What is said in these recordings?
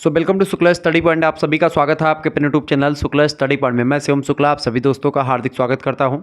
Welcome to Shukla study point. आप सभी का स्वागत है आपके अपने YouTube channel Shukla study point में। मैं शिवम शुक्ला आप सभी दोस्तों का हार्दिक स्वागत करता हूं।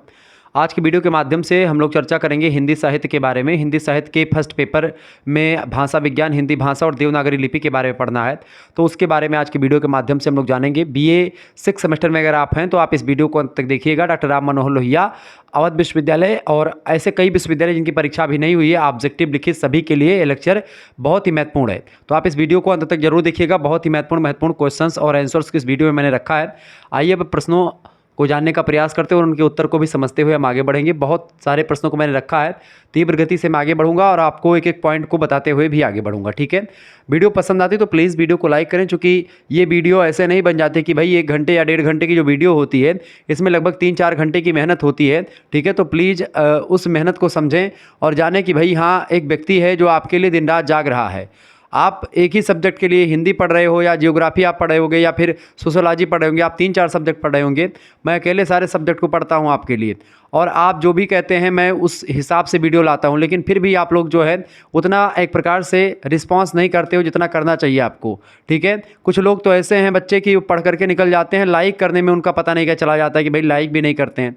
आज की वीडियो के माध्यम से हम लोग चर्चा करेंगे हिंदी साहित्य के बारे में। हिंदी साहित्य के फर्स्ट पेपर में भाषा विज्ञान, हिंदी भाषा और देवनागरी लिपि के बारे में पढ़ना है, तो उसके बारे में आज की वीडियो के माध्यम से हम लोग जानेंगे। बीए 6 सेमेस्टर में अगर आप हैं तो आप इस वीडियो को अंत तक देखिएगा। डॉक्टर राम मनोहर लोहिया अवध विश्वविद्यालय और ऐसे कई विश्वविद्यालय जिनकी परीक्षा अभी नहीं हुई है, ऑब्जेक्टिव लिखित, सभी के लिए ये लेक्चर बहुत ही महत्वपूर्ण है, तो आप इस वीडियो को अंत तक जरूर देखिएगा। बहुत ही महत्वपूर्ण क्वेश्चंस और आंसर्स इस वीडियो में मैंने रखा है। आइए अब प्रश्नों को जानने का प्रयास करते हैं और उनके उत्तर को भी समझते हुए हम आगे बढ़ेंगे। बहुत सारे प्रश्नों को मैंने रखा है, तीव्र गति से मैं आगे बढ़ूंगा और आपको एक एक पॉइंट को बताते हुए भी आगे बढ़ूंगा। ठीक है, वीडियो पसंद आती तो प्लीज़ वीडियो को लाइक करें, चूँकि ये वीडियो ऐसे नहीं बन जाते कि भाई 1 घंटे या 1.5 घंटे की जो वीडियो होती है इसमें लगभग 3-4 घंटे की मेहनत होती है। ठीक है, तो प्लीज़ उस मेहनत को समझें और जानें कि भाई हाँ, एक व्यक्ति है जो आपके लिए दिन रात जाग रहा है। आप एक ही सब्जेक्ट के लिए हिंदी पढ़ रहे हो या जियोग्राफी आप पढ़ रहे होंगे या फिर सोशोलॉजी पढ़ रहे होंगे, आप 3-4 सब्जेक्ट पढ़ रहे होंगे। मैं अकेले सारे सब्जेक्ट को पढ़ता हूं आपके लिए, और आप जो भी कहते हैं मैं उस हिसाब से वीडियो लाता हूं, लेकिन फिर भी आप लोग जो है उतना एक प्रकार से रिस्पांस नहीं करते हो जितना करना चाहिए आपको। ठीक है, कुछ लोग तो ऐसे हैं बच्चे कि पढ़ करके निकल जाते हैं, लाइक करने में उनका पता नहीं क्या चला जाता है कि भाई लाइक भी नहीं करते हैं।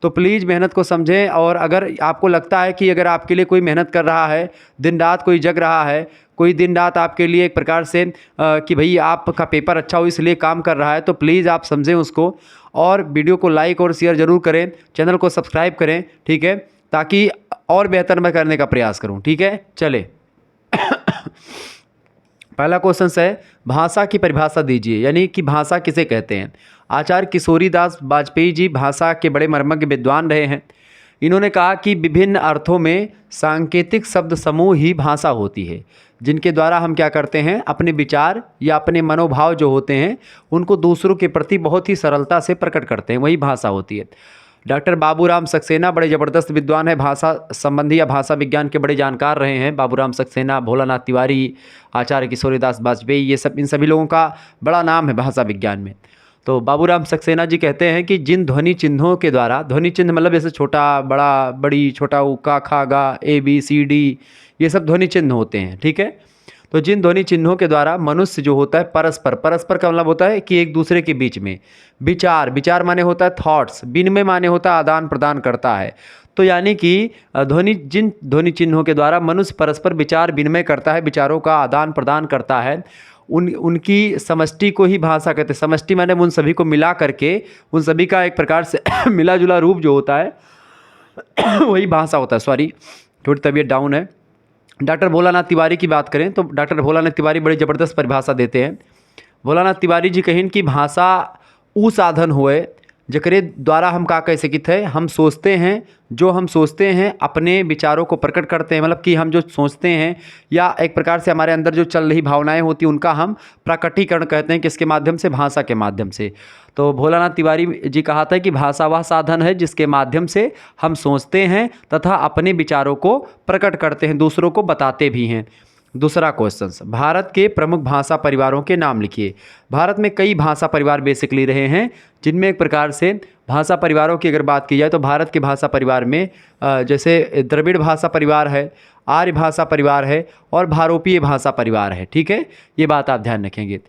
तो प्लीज़ मेहनत को समझें, और अगर आपको लगता है कि अगर आपके लिए कोई मेहनत कर रहा है, दिन रात कोई जग रहा है, कोई दिन रात आपके लिए एक प्रकार से कि भाई आपका पेपर अच्छा हो इसलिए काम कर रहा है, तो प्लीज़ आप समझें उसको, और वीडियो को लाइक और शेयर ज़रूर करें, चैनल को सब्सक्राइब करें। ठीक है, ताकि और बेहतर मैं करने का प्रयास करूं। ठीक है, चले पहला क्वेश्चन है, भाषा की परिभाषा दीजिए, यानी कि भाषा किसे कहते हैं। आचार्य किशोरीदास वाजपेयी जी भाषा के बड़े मर्मज्ञ विद्वान रहे हैं। इन्होंने कहा कि विभिन्न अर्थों में सांकेतिक शब्द समूह ही भाषा होती है, जिनके द्वारा हम क्या करते हैं, अपने विचार या अपने मनोभाव जो होते हैं उनको दूसरों के प्रति बहुत ही सरलता से प्रकट करते हैं, वही भाषा होती है। डॉक्टर बाबूराम सक्सेना बड़े ज़बरदस्त विद्वान है, भाषा संबंधी या भाषा विज्ञान के बड़े जानकार रहे हैं। बाबूराम सक्सेना, भोलानाथ तिवारी, आचार्य किशोरीदास वाजपेयी, ये सब इन सभी लोगों का बड़ा नाम है भाषा विज्ञान में। तो बाबूराम सक्सेना जी कहते हैं कि जिन ध्वनि चिन्हों के द्वारा, ध्वनि चिन्ह मतलब जैसे छोटा, बड़ा, बड़ी, छोटा ऊ, का, खा, गा, ABCD, ये सब ध्वनि चिन्ह होते हैं। ठीक है, तो जिन ध्वनि चिन्हों के द्वारा मनुष्य जो होता है परस्पर का मतलब होता है कि एक दूसरे के बीच में विचार माने होता है थॉट्स, विनिमय माने होता है आदान प्रदान करता है। तो यानी कि जिन ध्वनि चिन्हों के द्वारा मनुष्य परस्पर विचार विनिमय करता है, विचारों का आदान प्रदान करता है, उनकी समष्टि को ही भाषा कहते हैं। समष्टि माने उन सभी को मिला करके, उन सभी का एक प्रकार से मिला जुला रूप जो होता है वही भाषा होता है। सॉरी, थोड़ी तबीयत डाउन है। डॉक्टर भोलानाथ तिवारी की बात करें तो डॉक्टर भोलानाथ तिवारी बड़ी ज़बरदस्त परिभाषा देते हैं। भोलानाथ तिवारी जी कहिन कि भाषा ऊ साधन होए जकरे द्वारा हम का कह सकित है, हम सोचते हैं, जो हम सोचते हैं अपने विचारों को प्रकट करते हैं, मतलब कि हम जो सोचते हैं या एक प्रकार से हमारे अंदर जो चल रही भावनाएं होती हैं उनका हम प्रकटीकरण कहते हैं, किसके माध्यम से, भाषा के माध्यम से। तो भोलानाथ तिवारी जी कहा था कि भाषा वह साधन है जिसके माध्यम से हम सोचते हैं तथा अपने विचारों को प्रकट करते हैं, दूसरों को बताते भी हैं। दूसरा क्वेश्चन, भारत के प्रमुख भाषा परिवारों के नाम लिखिए। भारत में कई भाषा परिवार बेसिकली रहे हैं, जिनमें एक प्रकार से भाषा परिवारों की अगर बात की जाए तो भारत के भाषा परिवार में जैसे द्रविड़ भाषा परिवार है, आर्य भाषा परिवार है और भारोपीय भाषा परिवार है। ठीक है, ये बात आप ध्यान रखेंगे।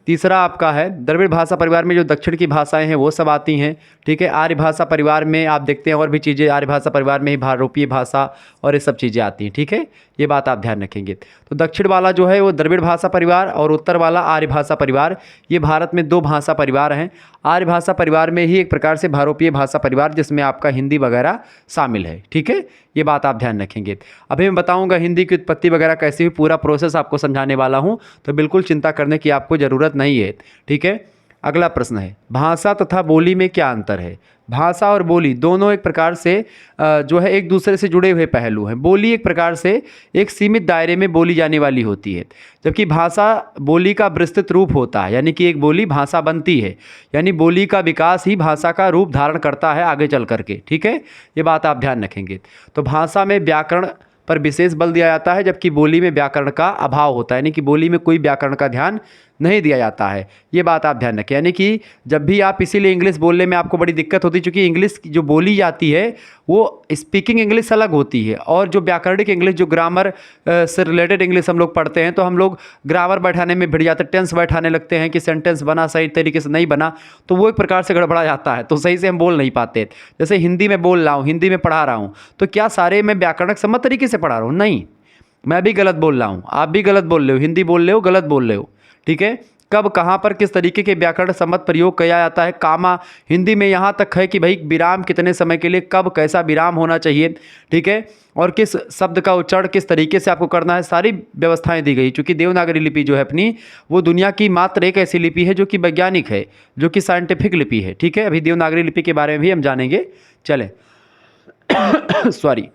तीसरा आपका है, द्रविड़ भाषा परिवार में जो दक्षिण की भाषाएं हैं वो सब आती हैं। ठीक है, आर्य भाषा परिवार में आप देखते हैं और भी चीज़ें, आर्य भाषा परिवार में ही भारोपीय भाषा और ये सब चीज़ें आती हैं। ठीक है, ये बात आप ध्यान रखेंगे। तो दक्षिण वाला जो है वो द्रविड़ भाषा परिवार और उत्तर वाला आर्य भाषा परिवार, ये भारत में 2 भाषा परिवार हैं। आर्य भाषा परिवार में ही एक प्रकार से भारोपीय भाषा परिवार जिसमें आपका हिंदी वगैरह शामिल है। ठीक है, ये बात आप ध्यान रखेंगे। अभी मैं बताऊंगा हिंदी की उत्पत्ति वगैरह कैसी हुई, पूरा प्रोसेस आपको समझाने वाला हूं, तो बिल्कुल चिंता करने की आपको ज़रूरत नहीं है। ठीक है, अगला प्रश्न है, भाषा तथा बोली में क्या अंतर है। भाषा और बोली दोनों एक प्रकार से जो है एक दूसरे से जुड़े हुए पहलू हैं। बोली एक प्रकार से एक सीमित दायरे में बोली जाने वाली होती है, जबकि भाषा बोली का विस्तृत रूप होता है, यानी कि एक बोली भाषा बनती है, यानी बोली का विकास ही भाषा का रूप धारण करता है आगे चल करके। ठीक है, ये बात आप ध्यान रखेंगे। तो भाषा में व्याकरण पर विशेष बल दिया जाता है, जबकि बोली में व्याकरण का अभाव होता है, यानी कि बोली में कोई व्याकरण का ध्यान नहीं दिया जाता है। ये बात आप ध्यान रखें। यानी कि जब भी आप इसीलिए इंग्लिश बोलने में आपको बड़ी दिक्कत होती है, क्योंकि इंग्लिश जो बोली जाती है वो स्पीकिंग इंग्लिश अलग होती है, और जो व्याकरणिक इंग्लिश, जो ग्रामर से रिलेटेड इंग्लिश हम लोग पढ़ते हैं, तो हम लोग ग्रामर बैठाने में भिड़ जाते हैं, टेंस बैठाने लगते हैं कि सेंटेंस बना सही तरीके से नहीं बना, तो वो एक प्रकार से गड़बड़ा जाता है, तो सही से हम बोल नहीं पाते। जैसे हिंदी में बोल रहा हूँ, हिंदी में पढ़ा रहा हूँ, तो क्या सारे मैं व्याकरणिक सम्मत तरीके से पढ़ा रहा हूँ? नहीं, मैं भी गलत बोल रहा हूँ, आप भी गलत बोल रहे हो, हिंदी बोल रहे हो, गलत बोल रहे हो। ठीक है, कब कहाँ पर किस तरीके के व्याकरण सम्मत प्रयोग किया जाता है, कामा हिंदी में यहाँ तक है कि भाई विराम कितने समय के लिए, कब कैसा विराम होना चाहिए, ठीक है, और किस शब्द का उच्चारण किस तरीके से आपको करना है, सारी व्यवस्थाएं दी गई। क्योंकि देवनागरी लिपि जो है अपनी, वो दुनिया की मात्र एक ऐसी लिपि है जो कि वैज्ञानिक है, जो कि साइंटिफिक लिपि है। ठीक है, अभी देवनागरी लिपि के बारे में भी हम जानेंगे। चले सॉरी,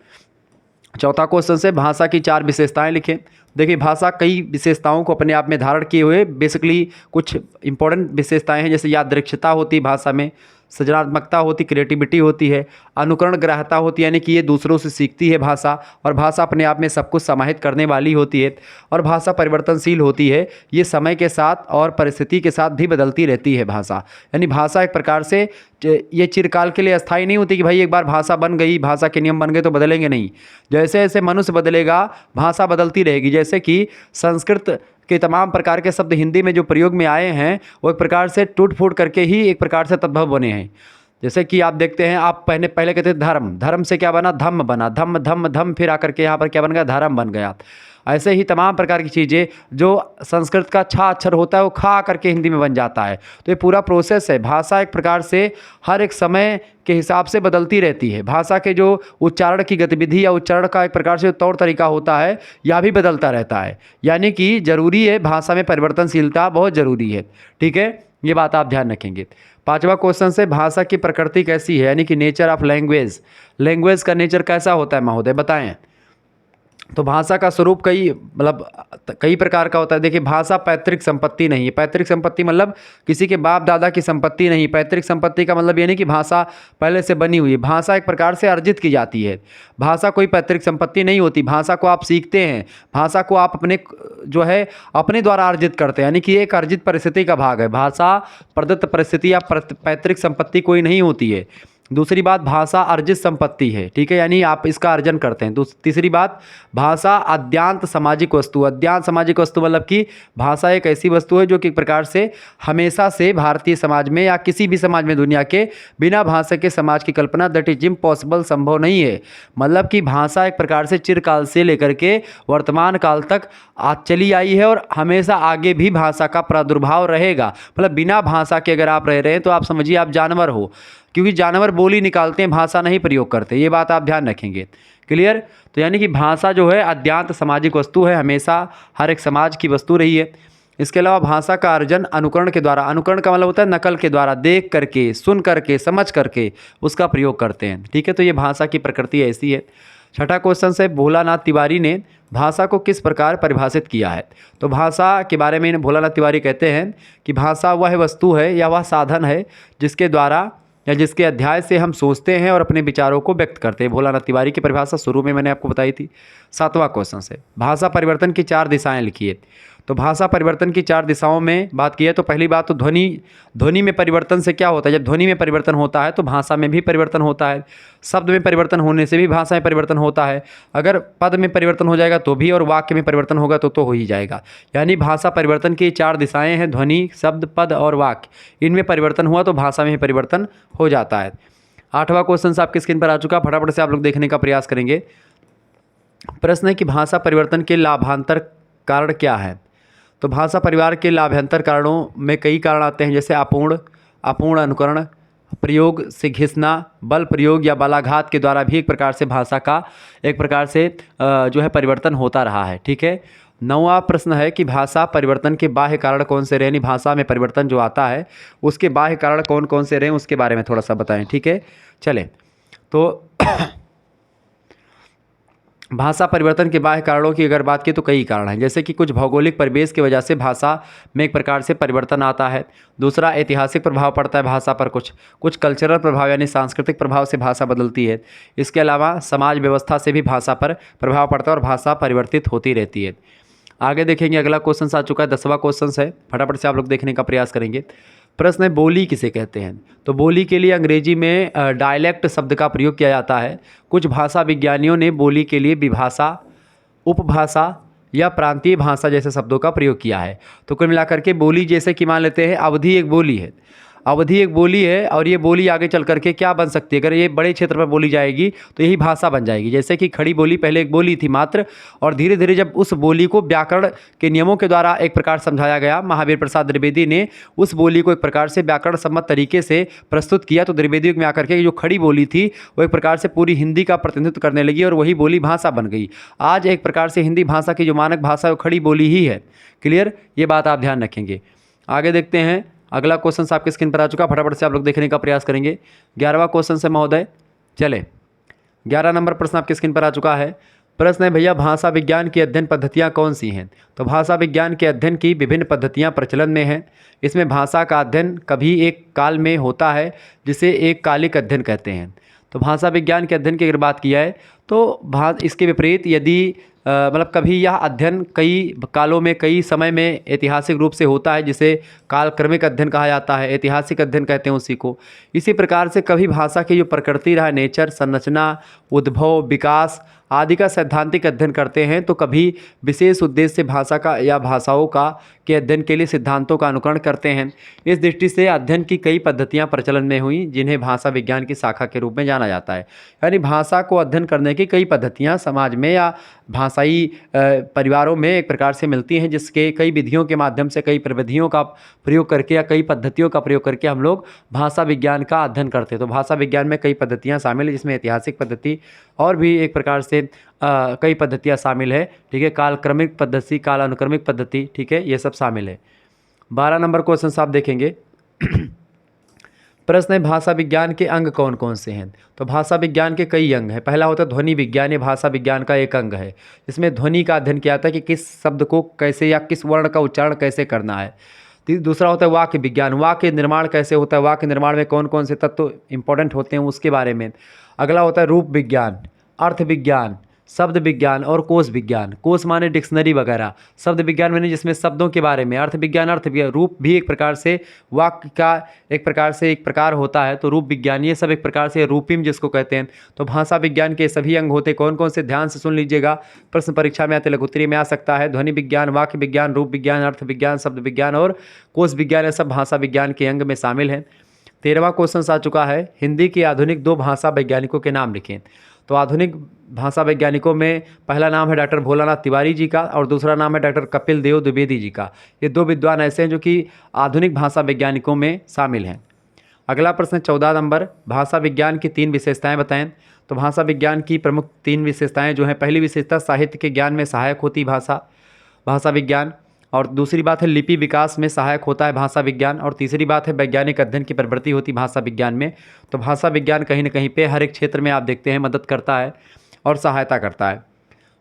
चौथा क्वेश्चन से भाषा की 4 विशेषताएं लिखें। देखिए, भाषा कई विशेषताओं को अपने आप में धारण किए हुए बेसिकली कुछ इंपॉर्टेंट विशेषताएं हैं, जैसे यादृच्छता होती है भाषा में, सृजनात्मकता होती, क्रिएटिविटी होती है, अनुकरण ग्राह्यता होती है, यानी कि ये दूसरों से सीखती है भाषा, और भाषा अपने आप में सब कुछ समाहित करने वाली होती है, और भाषा परिवर्तनशील होती है, ये समय के साथ और परिस्थिति के साथ भी बदलती रहती है भाषा। यानी भाषा एक प्रकार से ये चिरकाल के लिए अस्थायी नहीं होती कि भाई एक बार भाषा बन गई, भाषा के नियम बन गए तो बदलेंगे नहीं। जैसे जैसे मनुष्य बदलेगा, भाषा बदलती रहेगी। जैसे कि संस्कृत के तमाम प्रकार के शब्द हिंदी में जो प्रयोग में आए हैं, वो एक प्रकार से टूट फूट करके ही एक प्रकार से तद्भव बने हैं। जैसे कि आप देखते हैं, आप पहले कहते थे धर्म, धर्म से क्या बना, धम्म बना, धम्म धम्म धम्म, फिर आकर के यहाँ पर क्या बन गया, धर्म बन गया। ऐसे ही तमाम प्रकार की चीज़ें, जो संस्कृत का छा अक्षर होता है वो खा करके हिंदी में बन जाता है। तो ये पूरा प्रोसेस है। भाषा एक प्रकार से हर एक समय के हिसाब से बदलती रहती है। भाषा के जो उच्चारण की गतिविधि या उच्चारण का एक प्रकार से तौर तरीका होता है, यह भी बदलता रहता है। यानी कि ज़रूरी है, भाषा में परिवर्तनशीलता बहुत ज़रूरी है। ठीक है, ये बात आप ध्यान रखेंगे। 5वां क्वेश्चन से भाषा की प्रकृति कैसी है, यानी कि नेचर ऑफ लैंग्वेज, लैंग्वेज का नेचर कैसा होता है महोदय, बताएं। तो भाषा का स्वरूप कई प्रकार का होता है। देखिए, भाषा पैतृक संपत्ति नहीं है। पैतृक संपत्ति मतलब किसी के बाप दादा की संपत्ति नहीं। पैतृक संपत्ति का मतलब ये नहीं कि भाषा पहले से बनी हुई है। भाषा एक प्रकार से अर्जित की जाती है। भाषा कोई पैतृक संपत्ति नहीं होती। भाषा को आप सीखते हैं, भाषा को आप अपने द्वारा अर्जित करते हैं, यानी कि एक अर्जित परिस्थिति का भाग है। भाषा प्रदत्त परिस्थिति या पैतृक संपत्ति कोई नहीं होती है। दूसरी बात, भाषा अर्जित संपत्ति है। ठीक है, यानी आप इसका अर्जन करते हैं। तीसरी बात, भाषा अद्यांत सामाजिक वस्तु। अद्यांत सामाजिक वस्तु मतलब कि भाषा एक ऐसी वस्तु है जो कि एक प्रकार से हमेशा से भारतीय समाज में या किसी भी समाज में दुनिया के बिना भाषा के समाज की कल्पना दैट इज इम्पॉसिबल, संभव नहीं है। मतलब कि भाषा एक प्रकार से चिरकाल से लेकर के वर्तमान काल तक चली आई है, और हमेशा आगे भी भाषा का प्रादुर्भाव रहेगा। मतलब बिना भाषा के अगर आप रह रहे हैं तो आप समझिए आप जानवर हो, क्योंकि जानवर बोली निकालते हैं, भाषा नहीं प्रयोग करते। ये बात आप ध्यान रखेंगे। क्लियर? तो यानी कि भाषा जो है अद्यांत सामाजिक वस्तु है, हमेशा हर एक समाज की वस्तु रही है। इसके अलावा भाषा का अर्जन अनुकरण के द्वारा, अनुकरण का मतलब होता है नकल के द्वारा, देख करके, सुन करके, समझ करके उसका प्रयोग करते हैं। ठीक है, तो ये भाषा की प्रकृति ऐसी है। 6ठा क्वेश्चन से भोलानाथ तिवारी ने भाषा को किस प्रकार परिभाषित किया है। तो भाषा के बारे में भोलानाथ तिवारी कहते हैं कि भाषा वह वस्तु है या वह साधन है जिसके द्वारा या जिसके अध्याय से हम सोचते हैं और अपने विचारों को व्यक्त करते हैं। भोलानाथ तिवारी की परिभाषा शुरू में मैंने आपको बताई थी। 7वां क्वेश्चन से भाषा परिवर्तन की 4 दिशाएं लिखिए। तो भाषा परिवर्तन की 4 दिशाओं में बात की है तो पहली बात तो ध्वनि में परिवर्तन से क्या होता है। जब ध्वनि में परिवर्तन होता है तो भाषा में भी परिवर्तन होता है। शब्द में परिवर्तन होने से भी भाषा में परिवर्तन होता है। अगर पद में परिवर्तन हो जाएगा तो भी, और वाक्य में परिवर्तन होगा तो हो ही जाएगा। यानी भाषा परिवर्तन की 4 दिशाएं हैं, ध्वनि, शब्द, पद और वाक्य। इनमें परिवर्तन हुआ तो भाषा में परिवर्तन हो जाता है। 8वां क्वेश्चन आपकी स्क्रीन पर आ चुका, फटाफट से आप लोग देखने का प्रयास करेंगे। प्रश्न है कि भाषा परिवर्तन के लाभांतर कारण क्या है। तो भाषा परिवार के लाभांतर कारणों में कई कारण आते हैं, जैसे अपूर्ण अनुकरण, प्रयोग से घिसना, बल प्रयोग या बलाघात के द्वारा भी एक प्रकार से भाषा का एक प्रकार से परिवर्तन होता रहा है। ठीक है। 9वां प्रश्न है कि भाषा परिवर्तन के बाह्य कारण कौन से रहे, यानी भाषा में परिवर्तन जो आता है उसके बाह्य कारण कौन कौन से रहे, उसके बारे में थोड़ा सा बताएं। ठीक है, चले तो भाषा परिवर्तन के बाह्य कारणों की अगर बात की तो कई कारण हैं, जैसे कि कुछ भौगोलिक परिवेश की वजह से भाषा में एक प्रकार से परिवर्तन आता है। दूसरा, ऐतिहासिक प्रभाव पड़ता है भाषा पर, कुछ कल्चरल प्रभाव यानी सांस्कृतिक प्रभाव से भाषा बदलती है। इसके अलावा समाज व्यवस्था से भी भाषा पर प्रभाव पड़ता है और भाषा परिवर्तित होती रहती है। आगे देखेंगे, अगला क्वेश्चन आ चुका है, 10वां क्वेश्चन है, फटाफट से आप लोग देखने का प्रयास करेंगे। प्रश्न है, बोली किसे कहते हैं? तो बोली के लिए अंग्रेजी में डायलेक्ट शब्द का प्रयोग किया जाता है। कुछ भाषा विज्ञानियों ने बोली के लिए विभाषा, उपभाषा या प्रांतीय भाषा जैसे शब्दों का प्रयोग किया है। तो कुल मिलाकर के बोली, जैसे कि मान लेते हैं अवधी एक बोली है, अवधि एक बोली है, और ये बोली आगे चल करके क्या बन सकती है, अगर ये बड़े क्षेत्र पर बोली जाएगी तो यही भाषा बन जाएगी। जैसे कि खड़ी बोली पहले एक बोली थी मात्र, और धीरे धीरे जब उस बोली को व्याकरण के नियमों के द्वारा एक प्रकार समझाया गया, महावीर प्रसाद द्विवेदी ने उस बोली को एक प्रकार से व्याकरण सम्मत तरीके से प्रस्तुत किया, तो द्विवेदी में आकर के जो खड़ी बोली थी वो एक प्रकार से पूरी हिंदी का प्रतिनिधित्व करने लगी और वही बोली भाषा बन गई। आज एक प्रकार से हिंदी भाषा की जो मानक भाषा है वो खड़ी बोली ही है। क्लियर, ये बात आप ध्यान रखेंगे। आगे देखते हैं, अगला क्वेश्चन आपके स्क्रीन पर आ चुका, फटाफट से आप लोग देखने का प्रयास करेंगे। 11वां क्वेश्चन से महोदय, चले 11 नंबर प्रश्न आपके स्क्रीन पर आ चुका है। प्रश्न है, भैया भाषा विज्ञान की अध्ययन पद्धतियाँ कौन सी हैं? तो भाषा विज्ञान के अध्ययन की विभिन्न पद्धतियाँ प्रचलन में हैं। इसमें भाषा का अध्ययन कभी एक काल में होता है जिसे एक कालिक अध्ययन कहते हैं। तो भाषा विज्ञान के अध्ययन की अगर बात की जाए तो इसके विपरीत यदि मतलब कभी यह अध्ययन कई कालों में, कई समय में ऐतिहासिक रूप से होता है, जिसे कालक्रमिक अध्ययन कहा जाता है, ऐतिहासिक अध्ययन कहते हैं उसी को। इसी प्रकार से कभी भाषा की जो प्रकृति रहा, नेचर, संरचना, उद्भव, विकास आदि का सैद्धांतिक अध्ययन करते हैं, तो कभी विशेष उद्देश्य से भाषा का या भाषाओं का के अध्ययन के लिए सिद्धांतों का अनुकरण करते हैं। इस दृष्टि से अध्ययन की कई पद्धतियां प्रचलन में हुई जिन्हें भाषा विज्ञान की शाखा के रूप में जाना जाता है। यानी भाषा को अध्ययन करने की कई पद्धतियां समाज में या भाषाई परिवारों में एक प्रकार से मिलती हैं, जिसके कई विधियों के माध्यम से, कई प्रविधियों का प्रयोग करके या कई पद्धतियों का प्रयोग करके हम लोग भाषा विज्ञान का अध्ययन करते हैं। तो भाषा विज्ञान में कई पद्धतियाँ शामिल है, जिसमें ऐतिहासिक पद्धति और भी एक प्रकार से कई पद्धतियाँ शामिल है। ठीक है, कालक्रमिक पद्धति, काल अनुक्रमिक पद्धति, ठीक है, ये सब शामिल है। 12 नंबर क्वेश्चन आप देखेंगे। प्रश्न है, भाषा विज्ञान के अंग कौन कौन से हैं? तो भाषा विज्ञान के कई अंग हैं। पहला होता है ध्वनि विज्ञान, ये भाषा विज्ञान का एक अंग है। इसमें ध्वनि का अध्ययन किया जाता है कि किस शब्द को कैसे या किस वर्ण का उच्चारण कैसे करना है। दूसरा होता है वाक्य विज्ञान, वाक्य निर्माण कैसे होता है, वाक्य निर्माण में कौन कौन से तत्व इंपॉर्टेंट होते हैं उसके बारे में। अगला होता है रूप विज्ञान, अर्थ विज्ञान, शब्द विज्ञान और कोश विज्ञान। कोश माने डिक्शनरी वगैरह, शब्द विज्ञान माने जिसमें शब्दों के बारे में, अर्थ विज्ञान, रूप भी एक प्रकार से वाक्य का एक प्रकार होता है, तो रूप विज्ञान, ये सब एक प्रकार से रूपिम जिसको कहते हैं। तो भाषा विज्ञान के सभी अंग होते कौन कौन से, ध्यान से सुन लीजिएगा, प्रश्न परीक्षा में आते, लघुत्तरी में आ सकता है। ध्वनि विज्ञान, वाक्य विज्ञान, रूप विज्ञान, अर्थ विज्ञान, शब्द विज्ञान और कोश विज्ञान, ये सब भाषा विज्ञान के अंग में शामिल हैं। 13वां क्वेश्चन आ चुका है, हिंदी के आधुनिक 2 भाषा वैज्ञानिकों के नाम लिखें। तो आधुनिक भाषा वैज्ञानिकों में पहला नाम है डॉक्टर भोलानाथ तिवारी जी का और दूसरा नाम है डॉक्टर कपिल देव द्विवेदी जी का। ये 2 विद्वान ऐसे हैं जो कि आधुनिक भाषा वैज्ञानिकों में शामिल हैं। अगला प्रश्न 14 नंबर, भाषा विज्ञान की 3 विशेषताएं बताएं। तो भाषा विज्ञान की प्रमुख 3 विशेषताएं जो हैं, पहली विशेषता साहित्य के ज्ञान में सहायक होती भाषा विज्ञान, और दूसरी बात है लिपि विकास में सहायक होता है भाषा विज्ञान, और तीसरी बात है वैज्ञानिक अध्ययन की प्रवृत्ति होती भाषा विज्ञान में। तो भाषा विज्ञान कहीं ना कहीं पे हर एक क्षेत्र में आप देखते हैं मदद करता है और सहायता करता है।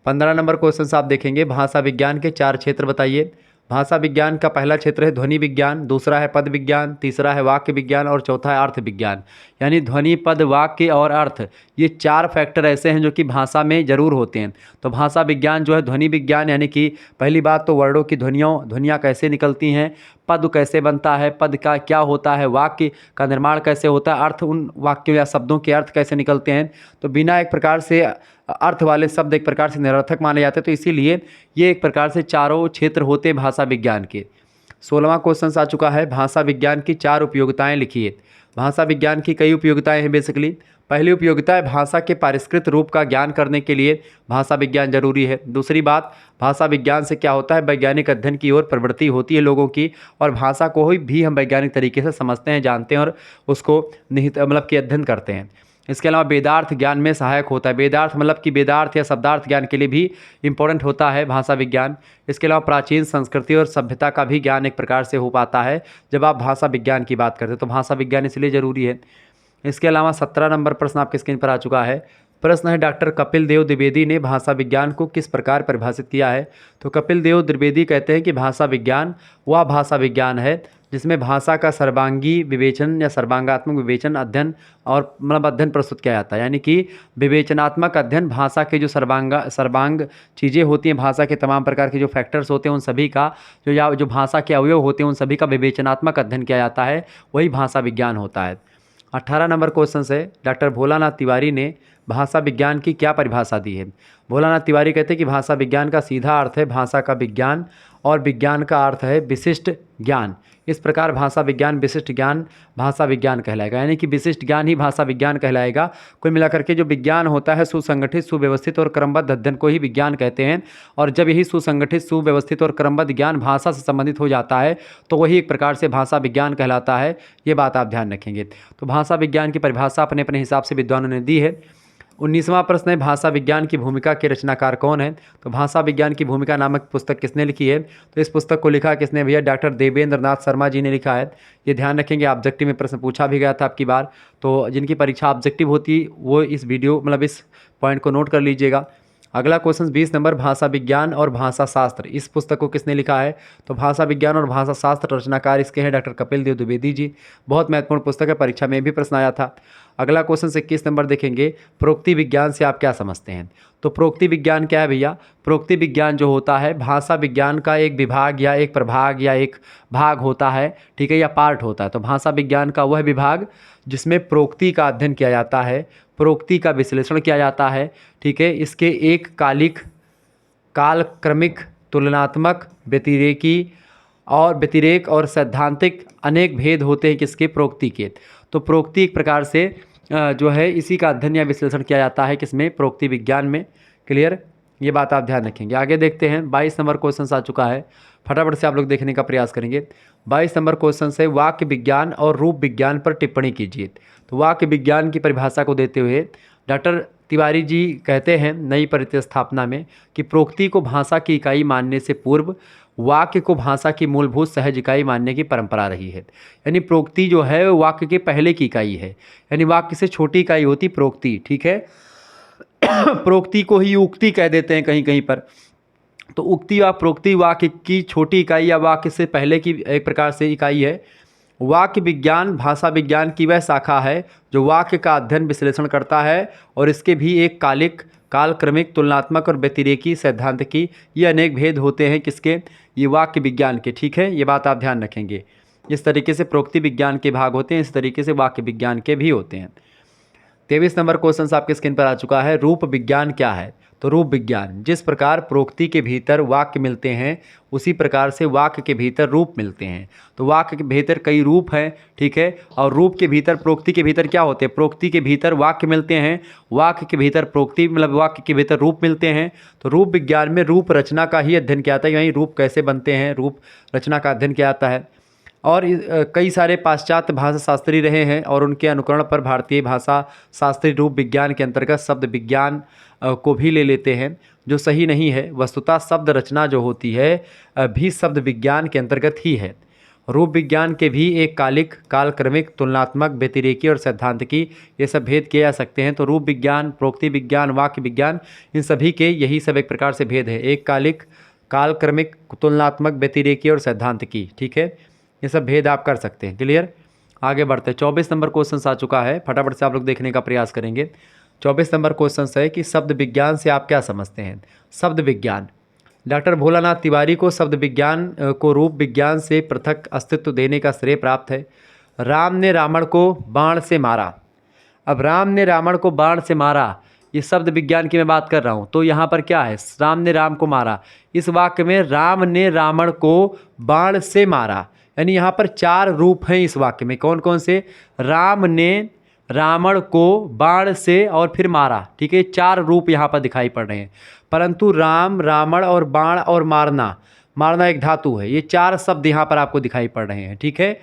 15 नंबर क्वेश्चन आप देखेंगे, भाषा विज्ञान के 4 क्षेत्र बताइए। भाषा विज्ञान का पहला क्षेत्र है ध्वनि विज्ञान, दूसरा है पद विज्ञान, तीसरा है वाक्य विज्ञान और चौथा है अर्थ विज्ञान। यानी ध्वनि, पद, वाक्य और अर्थ, ये 4 फैक्टर ऐसे हैं जो कि भाषा में ज़रूर होते हैं। तो भाषा विज्ञान जो है ध्वनि विज्ञान, यानी कि पहली बात तो वर्डों की ध्वनियाँ कैसे निकलती हैं, पद कैसे बनता है, पद का क्या होता है, वाक्य का निर्माण कैसे होता है, अर्थ, उन वाक्यों या शब्दों के अर्थ कैसे निकलते हैं। तो बिना एक प्रकार से अर्थ वाले शब्द एक प्रकार से निरर्थक माने जाते हैं, तो इसीलिए ये एक प्रकार से चारों क्षेत्र होते भाषा विज्ञान के। 16वां क्वेश्चन आ चुका है, भाषा विज्ञान की 4 उपयोगिताएं लिखिए। भाषा विज्ञान की कई उपयोगिताएं हैं बेसिकली। पहली उपयोगिता है भाषा के परिष्कृत रूप का ज्ञान करने के लिए भाषा विज्ञान जरूरी है। दूसरी बात, भाषा विज्ञान से क्या होता है, वैज्ञानिक अध्ययन की ओर प्रवृत्ति होती है लोगों की, और भाषा को भी हम वैज्ञानिक तरीके से समझते हैं, जानते हैं और उसको निहित मतलब कि अध्ययन करते हैं। इसके अलावा वेदार्थ ज्ञान में सहायक होता है। वेदार्थ मतलब कि वेदार्थ या शब्दार्थ ज्ञान के लिए भी इम्पोर्टेंट होता है भाषा विज्ञान। इसके अलावा प्राचीन संस्कृति और सभ्यता का भी ज्ञान एक प्रकार से हो पाता है जब आप भाषा विज्ञान की बात करते हैं, तो भाषा विज्ञान इसलिए ज़रूरी है। इसके अलावा 17 नंबर प्रश्न आपके स्क्रीन पर आ चुका है, प्रश्न है, डॉक्टर कपिल देव द्विवेदी ने भाषा विज्ञान को किस प्रकार परिभाषित किया है? तो कपिल देव द्विवेदी कहते हैं कि भाषा विज्ञान वह भाषा विज्ञान है जिसमें भाषा का सर्वांगी विवेचन या सर्वांगात्मक विवेचन अध्ययन और मतलब अध्ययन प्रस्तुत किया जाता है। यानी कि विवेचनात्मक अध्ययन भाषा के जो सर्वांग चीज़ें होती हैं, भाषा के तमाम प्रकार के जो फैक्टर्स होते हैं उन सभी का जो भाषा के अवयव होते हैं उन सभी का विवेचनात्मक अध्ययन किया जाता है, वही भाषा विज्ञान होता है। 18 नंबर क्वेश्चन से डॉक्टर भोलानाथ तिवारी ने भाषा विज्ञान की क्या परिभाषा दी है? भोलानाथ तिवारी कहते हैं कि भाषा विज्ञान का सीधा अर्थ है भाषा का विज्ञान और विज्ञान का अर्थ है विशिष्ट ज्ञान। इस प्रकार भाषा विज्ञान विशिष्ट ज्ञान भाषा विज्ञान कहलाएगा, यानी कि विशिष्ट ज्ञान ही भाषा विज्ञान कहलाएगा। कुल मिलाकर के जो विज्ञान होता है सुसंगठित सुव्यवस्थित और क्रमबद्ध अध्ययन को ही विज्ञान कहते हैं, और जब यही सुसंगठित सुव्यवस्थित और क्रमबद्ध ज्ञान भाषा से संबंधित हो जाता है तो वही एक प्रकार से भाषा विज्ञान कहलाता है। ये बात आप ध्यान रखेंगे। तो भाषा विज्ञान की परिभाषा अपने अपने हिसाब से विद्वानों ने दी है। 19वां प्रश्न है, भाषा विज्ञान की भूमिका के रचनाकार कौन है? तो भाषा विज्ञान की भूमिका नामक पुस्तक किसने लिखी है? तो इस पुस्तक को लिखा किसने भैया? डॉक्टर देवेंद्र नाथ शर्मा जी ने लिखा है। ये ध्यान रखेंगे, ऑब्जेक्टिव में प्रश्न पूछा भी गया था आपकी बार, तो जिनकी परीक्षा ऑब्जेक्टिव होती वो इस वीडियो मतलब इस पॉइंट को नोट कर लीजिएगा। अगला क्वेश्चन 20 नंबर, भाषा विज्ञान और भाषा शास्त्र, इस पुस्तक को किसने लिखा है? तो भाषा विज्ञान और भाषा शास्त्र रचनाकार इसके हैं डॉक्टर कपिल देव द्विवेदी जी। बहुत महत्वपूर्ण पुस्तक है, परीक्षा में भी प्रश्न आया था। अगला क्वेश्चन 21 नंबर देखेंगे, प्रोक्ति विज्ञान से आप क्या समझते हैं? तो प्रोक्ति विज्ञान क्या है भैया? प्रोक्ति विज्ञान जो होता है भाषा विज्ञान का एक विभाग या एक प्रभाग या एक भाग होता है, ठीक है, या पार्ट होता है। तो भाषा विज्ञान का वह विभाग जिसमें प्रोक्ति का अध्ययन किया जाता है, प्रोक्ति का विश्लेषण किया जाता है, ठीक है। इसके एक कालिक, कालक्रमिक, तुलनात्मक, व्यतिरेक और सैद्धांतिक अनेक भेद होते हैं किसके? प्रोक्ति के। तो प्रोक्ति एक प्रकार से जो है इसी का अध्ययन या विश्लेषण किया जाता है किसमें? प्रोक्ति विज्ञान में। क्लियर? ये बात आप ध्यान रखेंगे। आगे देखते हैं, 22 नंबर क्वेश्चन आ चुका है, फटाफट से आप लोग देखने का प्रयास करेंगे। 22 नंबर क्वेश्चन से वाक्य विज्ञान और रूप विज्ञान पर टिप्पणी कीजिए। तो वाक्य विज्ञान की परिभाषा को देते हुए डॉक्टर तिवारी जी कहते हैं नई प्रतिस्थापना में कि प्रोक्ति को भाषा की इकाई मानने से पूर्व वाक्य को भाषा की मूलभूत सहज इकाई मानने की परंपरा रही है। यानी प्रोक्ति जो है वो वाक्य के पहले की इकाई है, यानी वाक्य से छोटी इकाई होती प्रोक्ति, ठीक है। प्रोक्ति को ही उक्ति कह देते हैं कहीं कहीं पर। तो उक्ति व प्रोक्ति वाक्य की छोटी इकाई या वाक्य से पहले की एक प्रकार से इकाई है। वाक्य विज्ञान भाषा विज्ञान की वह शाखा है जो वाक्य का अध्ययन विश्लेषण करता है, और इसके भी एक कालिक, कालक्रमिक, तुलनात्मक और व्यतिरेकी, सैद्धांतिकी, ये अनेक भेद होते हैं किसके? ये वाक्य विज्ञान के, ठीक है। ये बात आप ध्यान रखेंगे। इस तरीके से प्रोक्ति विज्ञान के भाग होते हैं, इस तरीके से वाक्य विज्ञान के भी होते हैं। 23 नंबर क्वेश्चन आपके स्क्रीन पर आ चुका है, रूप विज्ञान क्या है? तो रूप विज्ञान, जिस प्रकार प्रोक्ति के भीतर वाक्य मिलते हैं उसी प्रकार से वाक्य के भीतर रूप मिलते हैं। तो वाक्य के भीतर कई रूप हैं, ठीक है, और रूप के भीतर प्रोक्ति के भीतर क्या होते हैं? प्रोक्ति के भीतर वाक्य मिलते हैं, वाक्य के भीतर प्रोक्ति मतलब वाक्य के भीतर रूप मिलते हैं। तो रूप विज्ञान में रूप रचना का ही अध्ययन किया जाता है, यानी रूप कैसे बनते हैं, रूप रचना का अध्ययन किया जाता है। और कई सारे पाश्चात्य भाषा शास्त्री रहे हैं और उनके अनुकरण पर भारतीय भाषा शास्त्री रूप विज्ञान के अंतर्गत शब्द विज्ञान को भी ले लेते हैं, जो सही नहीं है। वस्तुतः शब्द रचना जो होती है भी शब्द विज्ञान के अंतर्गत ही है। रूप विज्ञान के भी एक कालिक, कालक्रमिक, तुलनात्मक, व्यतिरेकी और सैद्धांतिकी, ये सब भेद किए जा सकते हैं। तो रूप विज्ञान, प्रोक्ति विज्ञान, वाक्य विज्ञान, इन सभी के यही सब एक प्रकार से भेद है, एक कालिक, कालक्रमिक, तुलनात्मक, व्यतिरेकी और सैद्धांतिकी, ठीक है। ये सब भेद आप कर सकते हैं। क्लियर? आगे बढ़ते हैं। 24 नंबर क्वेश्चन आ चुका है, फटाफट से आप लोग देखने का प्रयास करेंगे। 24 नंबर क्वेश्चन है कि शब्द विज्ञान से आप क्या समझते हैं? शब्द विज्ञान, डॉक्टर भोलानाथ तिवारी को शब्द विज्ञान को रूप विज्ञान से पृथक अस्तित्व देने का श्रेय प्राप्त है। राम ने रावण को बाण से मारा। अब राम ने रावण को बाण से मारा, ये शब्द विज्ञान की मैं बात कर रहा हूँ। तो यहाँ पर क्या है? राम ने राम को मारा। इस वाक्य में राम ने रावण को बाण से मारा, यानी यहाँ पर 4 रूप हैं इस वाक्य में। कौन कौन से? राम ने रावण को बाण से और फिर मारा, ठीक है। 4 रूप यहाँ पर दिखाई पड़ रहे हैं, परंतु राम, रावण और बाण और मारना, मारना एक धातु है। ये 4 शब्द यहाँ पर आपको दिखाई पड़ रहे हैं, ठीक है।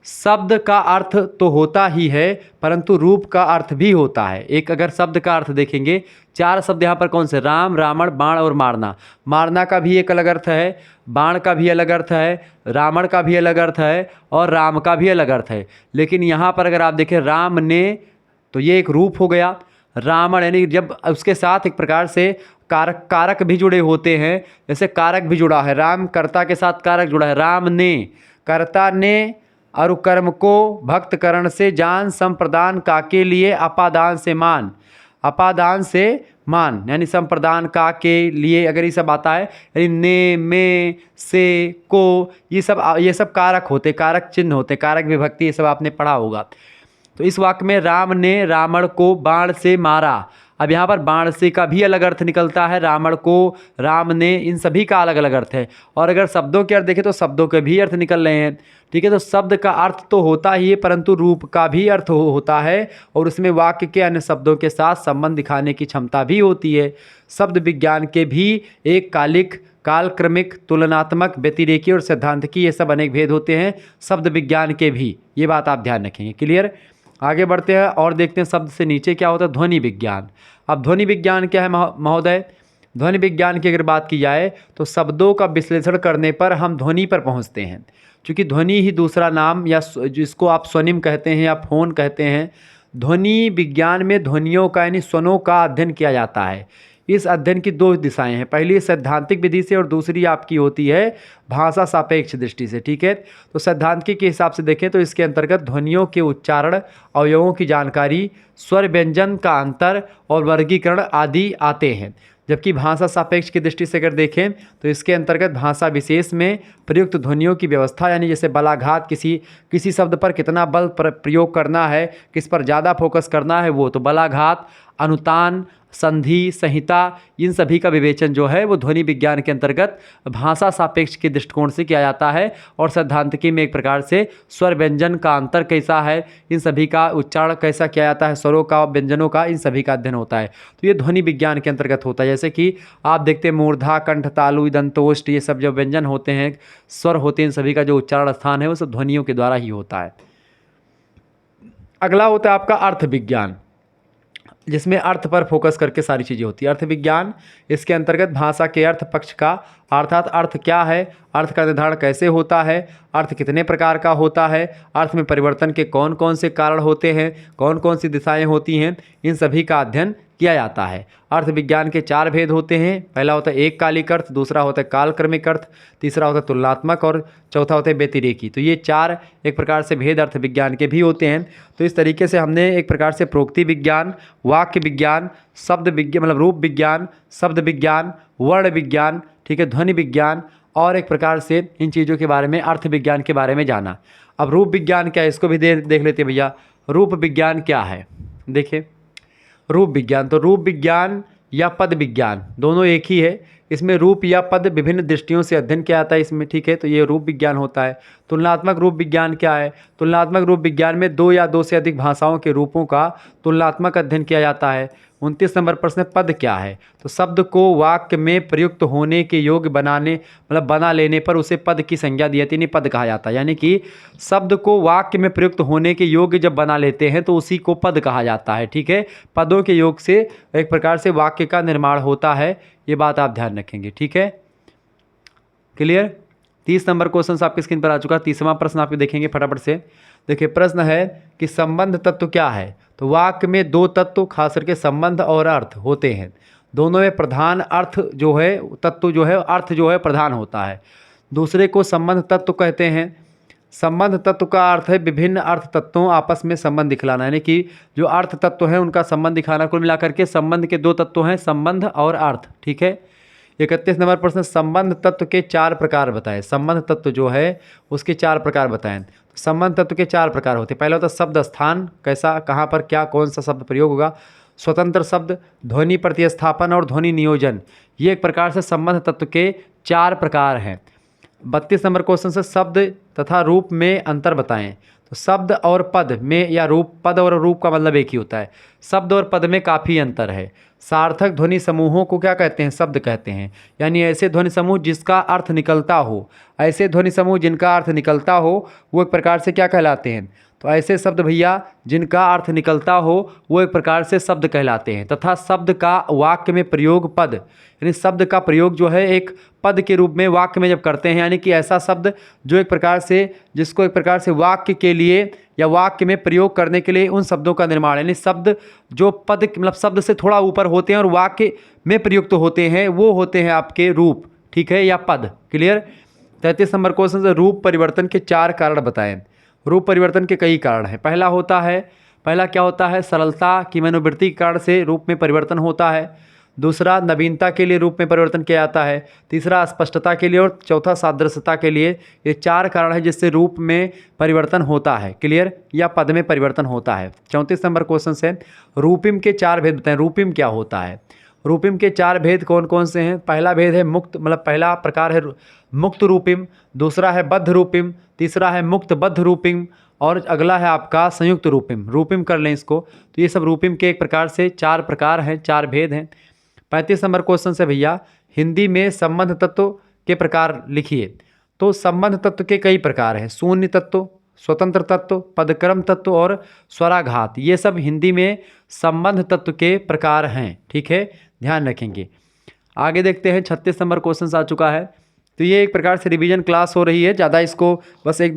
शब्द का अर्थ तो होता ही है, परंतु रूप का अर्थ भी होता है। एक अगर शब्द का अर्थ देखेंगे, 4 शब्द यहाँ पर कौन से? राम, रावण, बाण और मारना। मारना का भी एक अलग अर्थ है, बाण का भी अलग अर्थ है, रावण का भी अलग अर्थ है और राम का भी अलग अर्थ है। लेकिन यहाँ पर अगर आप देखें राम ने, तो ये एक रूप हो गया। रामण यानी जब उसके साथ एक प्रकार से कारक भी जुड़े होते हैं, जैसे कारक भी जुड़ा है, राम कर्ता के साथ कारक जुड़ा है, राम ने कर्ता ने अरु कर्म को भक्त करण से जान संप्रदान का के लिए अपादान से मान, अपादान से मान यानी संप्रदान का के लिए अगर ये सब आता है यानी ने में से को, ये सब कारक होते, कारक चिन्ह होते, कारक विभक्ति, ये सब आपने पढ़ा होगा। तो इस वाक्य में राम ने रावण को बाण से मारा, अब यहाँ पर बाण से का भी अलग अर्थ निकलता है, रावण को, राम ने, इन सभी का अलग अलग अर्थ है। और अगर शब्दों के अर्थ देखें तो शब्दों के भी अर्थ निकल रहे हैं, ठीक है। तो शब्द का अर्थ तो होता ही है परंतु रूप का भी अर्थ होता है और उसमें वाक्य के अन्य शब्दों के साथ संबंध दिखाने की क्षमता भी होती है। शब्द विज्ञान के भी एक कालिक, कालक्रमिक, तुलनात्मक, व्यतिरेकी और सिद्धांतिकी, ये सब अनेक भेद होते हैं शब्द विज्ञान के भी, ये बात आप ध्यान रखेंगे। क्लियर। आगे बढ़ते हैं और देखते हैं शब्द से नीचे क्या होता है, ध्वनि विज्ञान। अब ध्वनि विज्ञान क्या है महोदय? ध्वनि विज्ञान की अगर बात की जाए तो शब्दों का विश्लेषण करने पर हम ध्वनि पर पहुंचते हैं, क्योंकि ध्वनि ही दूसरा नाम या जिसको आप स्वनिम कहते हैं या फोन कहते हैं। ध्वनि विज्ञान में ध्वनियों का यानी स्वनों का अध्ययन किया जाता है। इस अध्ययन की दो दिशाएं हैं, पहली सैद्धांतिक विधि से और दूसरी आपकी होती है भाषा सापेक्ष दृष्टि से, ठीक है। तो सैद्धांतिक के हिसाब से देखें तो इसके अंतर्गत ध्वनियों के उच्चारण, अवयवों की जानकारी, स्वर व्यंजन का अंतर और वर्गीकरण आदि आते हैं। जबकि भाषा सापेक्ष की दृष्टि से अगर देखें तो इसके अंतर्गत भाषा विशेष में प्रयुक्त ध्वनियों की व्यवस्था, यानी जैसे बलाघात, किसी शब्द पर कितना बल प्रयोग करना है, किस पर ज़्यादा फोकस करना है, वो तो बलाघात, अनुतान, संधि, संहिता, इन सभी का विवेचन जो है वो ध्वनि विज्ञान के अंतर्गत भाषा सापेक्ष के दृष्टिकोण से किया जाता है। और सैद्धांतिकी में एक प्रकार से स्वर व्यंजन का अंतर कैसा है, इन सभी का उच्चारण कैसा किया जाता है, स्वरों का, व्यंजनों का, इन सभी का अध्ययन होता है। तो ये ध्वनि विज्ञान के अंतर्गत होता है। जैसे कि आप देखते हैं मूर्धा, कंठ, तालु, दंतोष्ट, ये सब जो व्यंजन होते हैं, स्वर होते हैं, इन सभी का जो उच्चारण स्थान है वो सब ध्वनियों के द्वारा ही होता है। अगला होता है आपका अर्थ विज्ञान, जिसमें अर्थ पर फोकस करके सारी चीज़ें होती है। अर्थ विज्ञान इसके अंतर्गत भाषा के अर्थ पक्ष का, अर्थात अर्थ क्या है, अर्थ का निर्धारण कैसे होता है, अर्थ कितने प्रकार का होता है, अर्थ में परिवर्तन के कौन कौन से कारण होते हैं, कौन कौन सी दिशाएं होती हैं, इन सभी का अध्ययन किया जाता है। अर्थ विज्ञान के 4 भेद होते हैं। पहला होता है एक कालिक अर्थ, दूसरा होता है कालक्रमिक अर्थ, तीसरा होता है तुलनात्मक और चौथा होता है व्यतिरेकी। तो ये 4 एक प्रकार से भेद अर्थ विज्ञान के भी होते हैं। तो इस तरीके से हमने एक प्रकार से प्रोक्ति विज्ञान, वाक्य विज्ञान, शब्द विज्ञान मतलब रूप विज्ञान, शब्द विज्ञान, वर्ण विज्ञान, ठीक है, ध्वनि विज्ञान और एक प्रकार से इन चीज़ों के बारे में, अर्थ विज्ञान के बारे में जाना। अब रूप विज्ञान क्या है इसको भी देख लेते हैं भैया। रूप विज्ञान क्या है, देखिए रूप विज्ञान, तो रूप विज्ञान या पद विज्ञान दोनों एक ही है। इसमें रूप या पद विभिन्न दृष्टियों से अध्ययन किया जाता है इसमें, ठीक है। तो ये रूप विज्ञान होता है। तुलनात्मक रूप विज्ञान क्या है? तुलनात्मक रूप विज्ञान में 2 या 2 से अधिक भाषाओं के रूपों का तुलनात्मक अध्ययन किया जाता है। 29 नंबर प्रश्न, पद क्या है? तो शब्द को वाक्य में प्रयुक्त होने के योग्य बना लेने पर उसे पद की संज्ञा दी जाती है, पद कहा जाता है। यानी कि शब्द को वाक्य में प्रयुक्त होने के योग्य जब बना लेते हैं तो उसी को पद कहा जाता है, ठीक है। पदों के योग से एक प्रकार से वाक्य का निर्माण होता है, ये बात आप ध्यान रखेंगे, ठीक है। क्लियर। 30 नंबर क्वेश्चन आपकी स्क्रीन पर आ चुका है। 30वां प्रश्न आप देखेंगे फटाफट से। देखिए प्रश्न है कि संबंध तत्व क्या है? तो वाक्य में 2 तत्व खास करके संबंध और अर्थ होते हैं। दोनों में प्रधान अर्थ जो है, तत्व जो है, अर्थ जो है प्रधान होता है। दूसरे को संबंध तत्व कहते हैं। संबंध तत्व का अर्थ है विभिन्न अर्थ तत्वों आपस में संबंध दिखलाना, यानी कि जो अर्थ तत्व है उनका संबंध दिखाना। कुल मिलाकर के संबंध के 2 तत्व हैं, संबंध और अर्थ, ठीक है। 31 नंबर प्रश्न, संबंध तत्व के 4 प्रकार बताएं। संबंध तत्व जो है उसके 4 प्रकार बताएं। संबंध तत्व के 4 प्रकार होते हैं। पहला होता है शब्द स्थान, कैसा, कहाँ पर क्या कौन सा शब्द प्रयोग होगा। स्वतंत्र शब्द, ध्वनि प्रतिस्थापन और ध्वनि नियोजन, ये एक प्रकार से संबंध तत्व के 4 प्रकार हैं। 32 नंबर क्वेश्चन से शब्द तथा रूप में अंतर बताएं। तो शब्द और पद में या रूप, पद और रूप का मतलब एक ही होता है। शब्द और पद में काफ़ी अंतर है। सार्थक ध्वनि समूहों को क्या कहते हैं? शब्द कहते हैं। यानी ऐसे ध्वनि समूह जिसका अर्थ निकलता हो, ऐसे ध्वनि समूह जिनका अर्थ निकलता हो वो एक प्रकार से क्या कहलाते हैं? तो ऐसे शब्द भैया जिनका अर्थ निकलता हो वो एक प्रकार से शब्द कहलाते हैं। तथा शब्द का वाक्य में प्रयोग पद, यानी शब्द का प्रयोग जो है एक पद के रूप में वाक्य में जब करते हैं, यानी कि ऐसा शब्द जो एक प्रकार से जिसको एक प्रकार से वाक्य के लिए या वाक्य में प्रयोग करने के लिए उन शब्दों का निर्माण, यानी शब्द जो पद मतलब शब्द से थोड़ा ऊपर होते हैं और वाक्य में प्रयुक्त होते हैं, वो होते हैं आपके रूप, ठीक है, या पद। क्लियर। 33 नंबर क्वेश्चन से रूप परिवर्तन के 4 कारण बताएं। रूप परिवर्तन के कई कारण हैं। पहला क्या होता है, सरलता की मनोवृत्ति के कारण से रूप में परिवर्तन होता है। दूसरा, नवीनता के लिए रूप में परिवर्तन किया जाता है। तीसरा, स्पष्टता के लिए, और चौथा, सादृश्यता के लिए। ये 4 कारण है जिससे रूप में परिवर्तन होता है। क्लियर, या पद में परिवर्तन होता है। 34 नंबर क्वेश्चन से रूपिम के 4 भेद बताएं। रूपिम क्या होता है? रूपिम के 4 भेद कौन कौन से हैं? पहला भेद है मुक्त, मतलब पहला प्रकार है मुक्त रूपिम, दूसरा है बद्ध रूपिम, तीसरा है मुक्त बद्ध रूपिम, और अगला है आपका संयुक्त रूपिम। रूपिम कर लें इसको। तो ये सब रूपिम के एक प्रकार से 4 प्रकार हैं, 4 भेद हैं। 35 नंबर क्वेश्चन से भैया हिंदी में संबंध तत्व के प्रकार लिखिए। तो संबंध तत्व के कई प्रकार हैं। शून्य तत्व, स्वतंत्र तत्व, पदक्रम तत्व और स्वराघात, ये सब हिंदी में संबंध तत्व के प्रकार हैं। ठीक है, ध्यान रखेंगे। आगे देखते हैं। 36 नंबर क्वेश्चन आ चुका है। तो ये एक प्रकार से रिवीजन क्लास हो रही है। ज़्यादा इसको बस एक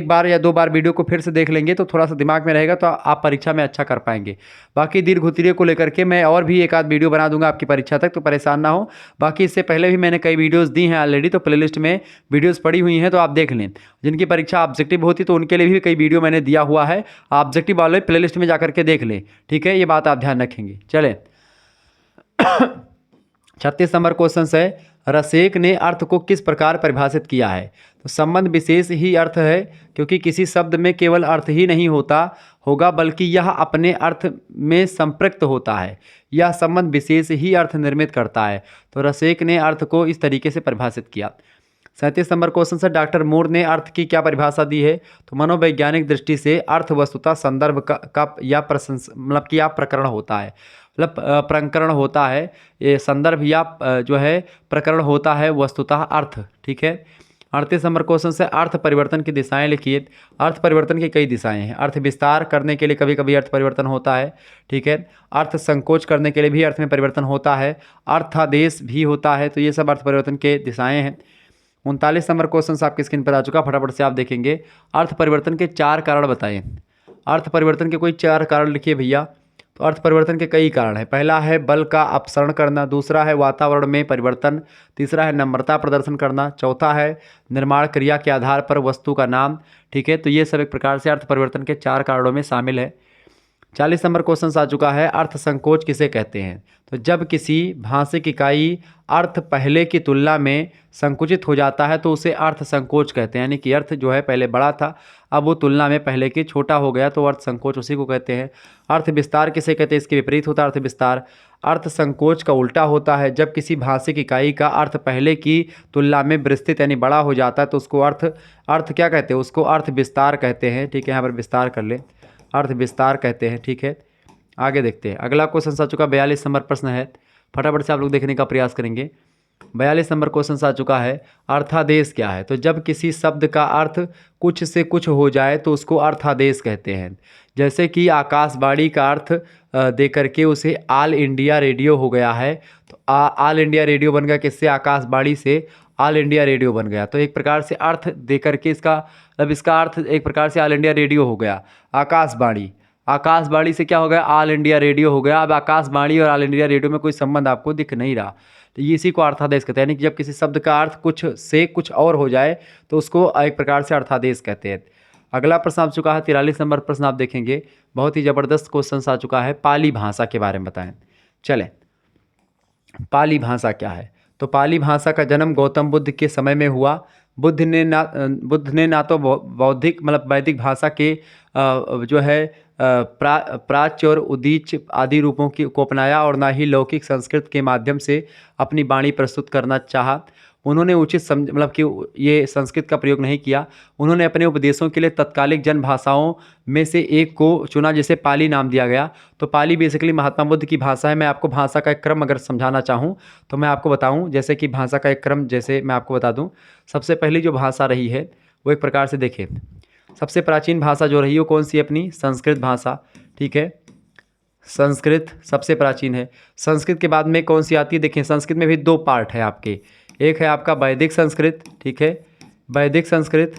बार या 2 बार वीडियो को फिर से देख लेंगे तो थोड़ा सा दिमाग में रहेगा, तो आप परीक्षा में अच्छा कर पाएंगे। बाकी दीर्घ उत्तरीय को लेकर के मैं और भी एक आध वीडियो बना दूंगा आपकी परीक्षा तक, तो परेशान ना हो। बाकी इससे पहले भी मैंने कई वीडियोज़ दी हैं ऑलरेडी, तो प्लेलिस्ट में वीडियोज़ पड़ी हुई हैं, तो आप देख लें। जिनकी परीक्षा ऑब्जेक्टिव होती तो उनके लिए भी कई वीडियो मैंने दिया हुआ है। ऑब्जेक्टिव वाले प्लेलिस्ट में जाकर के देख लें। ठीक है, ये बात आप ध्यान रखेंगे। चलें 36 नंबर क्वेश्चन है, रसेक ने अर्थ को किस प्रकार परिभाषित किया है? तो संबंध विशेष ही अर्थ है, क्योंकि किसी शब्द में केवल अर्थ ही नहीं होगा बल्कि यह अपने अर्थ में संपृक्त होता है। यह संबंध विशेष ही अर्थ निर्मित करता है। तो रसेक ने अर्थ को इस तरीके से परिभाषित किया। 37 नंबर क्वेश्चन से डाक्टर मूर ने अर्थ की क्या परिभाषा दी है? तो मनोवैज्ञानिक दृष्टि से अर्थ वस्तुतः संदर्भ का या मतलब कि प्रकरण होता है, मतलब प्रकरण होता है। ये संदर्भ या जो है प्रकरण होता है, वस्तुतः अर्थ। ठीक है। 38 नंबर क्वेश्चन से अर्थ परिवर्तन की दिशाएं लिखिए। अर्थ परिवर्तन की कई दिशाएं हैं। अर्थ विस्तार करने के लिए कभी कभी अर्थ परिवर्तन होता है। ठीक है। अर्थ संकोच करने के लिए भी अर्थ में परिवर्तन होता है। अर्थादेश भी होता है। तो ये सब अर्थ परिवर्तन के दिशाएं हैं। 39 नंबर क्वेश्चन आपकी स्क्रीन पर आ चुका, फटाफट से आप देखेंगे। अर्थ परिवर्तन के 4 कारण बताएं। अर्थ परिवर्तन के कोई 4 कारण लिखिए भैया। तो अर्थ परिवर्तन के कई कारण हैं। पहला है बल का अपसरण करना, दूसरा है वातावरण में परिवर्तन, तीसरा है नम्रता प्रदर्शन करना, चौथा है निर्माण क्रिया के आधार पर वस्तु का नाम। ठीक है, तो ये सब एक प्रकार से अर्थ परिवर्तन के 4 कारणों में शामिल है। 40 नंबर क्वेश्चन आ चुका है, अर्थ संकोच किसे कहते हैं? तो जब किसी भाषिक इकाई अर्थ पहले की तुलना में संकुचित हो जाता है तो उसे अर्थ संकोच कहते हैं। यानी कि अर्थ जो है पहले बड़ा था, अब वो तुलना में पहले की छोटा हो गया, तो अर्थ संकोच उसी को कहते हैं। अर्थ विस्तार किसे कहते हैं? इसके विपरीत होता है अर्थ विस्तार। अर्थ संकोच का उल्टा होता है, जब किसी भाषिक इकाई का अर्थ पहले की तुलना में विस्तृत यानी बड़ा हो जाता है तो उसको अर्थ क्या कहते हैं? उसको अर्थ विस्तार कहते हैं। ठीक है, यहाँ पर विस्तार कर ले, अर्थ विस्तार कहते हैं। ठीक है, आगे देखते हैं। अगला क्वेश्चन आ चुका 42 नंबर प्रश्न है, फटाफट से आप लोग देखने का प्रयास करेंगे। 42 नंबर क्वेश्चन आ चुका है, अर्थादेश क्या है? तो जब किसी शब्द का अर्थ कुछ से कुछ हो जाए तो उसको अर्थादेश कहते हैं। जैसे कि आकाशवाणी का अर्थ दे करके उसे ऑल इंडिया रेडियो हो गया है, तो ऑल इंडिया रेडियो बन गया किससे? आकाशवाणी से ऑल इंडिया रेडियो बन गया। तो एक प्रकार से अर्थ दे करके इसका अर्थ एक प्रकार से ऑल इंडिया रेडियो हो गया। आकाशवाणी से क्या हो गया? ऑल इंडिया रेडियो हो गया। अब आकाशवाणी और ऑल इंडिया रेडियो में कोई संबंध आपको दिख नहीं रहा, तो ये इसी को अर्थादेश कहते हैं। यानी कि जब किसी शब्द का अर्थ कुछ से कुछ और हो जाए तो उसको एक प्रकार से अर्थादेश कहते हैं। अगला प्रश्न आ चुका है 43 नंबर प्रश्न, आप देखेंगे बहुत ही ज़बरदस्त क्वेश्चन आ चुका है, पाली भाषा के बारे में बताएं। चलें, पाली भाषा क्या है? तो पाली भाषा का जन्म गौतम बुद्ध के समय में हुआ। बुद्ध ने ना तो बौद्धिक मतलब वैदिक भाषा के जो है प्राच्य और उदीच आदि रूपों को अपनाया और ना ही लौकिक संस्कृत के माध्यम से अपनी वाणी प्रस्तुत करना चाहा। उन्होंने उचित मतलब कि ये संस्कृत का प्रयोग नहीं किया। उन्होंने अपने उपदेशों के लिए तत्कालिक जन भाषाओं में से एक को चुना, जिसे पाली नाम दिया गया। तो पाली बेसिकली महात्मा बुद्ध की भाषा है। मैं आपको भाषा का एक क्रम अगर समझाना चाहूँ तो मैं आपको बताऊँ, जैसे कि भाषा का एक क्रम जैसे मैं आपको बता दूँ। सबसे पहली जो भाषा रही है वो एक प्रकार से देखें, सबसे प्राचीन भाषा जो रही वो कौन सी है अपनी? संस्कृत भाषा, ठीक है। संस्कृत सबसे प्राचीन है। संस्कृत के बाद में कौन सी आती है? देखिए संस्कृत में भी दो पार्ट है आपके, एक है आपका वैदिक संस्कृत, ठीक है, वैदिक संस्कृत,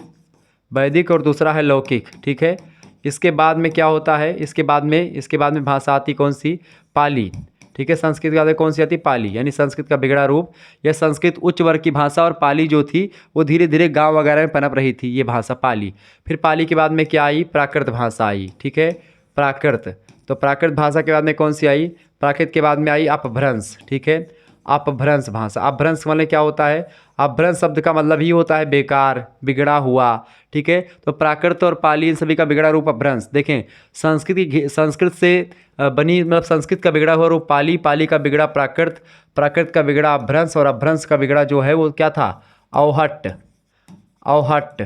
वैदिक, और दूसरा है लौकिक, ठीक है। इसके बाद में क्या होता है? इसके बाद में भाषा आती कौन सी? पाली, ठीक है। संस्कृत के बाद में कौन सी आती? पाली, यानी संस्कृत का बिगड़ा रूप। यह संस्कृत उच्च वर्ग की भाषा, और पाली जो थी वो धीरे धीरे गांव वगैरह में पनप रही थी, ये भाषा पाली। फिर पाली के बाद में क्या आई? प्राकृत भाषा आई, ठीक है, प्राकृत। तो प्राकृत भाषा के बाद में कौन सी आई? प्राकृत के बाद में आई अपभ्रंश, ठीक है, अपभ्रंश भाषा। अपभ्रंश मतलब क्या होता है? अपभ्रंश शब्द का मतलब ही होता है बेकार, बिगड़ा हुआ, ठीक है। तो प्राकृत और पाली इन सभी का बिगड़ा रूप अपभ्रंश। देखें संस्कृत से बनी, मतलब संस्कृत का बिगड़ा हुआ रूप पाली, पाली का बिगड़ा प्राकृत, प्राकृत का बिगड़ा अपभ्रंश, और अपभ्रंश का बिगड़ा जो है वो क्या था? अवहट्ट, अवहट्ट,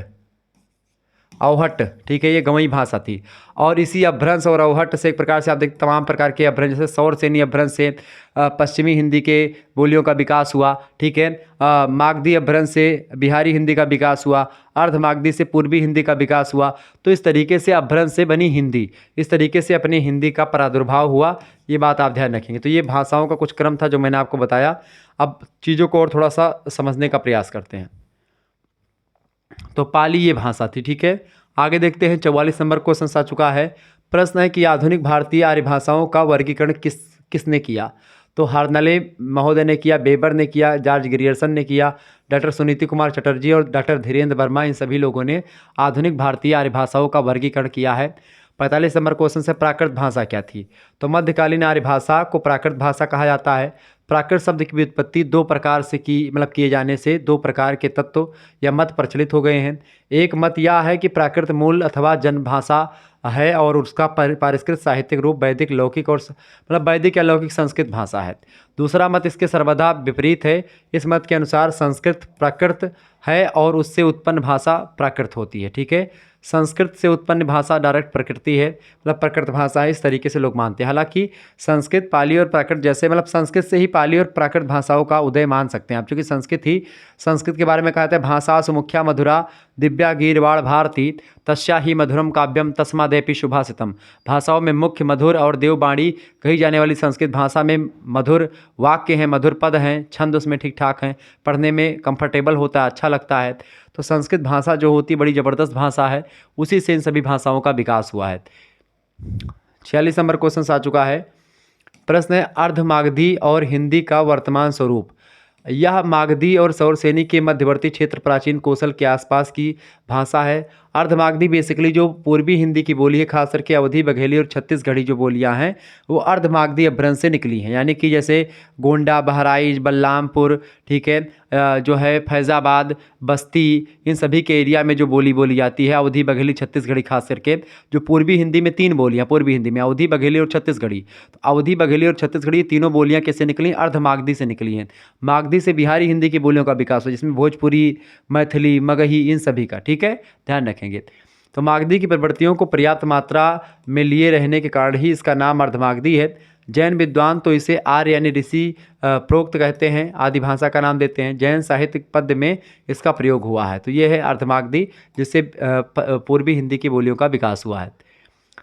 अवहट्ट, ठीक है, ये गंवई भाषा थी। और इसी अपभ्रंश और अवहट्ट से एक प्रकार से आप देखते तमाम प्रकार के अपभ्रंश, जैसे सौरसेनी अपभ्रंश से पश्चिमी हिंदी के बोलियों का विकास हुआ, ठीक है। मागधी अपभ्रंश से बिहारी हिंदी का विकास हुआ, अर्ध मागधी से पूर्वी हिंदी का विकास हुआ। तो इस तरीके से अपभ्रंश से बनी हिंदी, इस तरीके से अपनी हिंदी का प्रादुर्भाव हुआ, ये बात आप ध्यान रखेंगे। तो ये भाषाओं का कुछ क्रम था जो मैंने आपको बताया। अब चीज़ों को और थोड़ा सा समझने का प्रयास करते हैं। तो पाली ये भाषा थी, ठीक है। आगे देखते हैं, 44 नंबर क्वेश्चन आ चुका है। प्रश्न है कि आधुनिक भारतीय आर्य भाषाओं का वर्गीकरण किसने किया? तो हार्नले महोदय ने किया, बेबर ने किया, जॉर्ज ग्रियर्सन ने किया, डॉक्टर सुनीति कुमार चटर्जी और डॉक्टर धीरेन्द्र वर्मा, इन सभी लोगों ने आधुनिक भारतीय आर्य भाषाओं का वर्गीकरण किया है। 45 नंबर क्वेश्चन से प्राकृत भाषा क्या थी? तो मध्यकालीन आर्य भाषा को प्राकृत भाषा कहा जाता है। प्राकृत शब्द की व्युत्पत्ति दो प्रकार से किए जाने से दो प्रकार के तत्व या मत प्रचलित हो गए हैं। एक मत यह है कि प्राकृत मूल अथवा जन्म भाषा है और उसका परिष्कृत साहित्यिक रूप वैदिक लौकिक और मतलब वैदिक या लौकिक संस्कृत भाषा है। दूसरा मत इसके सर्वदा विपरीत है। इस मत के अनुसार संस्कृत प्राकृत है और उससे उत्पन्न भाषा प्राकृत होती है, ठीक है। संस्कृत से उत्पन्न भाषा डायरेक्ट प्रकृति है, मतलब प्रकृत भाषा है, इस तरीके से लोग मानते हैं। हालांकि संस्कृत पाली और प्राकृत जैसे, मतलब संस्कृत से ही पाली और प्राकृत भाषाओं का उदय मान सकते हैं आप, चूँकि संस्कृत के बारे में कहा जाता है भाषासु मुख्या मधुरा दिव्या गीर्वाण भारती तस्या ही मधुरम काव्यम तस्मादेपि शुभाषितम। भाषाओं में मुख्य मधुर और देववाणी कही जाने वाली संस्कृत भाषा में मधुर वाक्य हैं, मधुर पद हैं, छंद उसमें ठीक ठाक हैं, पढ़ने में कंफर्टेबल होता है, अच्छा लगता है। तो संस्कृत भाषा जो होती बड़ी ज़बरदस्त भाषा है, उसी से इन सभी भाषाओं का विकास हुआ है। 46 नंबर क्वेश्चन आ चुका है। प्रश्न है अर्ध मागधी और हिंदी का वर्तमान स्वरूप। यह मागधी और सौरसेनी के मध्यवर्ती क्षेत्र प्राचीन कौशल के आसपास की भाषा है। अर्धमागधी बेसिकली जो पूर्वी हिंदी की बोली है, खास करके अवधी, बघेली और छत्तीसगढ़ी जो बोलियां हैं वो अर्धमागधी अपभ्रंश से निकली हैं, यानी कि जैसे गोंडा, बहराइच, बलरामपुर, ठीक है, जो है फैज़ाबाद, बस्ती, इन सभी के एरिया में जो बोली जाती है अवधी, बघेली, छत्तीसगढ़ी, खास करके जो पूर्वी हिंदी में तीन बोलियाँ, पूर्वी हिंदी में अवधी, बघेली और छत्तीसगढ़ी। तो अवधी, बघेली और छत्तीसगढ़ी तीनों बोलियाँ कैसे निकली? अर्धमागधी से निकली हैं। मागधी से बिहारी हिंदी की बोलियों का विकास हुआ, जिसमें भोजपुरी, मैथिली, मगही, इन सभी का, ठीक है, ध्यान रखेंगे। तो मागधी की प्रवृत्तियों को पर्याप्त मात्रा में लिए रहने के कारण ही इसका नाम अर्धमागधी है। जैन विद्वान तो इसे आर्य यानी ऋषि प्रोक्त कहते हैं, आदि भाषा का नाम देते हैं। जैन साहित्य पद्य में इसका प्रयोग हुआ है। तो ये है अर्धमागधी, जिससे पूर्वी हिंदी की बोलियों का विकास हुआ है।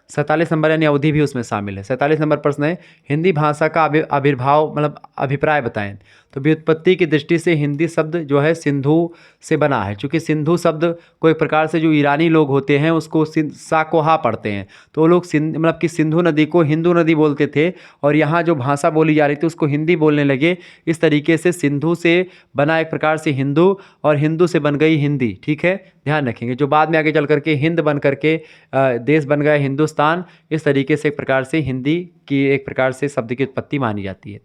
47 नंबर यानी अवधि भी उसमें शामिल है। 47 नंबर प्रश्न है हिंदी भाषा का आविर्भाव मतलब अभिप्राय बताएं। तो व्युत्पत्ति की दृष्टि से हिंदी शब्द जो है सिंधु से बना है, क्योंकि सिंधु शब्द को एक प्रकार से जो ईरानी लोग होते हैं उसको साकोहा पढ़ते हैं, तो वो लोग मतलब कि सिंधु नदी को हिंदू नदी बोलते थे और यहाँ जो भाषा बोली जा रही थी उसको हिंदी बोलने लगे। इस तरीके से सिंधु से बना एक प्रकार से हिंदू और हिंदू से बन गई हिंदी, ठीक है, ध्यान रखेंगे। जो बाद में आगे चल करके हिंद बन करके देश बन गया हिंदुस्तान। इस तरीके से एक प्रकार से हिंदी की एक प्रकार से शब्द की उत्पत्ति मानी जाती है।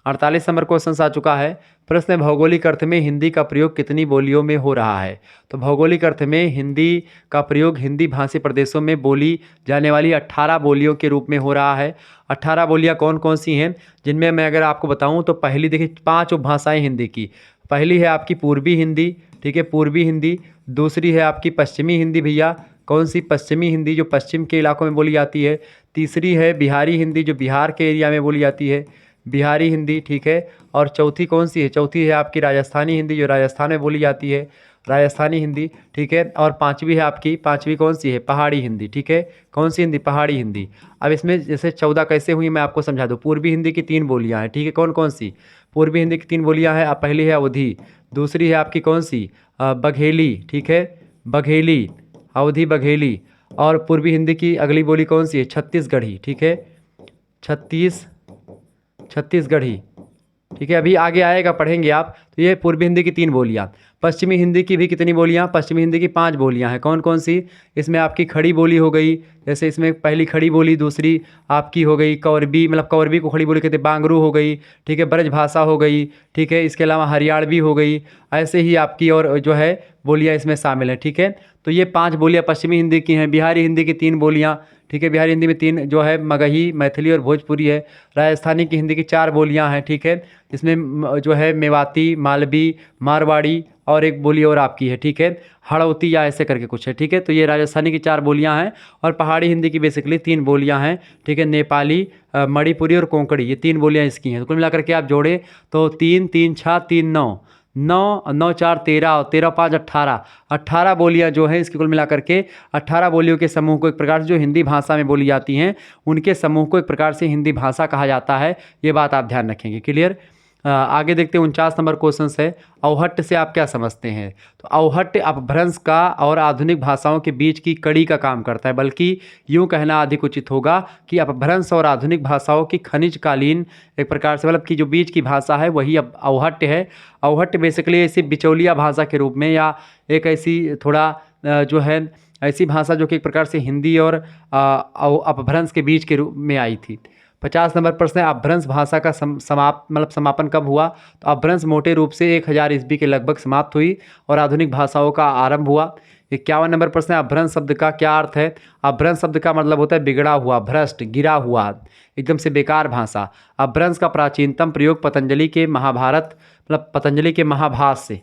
48 नंबर क्वेश्चन आ चुका है। प्रश्न है भौगोलिक अर्थ में हिंदी का प्रयोग कितनी बोलियों में हो रहा है। तो भौगोलिक अर्थ में हिंदी का प्रयोग हिंदी भाषी प्रदेशों में बोली जाने वाली 18 बोलियों के रूप में हो रहा है। 18 बोलियां कौन कौन सी हैं, जिनमें मैं अगर आपको बताऊं तो पहली देखिए 5 उपभाषाएं हिंदी की। पहली है आपकी पूर्वी हिंदी, ठीक है, पूर्वी हिंदी। दूसरी है आपकी पश्चिमी हिंदी, भैया कौन सी? पश्चिमी हिंदी, जो पश्चिम के इलाकों में बोली जाती है। तीसरी है बिहारी हिंदी, जो बिहार के एरिया में बोली जाती है। बिहारी हिंदी, ठीक है। और चौथी कौन सी है? चौथी है आपकी राजस्थानी हिंदी, जो राजस्थान में बोली जाती है, राजस्थानी हिंदी, ठीक है। और पांचवी है आपकी, पांचवी कौन सी है? पहाड़ी हिंदी, ठीक है। कौन सी हिंदी? पहाड़ी हिंदी। अब इसमें जैसे 14 कैसे हुई मैं आपको समझा दूँ। पूर्वी हिंदी की 3 बोलियाँ हैं, ठीक है। कौन कौन सी? पूर्वी हिंदी की 3 बोलियाँ हैं। अब पहली है अवधी, दूसरी है आपकी कौन सी? बघेली, ठीक है, बघेली, अवधी बघेली। और पूर्वी हिंदी की अगली बोली कौन सी है? छत्तीसगढ़ी, ठीक है, छत्तीसगढ़ी, ठीक है। अभी आगे आएगा, पढ़ेंगे आप। तो ये पूर्वी हिंदी की 3 बोलियाँ। पश्चिमी हिंदी की भी कितनी बोलियाँ? पश्चिमी हिंदी की 5 बोलियाँ हैं। कौन कौन सी? इसमें आपकी खड़ी बोली हो गई, जैसे इसमें पहली खड़ी बोली, दूसरी आपकी हो गई कौरबी, मतलब कौरबी को खड़ी बोली कहते हैं, बांगरू हो गई, ठीक है, ब्रज भाषा हो गई, ठीक है। इसके अलावा हरियाणवी हो गई। ऐसे ही आपकी और जो है बोलियाँ इसमें शामिल हैं, ठीक है। तो ये 5 बोलियाँ पश्चिमी हिंदी की हैं। बिहारी हिंदी की 3 बोलियाँ, ठीक है। बिहारी हिंदी में 3 जो है मगही, मैथिली और भोजपुरी है। राजस्थानी की हिंदी की 4 बोलियाँ हैं, ठीक है। इसमें जो है मेवाती, मालवी, मारवाड़ी और एक बोली और आपकी है, ठीक है, हड़ौती या ऐसे करके कुछ है, ठीक है। तो ये राजस्थानी की 4 बोलियाँ हैं। और पहाड़ी हिंदी की बेसिकली 3 बोलियाँ हैं, ठीक है। नेपाली, मणिपुरी और कोंकणी, ये 3 बोलियाँ इसकी हैं। तो कुल मिलाकर के आप जोड़ें तो 3 3 6 3 9, 9 9 4 13 और 13 5 18, 18 बोलियाँ जो हैं इसकी कुल मिलाकर के 18 बोलियों के समूह को एक प्रकार से जो हिंदी भाषा में बोली जाती हैं उनके समूह को एक प्रकार से हिंदी भाषा कहा जाता है। ये बात आप ध्यान रखेंगे। क्लियर? आगे देखते हैं 49 नंबर क्वेश्चन है, अवहट्ट से आप क्या समझते हैं? तो अवहट्ट अपभ्रंश का और आधुनिक भाषाओं के बीच की कड़ी का काम करता है, बल्कि यूँ कहना अधिक उचित होगा कि अपभ्रंश और आधुनिक भाषाओं की खनिज कालीन एक प्रकार से मतलब कि जो बीच की भाषा है वही अब अवहट्ट है। अवहट्ट बेसिकली ऐसी बिचौलिया भाषा के रूप में या एक ऐसी थोड़ा जो है ऐसी भाषा जो कि एक प्रकार से हिंदी और अपभ्रंश के बीच के रूप में आई थी। 50 नंबर प्रश्न है, अपभ्रंश भाषा का समापन कब हुआ? तो अपभ्रंश मोटे रूप से 1000 ईस्वी के लगभग समाप्त हुई और आधुनिक भाषाओं का आरंभ हुआ। 51 नंबर प्रश्न है, अपभ्रंश शब्द का क्या अर्थ है? अपभ्रंश शब्द का मतलब होता है बिगड़ा हुआ, भ्रष्ट, गिरा हुआ, एकदम से बेकार भाषा। अपभ्रंश का प्राचीनतम प्रयोग पतंजलि के महाभारत मतलब पतंजलि के महाभास से,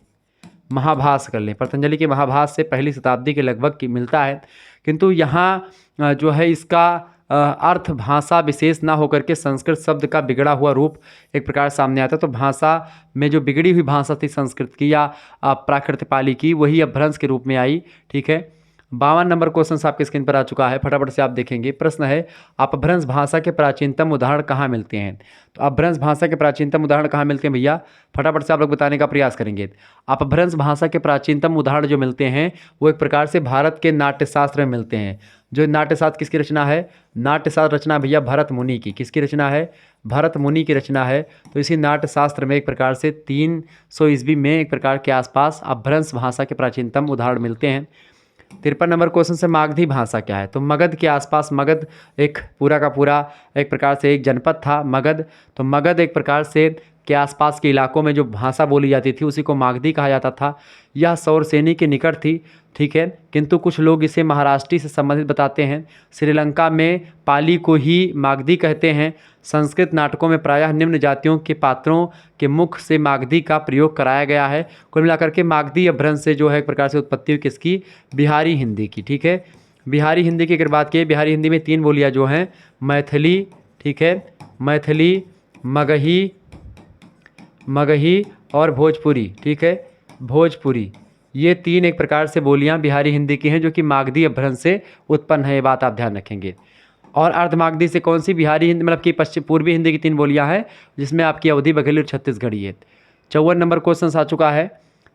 महाभास कर लें, पतंजलि के महाभास से पहली शताब्दी के लगभग की मिलता है। किंतु यहाँ जो है इसका अर्थ भाषा विशेष ना होकर के संस्कृत शब्द का बिगड़ा हुआ रूप एक प्रकार सामने आता है। तो भाषा में जो बिगड़ी हुई भाषा थी संस्कृत की या प्राकृत पाली की, वही अपभ्रंश के रूप में आई, ठीक है। 52 नंबर क्वेश्चन आपके स्क्रीन पर आ चुका है, फटाफट से आप देखेंगे। प्रश्न है, अपभ्रंश भाषा के प्राचीनतम उदाहरण कहाँ मिलते हैं? तो अपभ्रंश भाषा के प्राचीनतम उदाहरण कहाँ मिलते हैं भैया? फटाफट से आप लोग बताने का प्रयास करेंगे। अपभ्रंश भाषा के प्राचीनतम उदाहरण जो मिलते हैं वो एक प्रकार से भारत के नाट्यशास्त्र में मिलते हैं। जो नाट्यशास्त्र किसकी रचना है? नाट्यशास्त्र रचना भैया भरत मुनि की। किसकी रचना है? भरत मुनि की रचना है। तो इसी नाट्यशास्त्र में एक प्रकार से 300 ईस्वी में एक प्रकार के आसपास अपभ्रंश भाषा के प्राचीनतम उदाहरण मिलते हैं। 53 नंबर क्वेश्चन से, मागधी भाषा क्या है? तो मगध के आसपास, मगध एक पूरा का पूरा एक प्रकार से एक जनपद था मगध। तो मगध एक प्रकार से के आसपास के इलाकों में जो भाषा बोली जाती थी उसी को मागधी कहा जाता था। यह सौरसेनी के निकट थी, ठीक है। किंतु कुछ लोग इसे महाराष्ट्री से संबंधित बताते हैं। श्रीलंका में पाली को ही मागधी कहते हैं। संस्कृत नाटकों में प्रायः निम्न जातियों के पात्रों के मुख से मागधी का प्रयोग कराया गया है। कुल मिलाकर के मागधी अपभ्रंश से जो है एक प्रकार से उत्पत्ति हुई किसकी? बिहारी हिंदी की, ठीक है। बिहारी हिंदी की अगर बात की, बिहारी हिंदी में 3 बोलियाँ जो हैं, मैथिली, ठीक है, मैथिली, मगही और भोजपुरी, ठीक है, भोजपुरी, ये 3 एक प्रकार से बोलियां बिहारी हिंदी की हैं जो कि मागधी अपभ्रंश से उत्पन्न है। ये बात आप ध्यान रखेंगे। और अर्धमागधी से कौन सी? बिहारी हिंदी मतलब कि पश्चिम पूर्वी हिंदी की 3 बोलियां हैं जिसमें आपकी अवधी, बघेली और छत्तीसगढ़ी है। 54 नंबर क्वेश्चन आ चुका है।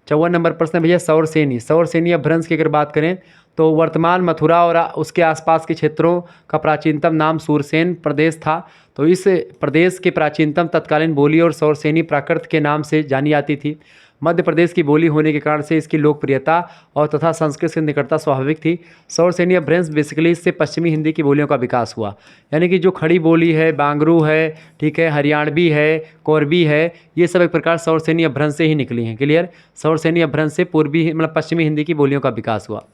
54 नंबर प्रश्न भैया, सौरसेनी, सौरसेनी अपभ्रंश की अगर बात करें तो वर्तमान मथुरा और उसके आसपास के क्षेत्रों का प्राचीनतम नाम सूरसेन प्रदेश था। तो इस प्रदेश के प्राचीनतम तत्कालीन बोली और सौरसेनी प्राकृत के नाम से जानी जाती थी। मध्य प्रदेश की बोली होने के कारण से इसकी लोकप्रियता और तथा संस्कृत से निकटता स्वाभाविक थी। सौरसेनी अपभ्रंश बेसिकली इससे पश्चिमी हिंदी की बोलियों का विकास हुआ, यानी कि जो खड़ी बोली है, बांगरू है, ठीक है, हरियाणवी है, कोरबी है, ये सब एक प्रकार सौरसेनी अपभ्रंश से ही निकली हैं। क्लियर? सौरसेनी अपभ्रंश से पूर्वी मतलब पश्चिमी हिंदी की बोलियों का विकास हुआ।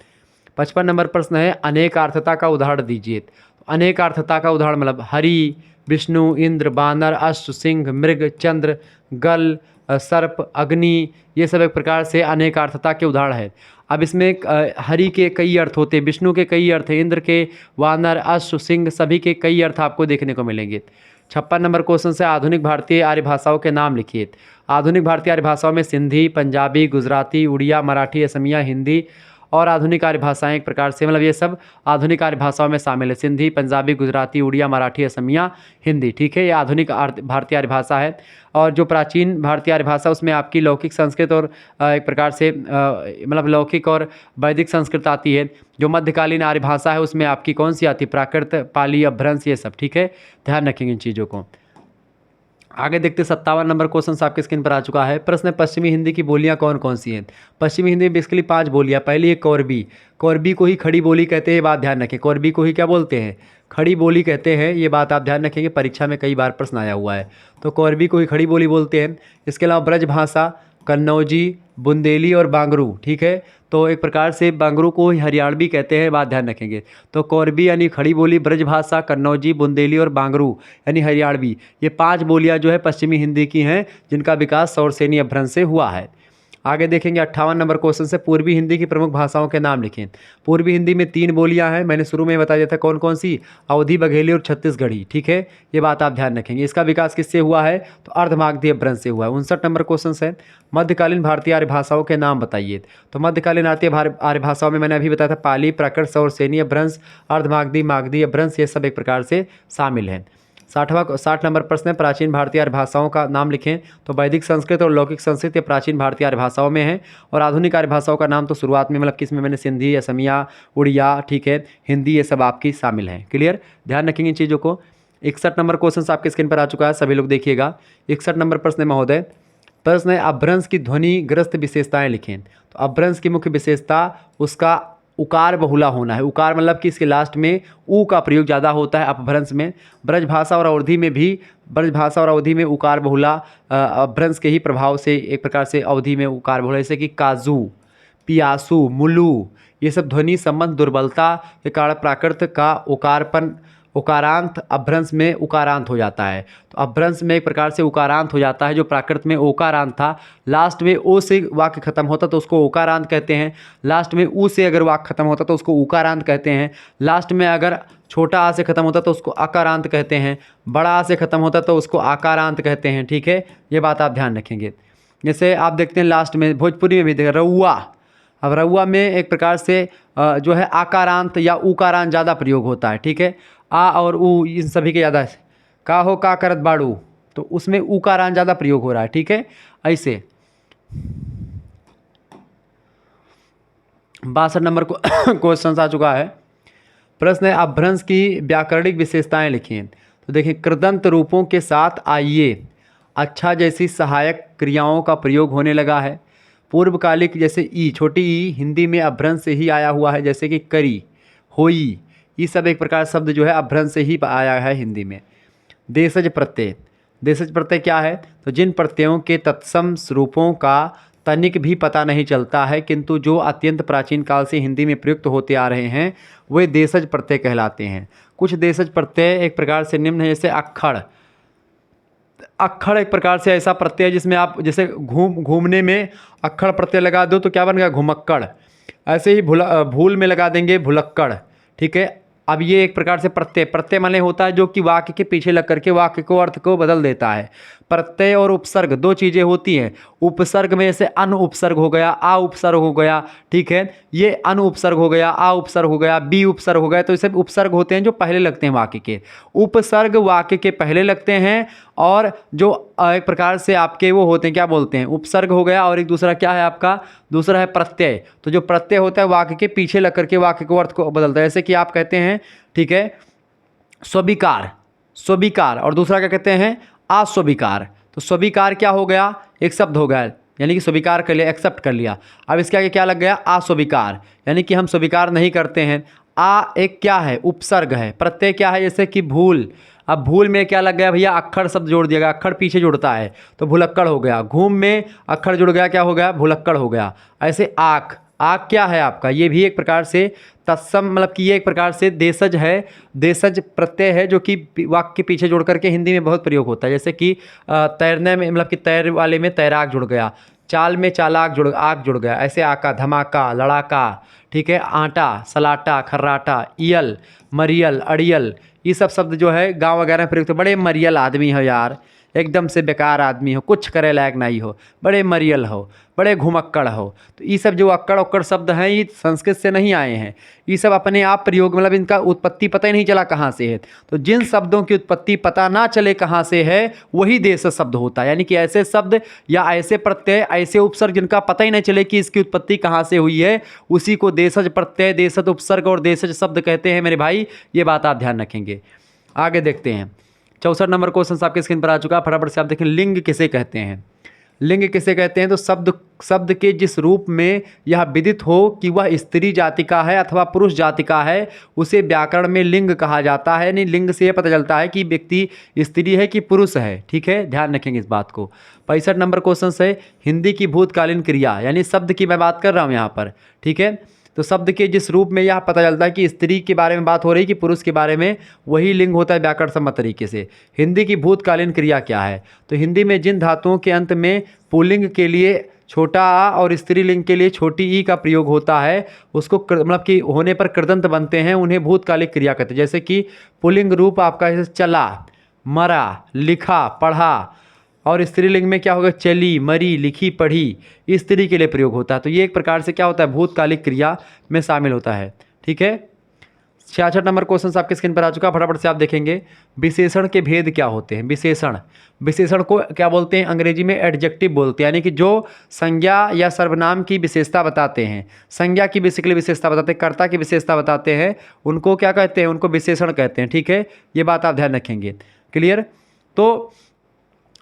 55 नंबर प्रश्न है, अनेकार्थता का उदाहरण दीजिए। अनेकार्थता का उदाहरण मतलब हरि, विष्णु, इंद्र, बानर, अश्व, सिंह, मृग, चंद्र, गल, सर्प, अग्नि, ये सब एक प्रकार से अनेकार्थता के उदाहरण है। अब इसमें हरि के कई अर्थ होते हैं, विष्णु के कई अर्थ हैं, इंद्र के, वानर, अश्व, सिंह, सभी के कई अर्थ आपको देखने को मिलेंगे। 56 नंबर क्वेश्चन से आधुनिक भारतीय आर्य भाषाओं के नाम लिखिए। आधुनिक भारतीय आर्य भाषाओं में सिंधी, पंजाबी, गुजराती, उड़िया, मराठी, असमिया, हिंदी और आधुनिक आर्य भाषाएं एक प्रकार से, मतलब ये सब आधुनिक आर्य भाषाओं में शामिल है। सिंधी, पंजाबी, गुजराती, उड़िया, मराठी, असमिया, हिंदी, ठीक है। ये आधुनिक भारतीय आर्य भाषा है। और जो प्राचीन भारतीय आर्य भाषा उसमें आपकी लौकिक संस्कृत और एक प्रकार से मतलब लौकिक और वैदिक संस्कृत आती है। जो मध्यकालीन आर्य भाषा है उसमें आपकी कौन सी आती है? प्राकृत, पाली, अपभ्रंश, ये सब, ठीक है। ध्यान रखेंगे इन चीज़ों को। आगे देखते 57 नंबर क्वेश्चन आपके स्क्रीन पर आ चुका है। प्रश्न है, पश्चिमी हिंदी की बोलियां कौन कौन सी हैं? पश्चिमी हिंदी में बेसिकली 5 बोलियां। पहली है कौरबी। कौरबी को ही खड़ी बोली कहते हैं, ये बात ध्यान रखें। कौरबी को ही क्या बोलते हैं? खड़ी बोली कहते हैं, ये बात आप ध्यान रखेंगे, परीक्षा में कई बार प्रश्न आया हुआ है। तो कौरबी को ही खड़ी बोली बोलते हैं। इसके अलावा ब्रज भाषा, कन्नौजी, बुंदेली और बांगरू, ठीक है। तो एक प्रकार से बांगरू को हरियाणवी कहते हैं, बात ध्यान रखेंगे। तो कौरबी यानी खड़ी बोली, ब्रजभाषा, कन्नौजी, बुंदेली और बांगरू यानी हरियाणवी, ये 5 बोलियां जो है पश्चिमी हिंदी की हैं, जिनका विकास सौरसेनी अपभ्रंश से हुआ है। आगे देखेंगे 58 नंबर क्वेश्चन से पूर्वी हिंदी की प्रमुख भाषाओं के नाम लिखें। पूर्वी हिंदी में 3 बोलियां हैं, मैंने शुरू में बता दिया था कौन कौन सी, अवधी, बघेली और छत्तीसगढ़ी, ठीक है। ये बात आप ध्यान रखेंगे। इसका विकास किससे हुआ है? तो अर्धमागधी अपभ्रंश से हुआ है। 59 नंबर क्वेश्चन है मध्यकालीन भारतीय आर्य भाषाओं के नाम बताइए। तो मध्यकालीन आर्य भाषाओं में मैंने अभी बताया था पाली, प्राकृत, सौरसेनी अपभ्रंश, अर्धमागधी, मागधी अपभ्रंश, ये सब एक प्रकार से शामिल हैं। 60 नंबर प्रश्न है प्राचीन भारतीय आर्य भाषाओं का नाम लिखें। तो वैदिक संस्कृत और लौकिक संस्कृत ये प्राचीन भारतीय आर्य भाषाओं में है। और आधुनिक आर्य भाषाओं का नाम तो शुरुआत में मतलब किसमें मैंने सिंधी, असमिया, उड़िया, ठीक है, हिंदी, ये सब आपकी शामिल हैं। क्लियर? ध्यान रखेंगे इन चीज़ों को। 61 नंबर क्वेश्चन आपके स्क्रीन पर आ चुका है, सभी लोग देखिएगा। 61 नंबर प्रश्न है महोदय, प्रश्न है अपभ्रंश की ध्वनिग्रस्त विशेषताएं लिखें। तो अपभ्रंश की मुख्य विशेषता उसका उकार बहुला होना है। उकार मतलब कि इसके लास्ट में ऊ का प्रयोग ज़्यादा होता है अपभ्रंश में। ब्रजभाषा और अवधी में भी, ब्रजभाषा और अवधी में उकार बहुला अपभ्रंश के ही प्रभाव से एक प्रकार से अवधी में उकार बहुला, जैसे कि काजू, पियासू, मुलू, ये सब ध्वनि संबंध दुर्बलता के कारण प्राकृत का उकारपन, उकारांत अपभ्रंश में उकारांत हो जाता है। तो अपभ्रंश में एक प्रकार से उकारांत हो जाता है, जो प्राकृत में ओकारांत था, लास्ट में ओ से वाक्य खत्म होता तो उसको ओकारांत कहते हैं। लास्ट में ऊ से अगर वाक्य खत्म होता तो उसको उकारांत कहते हैं। लास्ट में अगर छोटा आ से खत्म होता तो उसको अकारांत कहते हैं। बड़ा आ से खत्म होता तो उसको आकारांत कहते हैं, ठीक है। ये बात आप ध्यान रखेंगे। जैसे आप देखते हैं लास्ट में भोजपुरी में भी देखें रउआ। अब रउआ में एक प्रकार से जो है आकारांत या उकारांत ज़्यादा प्रयोग होता है, ठीक है। आ और ऊ इन सभी के ज़्यादा, का हो का करत बाड़ू, तो उसमें उकारांत ज़्यादा प्रयोग हो रहा है, ठीक है। ऐसे 62 नंबर को क्वेश्चन आ चुका है। प्रश्न है अपभ्रंश की व्याकरणिक विशेषताएं लिखिए। तो देखिए, कृदंत रूपों के साथ आइए, अच्छा जैसी सहायक क्रियाओं का प्रयोग होने लगा है। पूर्वकालिक जैसे ई, छोटी ई हिंदी में अपभ्रंश से ही आया हुआ है, जैसे कि करी, होई, ये सब एक प्रकार शब्द जो है अपभ्रंश से ही आया है हिंदी में। देशज प्रत्यय, देशज प्रत्यय क्या है? तो जिन प्रत्ययों के तत्सम रूपों का तनिक भी पता नहीं चलता है, किंतु जो अत्यंत प्राचीन काल से हिंदी में प्रयुक्त होते आ रहे हैं, वे देशज प्रत्यय कहलाते हैं। कुछ देशज प्रत्यय एक प्रकार से निम्न है, जैसे अक्खड़। अक्खड़ एक प्रकार से ऐसा प्रत्यय है जिसमें आप जैसे घूमने में अक्खड़ प्रत्यय लगा दो तो क्या बन गया? घुमक्कड़। ऐसे ही भूल में लगा देंगे भुलक्कड़, ठीक है। अब ये एक प्रकार से प्रत्यय माने होता है जो कि वाक्य के पीछे लग करके वाक्य को, अर्थ को बदल देता है। प्रत्यय और उपसर्ग दो चीज़ें होती हैं। उपसर्ग में जैसे अन उपसर्ग हो गया, आ उपसर्ग हो गया, ठीक है। ये अन उपसर्ग हो गया, आ उपसर्ग हो गया, बी उपसर्ग हो गया, तो ये सब उपसर्ग होते हैं जो पहले लगते हैं वाक्य के। उपसर्ग वाक्य के पहले लगते हैं, और जो एक प्रकार से आपके वो होते हैं, क्या बोलते हैं, उपसर्ग हो गया, और एक दूसरा क्या है आपका? दूसरा है प्रत्यय। तो जो प्रत्यय होता है वाक्य के पीछे लग करके वाक्य को, अर्थ को बदलता है। जैसे कि आप कहते हैं, ठीक है, स्वीकार, स्वीकार, और दूसरा क्या कहते हैं? अस्वीकार। तो स्वीकार क्या हो गया? एक शब्द हो गया, यानी कि स्वीकार कर लिया, एक्सेप्ट कर लिया। अब इसके आगे क्या लग गया? अस्वीकार, यानी कि हम स्वीकार नहीं करते हैं। आ एक क्या है? उपसर्ग है। प्रत्यय क्या है? जैसे कि भूल। अब भूल में क्या लग गया भैया? अक्खड़ शब्द जोड़ दिया गया, अक्खड़ पीछे जुड़ता है तो भुलक्कड़ हो गया। घूम में अक्खड़ जुड़ गया, क्या हो गया? भुलक्कड़ हो गया। ऐसे आँख, आँख क्या है आपका? ये भी एक प्रकार से तत्सम, मतलब कि ये एक प्रकार से देशज है, देशज प्रत्यय है, जो कि वाक्य के पीछे जोड़ करके हिंदी में बहुत प्रयोग होता है। जैसे कि तैरने में, मतलब कि तैर वाले में तैराक जुड़ गया, चाल में चालाक आग जुड़ गया। ऐसे आका, धमाका, लड़ाका, ठीक है, आटा, सलाटा, खर्राटा, इयल, मरियल, अड़ियल, ये सब शब्द जो है गाँव वगैरह में प्रयुक्त, बड़े मरियल आदमी हो यार, एकदम से बेकार आदमी हो, कुछ करे लायक नहीं हो, बड़े मरियल हो, बड़े घुमक्कड़ हो। तो ये सब जो अक्कड़ उक्कड़ शब्द हैं ये संस्कृत से नहीं आए हैं, ये सब अपने आप प्रयोग, मतलब इनका उत्पत्ति पता ही नहीं चला कहाँ से है। तो जिन शब्दों की उत्पत्ति पता ना चले कहाँ से है वही देशज शब्द होता है, यानी कि ऐसे शब्द या ऐसे प्रत्यय, ऐसे उपसर्ग जिनका पता ही नहीं चले कि इसकी उत्पत्ति कहाँ से हुई है, उसी को देशज प्रत्यय, देशज उपसर्ग और देशज शब्द कहते हैं मेरे भाई। ये बात आप ध्यान रखेंगे। आगे देखते हैं 64 नंबर क्वेश्चन आपके स्क्रीन पर आ चुका है, फटाफट से आप देखें। लिंग किसे कहते हैं? लिंग किसे कहते हैं? तो शब्द के जिस रूप में यह विदित हो कि वह स्त्री जाति का है अथवा पुरुष जाति का है उसे व्याकरण में लिंग कहा जाता है। नहीं, लिंग से यह पता चलता है कि व्यक्ति स्त्री है कि पुरुष है। ठीक है, ध्यान रखेंगे इस बात को। 65 नंबर क्वेश्चन है हिंदी की भूतकालीन क्रिया, यानी शब्द की मैं बात कर रहा हूँ यहाँ पर। ठीक है, तो शब्द के जिस रूप में यह पता चलता है कि स्त्री के बारे में बात हो रही कि पुरुष के बारे में, वही लिंग होता है व्याकरण सम्मत तरीके से। हिंदी की भूतकालीन क्रिया क्या है? तो हिंदी में जिन धातुओं के अंत में पुल्लिंग के लिए छोटा आ और स्त्रीलिंग के लिए छोटी ई का प्रयोग होता है उसको मतलब कि होने पर कृदंत बनते हैं, उन्हें भूतकालिक क्रिया कहते हैं। जैसे कि पुल्लिंग रूप आपका जैसे चला, मरा, लिखा, पढ़ा, और स्त्रीलिंग में क्या होगा? चली, मरी, लिखी, पढ़ी, स्त्री के लिए प्रयोग होता है। तो ये एक प्रकार से क्या होता है? भूतकालिक क्रिया में शामिल होता है। ठीक है, 66 नंबर क्वेश्चन आपके स्क्रीन पर आ चुका, फटाफट से आप देखेंगे। विशेषण के भेद क्या होते हैं? विशेषण को क्या बोलते हैं? अंग्रेजी में एडजेक्टिव बोलते हैं, यानी कि जो संज्ञा या सर्वनाम की विशेषता बताते हैं, संज्ञा की बेसिकली विशेषता बताते हैं, कर्ता की विशेषता बताते हैं, उनको क्या कहते हैं? उनको विशेषण कहते हैं। ठीक है, ये बात आप ध्यान रखेंगे। क्लियर? तो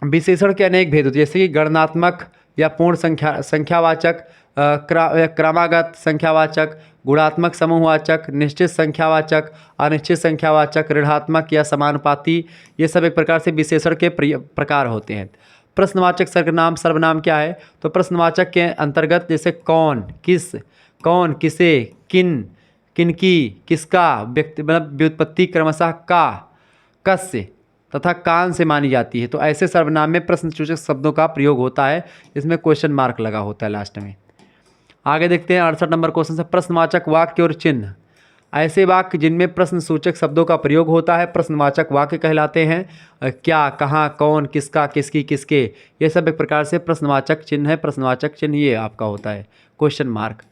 विशेषण के अनेक भेद होते हैं, जैसे कि गणनात्मक या पूर्ण संख्यावाचक, क्रमागत संख्यावाचक, गुणात्मक समूहवाचक, निश्चित संख्यावाचक, अनिश्चित संख्यावाचक, ऋणात्मक या समानुपाती, ये सब एक प्रकार से विशेषण के प्रकार होते हैं। प्रश्नवाचक सर्वनाम क्या है? तो प्रश्नवाचक के अंतर्गत जैसे कौन, किस, कौन, किसे, किन, किनकी, किसका, व्यक्ति मतलब व्युत्पत्ति क्रमशः का, कस्य तथा कान से मानी जाती है। तो ऐसे सर्वनाम में प्रश्नसूचक शब्दों का प्रयोग होता है, इसमें क्वेश्चन मार्क लगा होता है लास्ट में। आगे देखते हैं 68 नंबर क्वेश्चन से प्रश्नवाचक वाक्य और चिन्ह। ऐसे वाक्य जिनमें प्रश्नसूचक शब्दों का प्रयोग होता है प्रश्नवाचक वाक्य कहलाते हैं। क्या, कहाँ, कौन, किसका, किसकी, किसके, ये सब एक प्रकार से प्रश्नवाचक चिन्ह है। प्रश्नवाचक चिन्ह ये आपका होता है क्वेश्चन मार्क।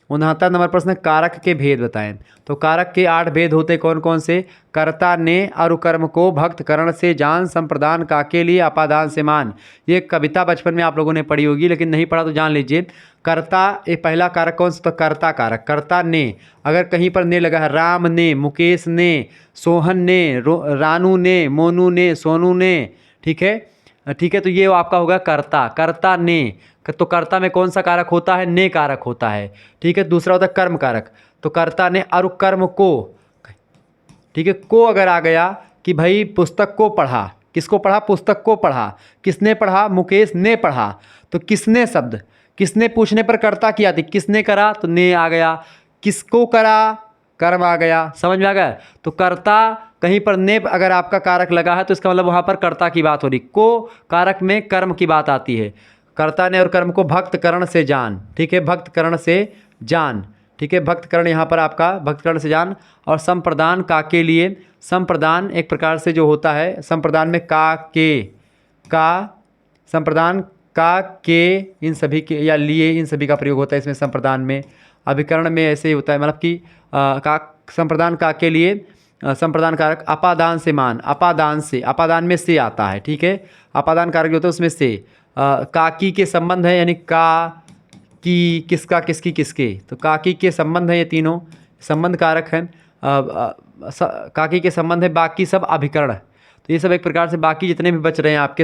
69 नंबर प्रश्न कारक के भेद बताएं। तो कारक के 8 भेद होते कौन कौन से? कर्ता ने अरुकर्म को भक्त करण से जान, संप्रदान का के लिए अपादान से मान। ये कविता बचपन में आप लोगों ने पढ़ी होगी, लेकिन नहीं पढ़ा तो जान लीजिए। कर्ता, ये पहला कारक कौन सा? तो कर्ता कारक, कर्ता ने, अगर कहीं पर ने लगा है, राम ने, मुकेश ने, सोहन ने, रानू ने, मोनू ने, सोनू ने, ठीक है, ठीक है, तो ये आपका होगा कर्ता। कर्ता ने, तो कर्ता में कौन सा कारक होता है? ने कारक होता है। ठीक है, दूसरा होता है कर्म कारक। तो कर्ता ने अरुकर्म को, ठीक है, को अगर आ गया कि भाई पुस्तक को पढ़ा, किसको पढ़ा? पुस्तक को पढ़ा। किसने पढ़ा? मुकेश ने पढ़ा। तो किसने शब्द, किसने पूछने पर कर्ता किया थी, किसने करा? तो ने आ गया। किसको करा? कर्म आ गया। समझ में आ गया? तो कर्ता कहीं पर ने अगर आपका कारक लगा है तो इसका मतलब वहाँ पर कर्ता की बात हो रही। को कारक में कर्म की बात आती है। कर्ता ने और कर्म को भक्त करण से जान, ठीक है, भक्त करण से जान, ठीक है, भक्त करण यहाँ पर आपका भक्त करण से जान। और संप्रदान का के लिए, संप्रदान एक प्रकार से जो होता है, संप्रदान में का, के, का, संप्रदान का, के, इन सभी के या लिए, इन सभी का प्रयोग होता है इसमें संप्रदान में। अभिकरण में ऐसे ही होता है, मतलब कि का, संप्रदान का के लिए संप्रदान कारक अपादान से मान, अपादान से, अपादान में से आता है, ठीक है, अपादान कारक जो होता है उसमें से। काकी के संबंध है, यानी का, की, किसका, किसकी, किसके, तो काकी के संबंध है, ये तीनों संबंध कारक हैं। काकी के संबंध है, बाकी सब अभिकरण। तो ये सब एक प्रकार से बाकी जितने भी बच रहे हैं आपके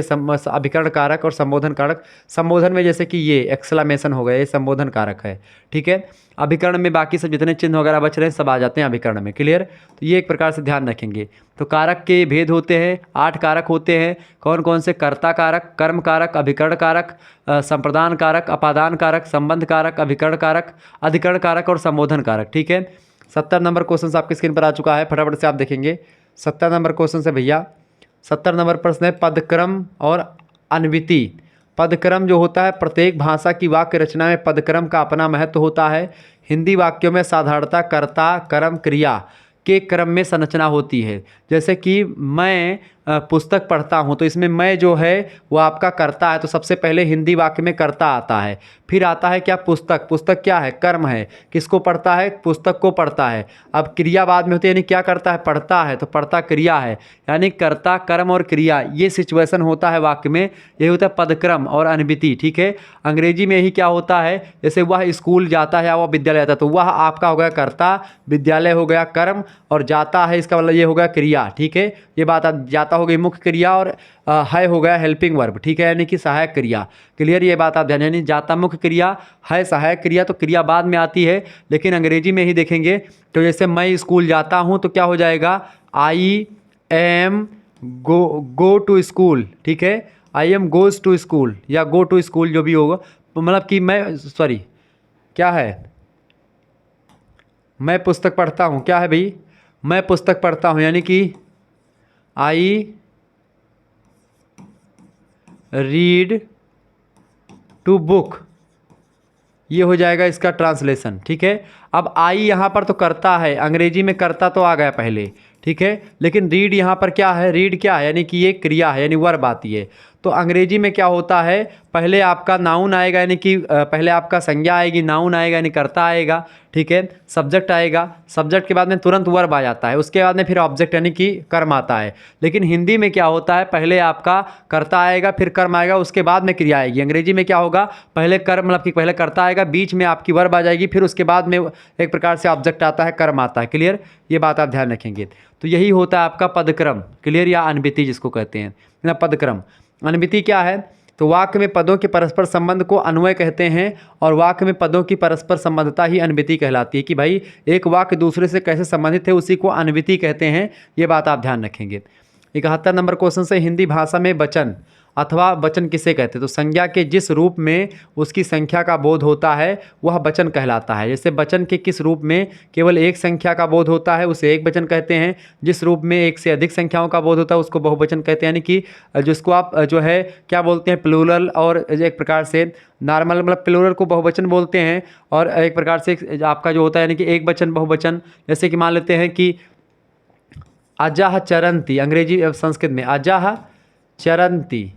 अभिकरण कारक और संबोधन कारक। संबोधन में जैसे कि ये एक्सक्लेमेशन हो गया, ये संबोधन कारक है, ठीक है। अभिकरण में बाकी सब जितने चिन्ह वगैरह बच रहे हैं सब आ जाते हैं अभिकरण में। क्लियर? तो ये एक प्रकार से ध्यान रखेंगे। तो कारक के भेद होते हैं, 8 कारक होते हैं। कौन कौन से? कर्ता कारक, कर्म कारक, अभिकरण कारक, संप्रदान कारक, अपादान कारक, संबंध कारक, अभिकरण कारक, अधिकरण कारक और संबोधन कारक, ठीक है। 70 नंबर क्वेश्चन आपकी स्क्रीन पर आ चुका है, फटाफट से आप देखेंगे। 70 नंबर क्वेश्चन से भैया 70 नंबर प्रश्न है पदक्रम और अन्विति। पदक्रम जो होता है, प्रत्येक भाषा की वाक्य रचना में पदक्रम का अपना महत्व होता है। हिंदी वाक्यों में साधारणतः कर्ता, कर्म, क्रिया के क्रम में संरचना होती है। जैसे कि मैं पुस्तक पढ़ता हूँ, तो इसमें मैं जो है वो आपका कर्ता है, तो सबसे पहले हिंदी वाक्य में कर्ता आता है। फिर आता है क्या, पुस्तक। पुस्तक क्या है, कर्म है, किसको पढ़ता है, पुस्तक को पढ़ता है। अब क्रिया बाद में होती है, यानी क्या करता है, पढ़ता है, तो पढ़ता क्रिया है, यानी कर्ता कर्म और क्रिया, ये सिचुएशन होता है वाक्य में। यही होता है पदक्रम और अनविति। ठीक है, अंग्रेजी में यही क्या होता है, जैसे वह स्कूल जाता है या वह विद्यालय जाता है, तो वह आपका हो गया कर्ता, विद्यालय हो गया कर्म, और जाता है इसका मतलब ये हो गया क्रिया। ठीक है, ये बात आप, जाता हो गई मुख्य क्रिया, और है हो गया हेल्पिंग वर्ब। ठीक है, यानी कि सहायक क्रिया। क्लियर, ये बात आप ध्यान, यानी जाता मुख्य क्रिया, है सहायक क्रिया, तो क्रिया बाद में आती है। लेकिन अंग्रेजी में ही देखेंगे तो जैसे मैं स्कूल जाता हूँ तो क्या हो जाएगा, I am go to school. ठीक है, I am goes to school या गो टू स्कूल, जो भी होगा, मतलब कि मैं, सॉरी क्या है, मैं पुस्तक पढ़ता हूँ, क्या है भाई, मैं पुस्तक पढ़ता हूँ, यानी कि आई रीड टू बुक, ये हो जाएगा इसका ट्रांसलेशन। ठीक है, अब आई यहाँ पर तो करता है, अंग्रेजी में करता तो आ गया पहले। ठीक है, लेकिन रीड यहाँ पर क्या है, रीड क्या है, यानी कि ये क्रिया है, यानी वर्ब आती है। तो अंग्रेजी में क्या होता है, पहले आपका नाउन आएगा, यानी कि पहले आपका संज्ञा आएगी, नाउन आएगा यानी कर्ता आएगा। ठीक है, सब्जेक्ट आएगा, सब्जेक्ट के बाद में तुरंत वर्ब आ जाता है, उसके बाद में फिर ऑब्जेक्ट यानी कि कर्म आता है। लेकिन हिंदी में क्या होता है, पहले आपका कर्ता आएगा, फिर कर्म आएगा, उसके बाद में क्रिया आएगी। अंग्रेजी में क्या होगा, पहले कर्म, मतलब कि पहले कर्ता आएगा, बीच में आपकी वर्ब आ जाएगी, फिर उसके बाद में एक प्रकार से ऑब्जेक्ट आता है, कर्म आता है। क्लियर, ये बात आप ध्यान रखेंगे। तो यही होता है आपका पदक्रम। क्लियर, या अनविति जिसको कहते हैं ना, पदक्रम। अनविति क्या है, तो वाक्य में पदों के परस्पर संबंध को अन्वय कहते हैं, और वाक्य में पदों की परस्पर संबंधता ही अनविति कहलाती है, कि भाई एक वाक्य दूसरे से कैसे संबंधित है, उसी को अनविति कहते हैं। ये बात आप ध्यान रखेंगे। 71 नंबर क्वेश्चन से, हिंदी भाषा में वचन अथवा वचन किसे कहते हैं, तो संज्ञा के जिस रूप में उसकी संख्या का बोध होता है वह वचन कहलाता है। जैसे वचन के किस रूप में केवल एक संख्या का बोध होता है उसे एक वचन कहते हैं, जिस रूप में एक से अधिक संख्याओं का बोध होता है उसको बहुवचन कहते हैं, यानी कि जिसको आप जो है क्या बोलते हैं, प्लूरल, और एक प्रकार से नॉर्मल, मतलब प्लूरल को बहुवचन बोलते हैं, और एक प्रकार से आपका जो होता है यानी कि एक वचन बहुवचन। जैसे कि मान लेते हैं कि अजाह चरंती, अंग्रेजी संस्कृत में अजाह चरंती,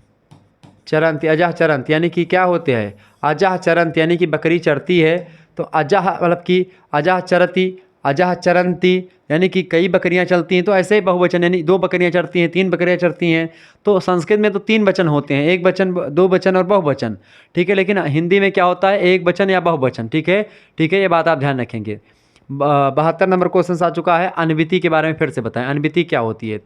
चरंती, अजाह चरंती, यानी कि क्या होते हैं, अजाह चरंती, यानी कि बकरी चरती है। तो अजाह मतलब कि अजाह चरती, अजाह चरंती, यानी कि कई बकरियां चलती हैं, तो ऐसे ही बहुवचन, यानी दो बकरियां चरती हैं, तीन बकरियां चरती हैं। तो संस्कृत में तो तीन वचन होते हैं, एक वचन, दो वचन और बहुवचन। ठीक है, लेकिन हिंदी में क्या होता है, एक वचन या बहुवचन। ठीक है, ठीक है, ये बात आप ध्यान रखेंगे। 72 नंबर क्वेश्चन आ चुका है, अनविति के बारे में फिर से बताएं, अनविति क्या होती है।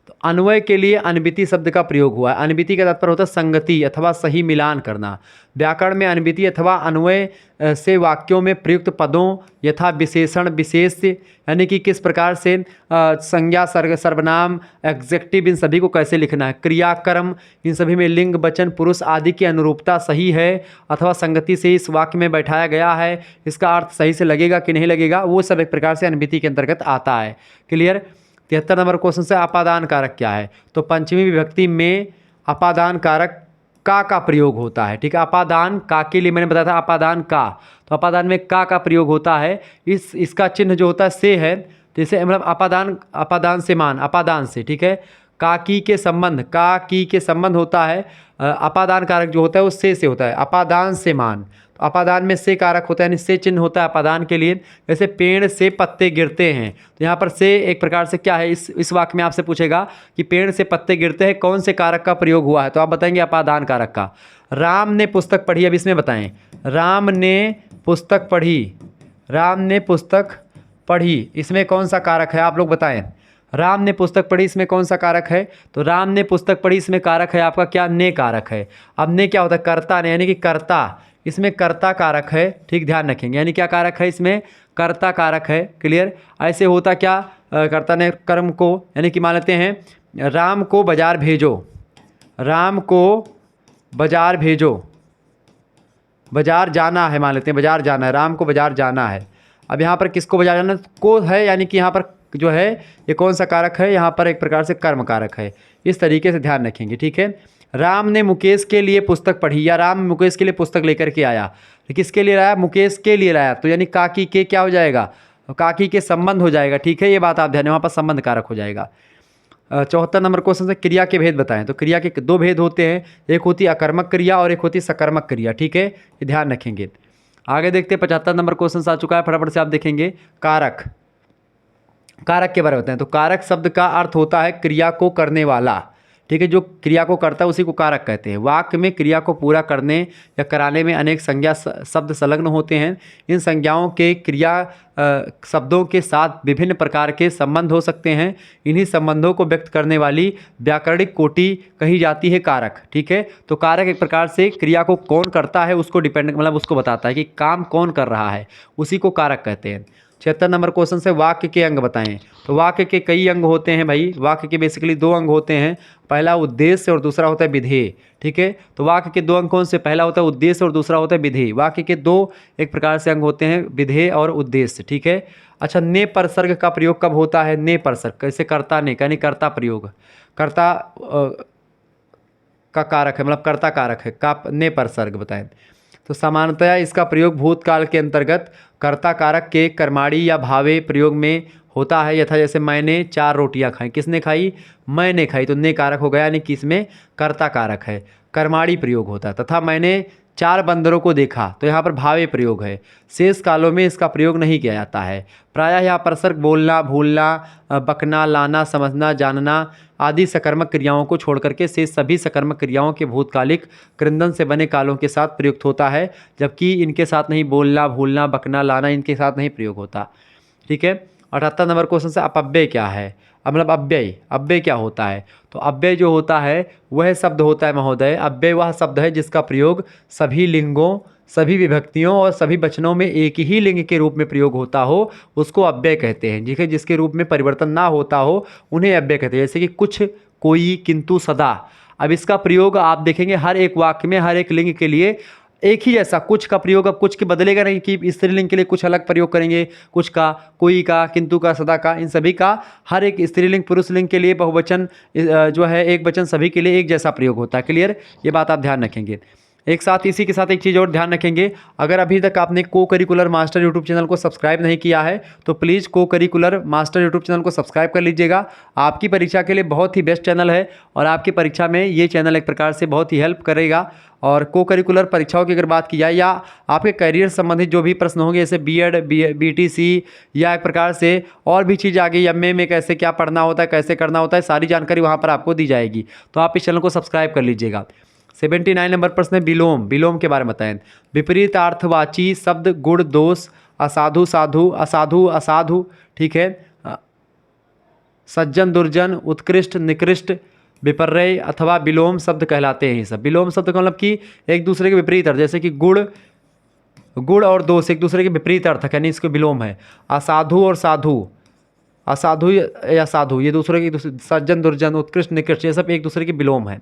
तो अन्वय के लिए अनविति शब्द का प्रयोग हुआ है। अनविति का तात्पर्य होता है संगति अथवा सही मिलान करना। व्याकरण में अनविति अथवा अन्वय से वाक्यों में प्रयुक्त पदों यथा विशेषण, विशेष, यानी कि किस प्रकार से संज्ञा, सर्वनाम, एग्जेक्टिव, इन सभी को कैसे लिखना है, क्रिया, कर्म, इन सभी में लिंग, वचन, पुरुष आदि की अनुरूपता सही है अथवा संगति से इस वाक्य में बैठाया गया है, इसका अर्थ सही से लगेगा कि नहीं लगेगा, वो सब एक प्रकार से अनविति के अंतर्गत आता है। क्लियर। 73 नंबर क्वेश्चन से, अपादान कारक क्या है। तो पंचमी विभक्ति में अपादान कारक का प्रयोग होता है। ठीक है, अपादान का के लिए मैंने बताया था अपादान का, तो अपादान में का प्रयोग होता है। इसका चिन्ह जो होता है से है, जैसे मतलब अपादान, अपादान से मान, अपादान से। ठीक है, का की के संबंध, का की के संबंध होता है। अपादान कारक जो होता है वो से होता है, अपादान से मान, तो अपादान में से कारक होता है, यानी से चिन्ह होता है अपादान के लिए। जैसे पेड़ से पत्ते गिरते हैं, तो यहाँ पर से एक प्रकार से क्या है, इस वाक्य में आपसे पूछेगा कि पेड़ से पत्ते गिरते हैं, कौन से कारक का प्रयोग हुआ है, तो आप बताएंगे अपादान कारक का। राम ने पुस्तक पढ़ी, अब इसमें बताएं, राम ने पुस्तक पढ़ी, राम ने पुस्तक पढ़ी, इसमें कौन सा कारक है, आप लोग बताएं। राम ने पुस्तक पढ़ी, इसमें कौन सा कारक है, तो राम ने पुस्तक पढ़ी, इसमें कारक है आपका क्या, ने कारक है। अब ने क्या होता है, कर्ता ने, यानी कि कर्ता, इसमें कर्ता कारक है। ठीक, ध्यान रखेंगे, यानी क्या कारक है, इसमें कर्ता कारक है। क्लियर। ऐसे होता क्या, कर्ता ने कर्म को, यानी कि मान लेते हैं राम को बाजार भेजो, राम को बाजार भेजो, बाजार जाना है, मान लेते हैं बाजार जाना है, राम को बाजार जाना है। अब यहाँ पर किसको बाजार जाना को है, यानी कि यहाँ पर जो है ये कौन सा कारक है, यहाँ पर एक प्रकार से कर्म कारक है। इस तरीके से ध्यान रखेंगे। ठीक है, राम ने मुकेश के लिए पुस्तक पढ़ी, या राम मुकेश के लिए पुस्तक लेकर के आया, किसके लिए लाया, मुकेश के लिए लाया, तो यानी काकी के क्या हो जाएगा, काकी के संबंध हो जाएगा, ठीक है, ये बात आप ध्यान, वहाँ पर संबंध कारक हो जाएगा। 74 नंबर क्वेश्चन से क्रिया के भेद बताएं। तो क्रिया के दो भेद होते हैं, एक होती है अकर्मक क्रिया और एक होती है सकर्मक क्रिया, ठीक है, ये ध्यान रखेंगे। आगे देखते हैं 75 नंबर क्वेश्चन आ चुका है, फटाफट से आप देखेंगे। कारक, कारक के बारे में बताएं। तो कारक शब्द का अर्थ होता है क्रिया को करने वाला, ठीक है, जो क्रिया को करता है उसी को कारक कहते हैं। वाक्य में क्रिया को पूरा करने या कराने में अनेक संज्ञा शब्द संलग्न होते हैं। इन संज्ञाओं के क्रिया शब्दों के साथ विभिन्न प्रकार के संबंध हो सकते हैं। इन्हीं संबंधों को व्यक्त करने वाली व्याकरणिक कोटि कही जाती है कारक, ठीक है। तो कारक एक प्रकार से क्रिया को कौन करता है उसको डिपेंड, मतलब उसको बताता है कि काम कौन कर रहा है, उसी को कारक कहते हैं। 76 नंबर क्वेश्चन से वाक्य के अंग बताएं। तो वाक्य के कई अंग होते हैं भाई, वाक्य के बेसिकली दो अंग होते हैं, पहला उद्देश्य और दूसरा होता है विधेय, ठीक है। तो वाक्य के दो अंग कौन से, पहला होता है उद्देश्य और दूसरा होता है विधेय। वाक्य के दो एक प्रकार से अंग होते हैं, विधेय और उद्देश्य, ठीक है। अच्छा, ने परसर्ग का प्रयोग कब होता है? ने परसर्ग कैसे, कर्ता ने, यानी कर्ता प्रयोग, कर्ता का कारक है, मतलब कर्ता कारक है, का ने परसर्ग बताएं। तो सामान्यतया इसका प्रयोग भूतकाल के अंतर्गत कर्ता कारक के कर्माणी या भावे प्रयोग में होता है। यथा जैसे मैंने 4 रोटियां खाई, किसने खाई? मैंने खाई, तो ने कारक हो गया, यानी कि इसमें कर्ता कारक है, कर्माणी प्रयोग होता है। तथा मैंने 4 बंदरों को देखा, तो यहाँ पर भावे प्रयोग है। शेष कालों में इसका प्रयोग नहीं किया जाता है। प्रायः यहाँ परसर्ग बोलना, भूलना, बकना, लाना, समझना, जानना आदि सकर्मक क्रियाओं को छोड़ करके शेष सभी सकर्मक क्रियाओं के भूतकालिक क्रंदन से बने कालों के साथ प्रयुक्त होता है, जबकि इनके साथ नहीं, बोलना, भूलना, बकना, लाना, इनके साथ नहीं प्रयोग होता, ठीक है। 78 नंबर क्वेश्चन से अपव्यय क्या है? मतलब अव्यय, अव्यय क्या होता है? तो अव्यय जो होता है वह शब्द होता है महोदय, अव्यय वह शब्द है जिसका प्रयोग सभी लिंगों, सभी विभक्तियों और सभी वचनों में एक ही लिंग के रूप में प्रयोग होता हो, उसको अव्यय कहते हैं, ठीक है। जिसके रूप में परिवर्तन ना होता हो उन्हें अव्यय कहते हैं। जैसे कि कुछ, कोई, किंतु, सदा। अब इसका प्रयोग आप देखेंगे हर एक वाक्य में, हर एक लिंग के लिए एक ही जैसा। कुछ का प्रयोग अब कुछ के बदलेगा नहीं कि स्त्रीलिंग के लिए कुछ अलग प्रयोग करेंगे, कुछ का, कोई का, किंतु का, सदा का, इन सभी का हर एक स्त्रीलिंग पुरुष लिंग के लिए बहुवचन जो है एक वचन सभी के लिए एक जैसा प्रयोग होता है। क्लियर, ये बात आप ध्यान रखेंगे। एक साथ इसी के साथ एक चीज़ और ध्यान रखेंगे, अगर अभी तक आपने को करिकुलर मास्टर यूट्यूब चैनल को सब्सक्राइब नहीं किया है तो प्लीज़ को करिकुलर मास्टर यूट्यूब चैनल को सब्सक्राइब कर लीजिएगा। आपकी परीक्षा के लिए बहुत ही बेस्ट चैनल है और आपकी परीक्षा में ये चैनल एक प्रकार से बहुत ही हेल्प करेगा। और को करिकुलर परीक्षाओं की अगर बात की जाए या आपके करियर संबंधित जो भी प्रश्न होंगे, जैसे बीएड, बीटीसी या एक प्रकार से और भी चीज़ आ गई, एमए में कैसे क्या पढ़ना होता है, कैसे करना होता है, सारी जानकारी वहाँ पर आपको दी जाएगी। तो आप इस चैनल को सब्सक्राइब कर लीजिएगा। 79 नंबर प्रश्न है विलोम, विलोम के बारे में बताएं। विपरीत अर्थवाची शब्द गुण, दोष, असाधु, साधु, असाधु, असाधु, ठीक है, सज्जन, दुर्जन, उत्कृष्ट, निकृष्ट, विपर्यय अथवा विलोम शब्द कहलाते हैं। ये सब विलोम शब्द का मतलब कि एक दूसरे के विपरीत अर्थ, जैसे कि गुण, गुण और दोष एक दूसरे के विपरीत अर्थ है, यानी इसको विलोम है। असाधु और साधु, असाधु या साधु, ये दूसरे के, सज्जन, दुर्जन, उत्कृष्ट, निकृष्ट, ये सब एक दूसरे के विलोम है।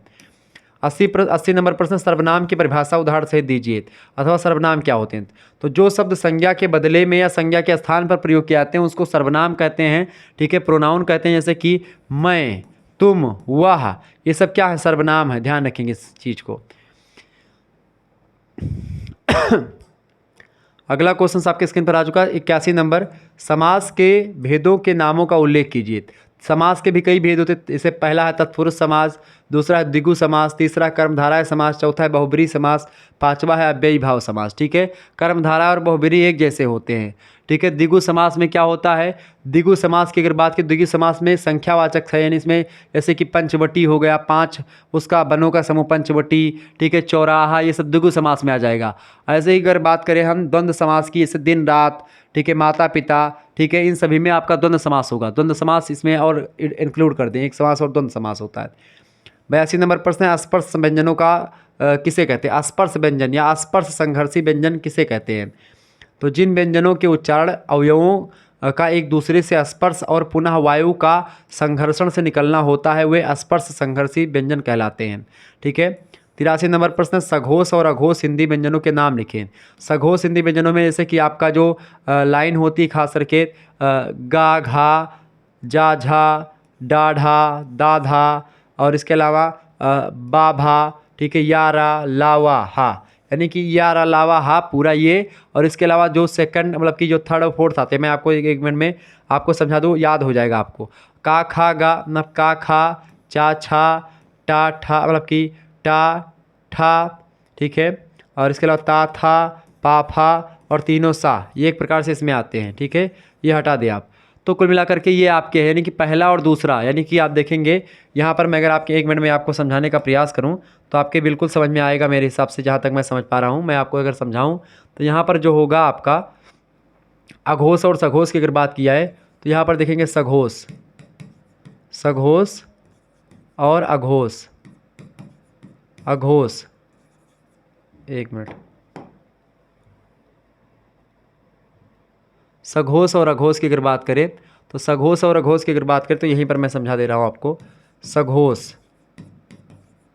80 नंबर प्रश्न, सर्वनाम की परिभाषा उदाहरण सहित दीजिए, अथवा सर्वनाम क्या होते हैं। तो जो शब्द संज्ञा के बदले में या संज्ञा के स्थान पर प्रयोग किए जाते हैं उसको सर्वनाम कहते हैं, ठीक है, प्रोनाउन कहते हैं। जैसे कि मैं, तुम, वह, ये सब क्या है? सर्वनाम है, ध्यान रखेंगे इस चीज़ को। अगला क्वेश्चन आपके स्क्रीन पर आ चुका है, 81 नंबर, समास के भेदों के नामों का उल्लेख कीजिए। समास के भी कई भेद होते हैं, जैसे पहला है तत्पुरुष समास, दूसरा है द्विगु समास, तीसरा कर्मधारय समास, चौथा है बहुब्रीहि समास, पांचवा है अव्ययी भाव समास, ठीक है। कर्मधारय और बहुब्रीहि एक जैसे होते हैं, ठीक है। द्विगु समास में क्या होता है? द्विगु समास की अगर बात की, द्विगु समास में संख्यावाचक है, यानी इसमें जैसे कि पंचवटी हो गया, 5 उसका बनों का समूह पंचवटी, ठीक है, चौराहा, ये सब द्विगु समास में आ जाएगा। ऐसे ही अगर बात करें हम द्वंद्व समास की, जैसे दिन रात, ठीक है, माता पिता, ठीक है, इन सभी में आपका द्वंद्व समास होगा। द्वंद्व समास इसमें और इंक्लूड कर दें, एक समास और द्वंद्व समास होता है। 82 नंबर प्रश्न है, स्पर्श व्यंजनों का किसे कहते हैं? स्पर्श व्यंजन या स्पर्श संघर्षी व्यंजन किसे कहते हैं? तो जिन व्यंजनों के उच्चारण अवयवों का एक दूसरे से स्पर्श और पुनः वायु का संघर्षण से निकलना होता है वे स्पर्श संघर्षी व्यंजन कहलाते हैं, ठीक है। 83 नंबर प्रश्न, सघोष और अघोष हिंदी व्यंजनों के नाम लिखें। सघोष हिंदी व्यंजनों में जैसे कि आपका जो लाइन होती है खास करके गा, घा, जा, झा, डाढ़ा, दाधा और इसके अलावा बाभा, ठीक है, यारा, लावा, हा, यानी कि ये अलावा हा पूरा ये, और इसके अलावा जो सेकंड मतलब कि जो थर्ड और फोर्थ आते हैं, मैं आपको एक मिनट में आपको समझा दूँ, याद हो जाएगा आपको। का खा गा मतलब का खा, चा छा, टा ठा मतलब कि टा ठा, ठीक है, और इसके अलावा ता था, पा फा और तीनों सा, ये एक प्रकार से इसमें आते हैं, ठीक है, ये हटा दें आप। तो कुल मिलाकर के ये आपके हैं, यानी कि पहला और दूसरा, यानी कि आप देखेंगे यहाँ पर मैं अगर आपके 1 मिनट में आपको समझाने का प्रयास करूँ तो आपके बिल्कुल समझ में आएगा मेरे हिसाब से, जहाँ तक मैं समझ पा रहा हूँ। मैं आपको अगर समझाऊँ तो यहाँ पर जो होगा आपका अघोष और सघोष की अगर बात की जाए तो यहाँ पर देखेंगे सघोष, सघोष और अघोष, अघोष, 1 मिनट, सघोष और अघोष की अगर बात करें तो सघोष और अघोष की अगर बात करें तो यहीं पर मैं समझा दे रहा हूँ आपको। सघोष,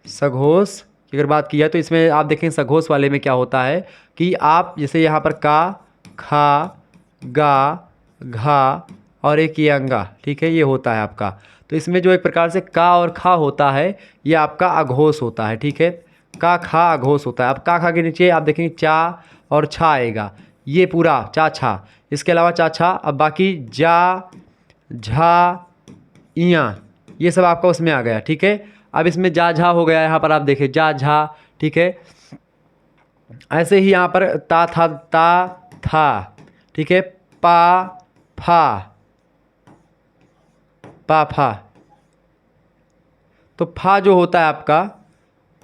सघोष की अगर बात की जाए तो इसमें आप देखें सघोष वाले में क्या होता है कि आप जैसे यहाँ पर का, खा, गा, घा और एक ये अंगा, ठीक है, ये होता है आपका। तो इसमें जो एक प्रकार से का और खा होता है ये आपका अघोष होता है, ठीक है, का खा अघोष होता है। अब का खा के नीचे आप देखेंगे चा और छा आएगा, ये पूरा चा छा, इसके अलावा चा छा, अब बाकी जा, झा, इया, ये सब आपका उसमें आ गया, ठीक है। अब इसमें जा झा हो गया, यहाँ पर आप देखें जा झा, ठीक है। ऐसे ही यहाँ पर ता था, ता था, ठीक है, पा फा, पा फा, तो फा जो होता है आपका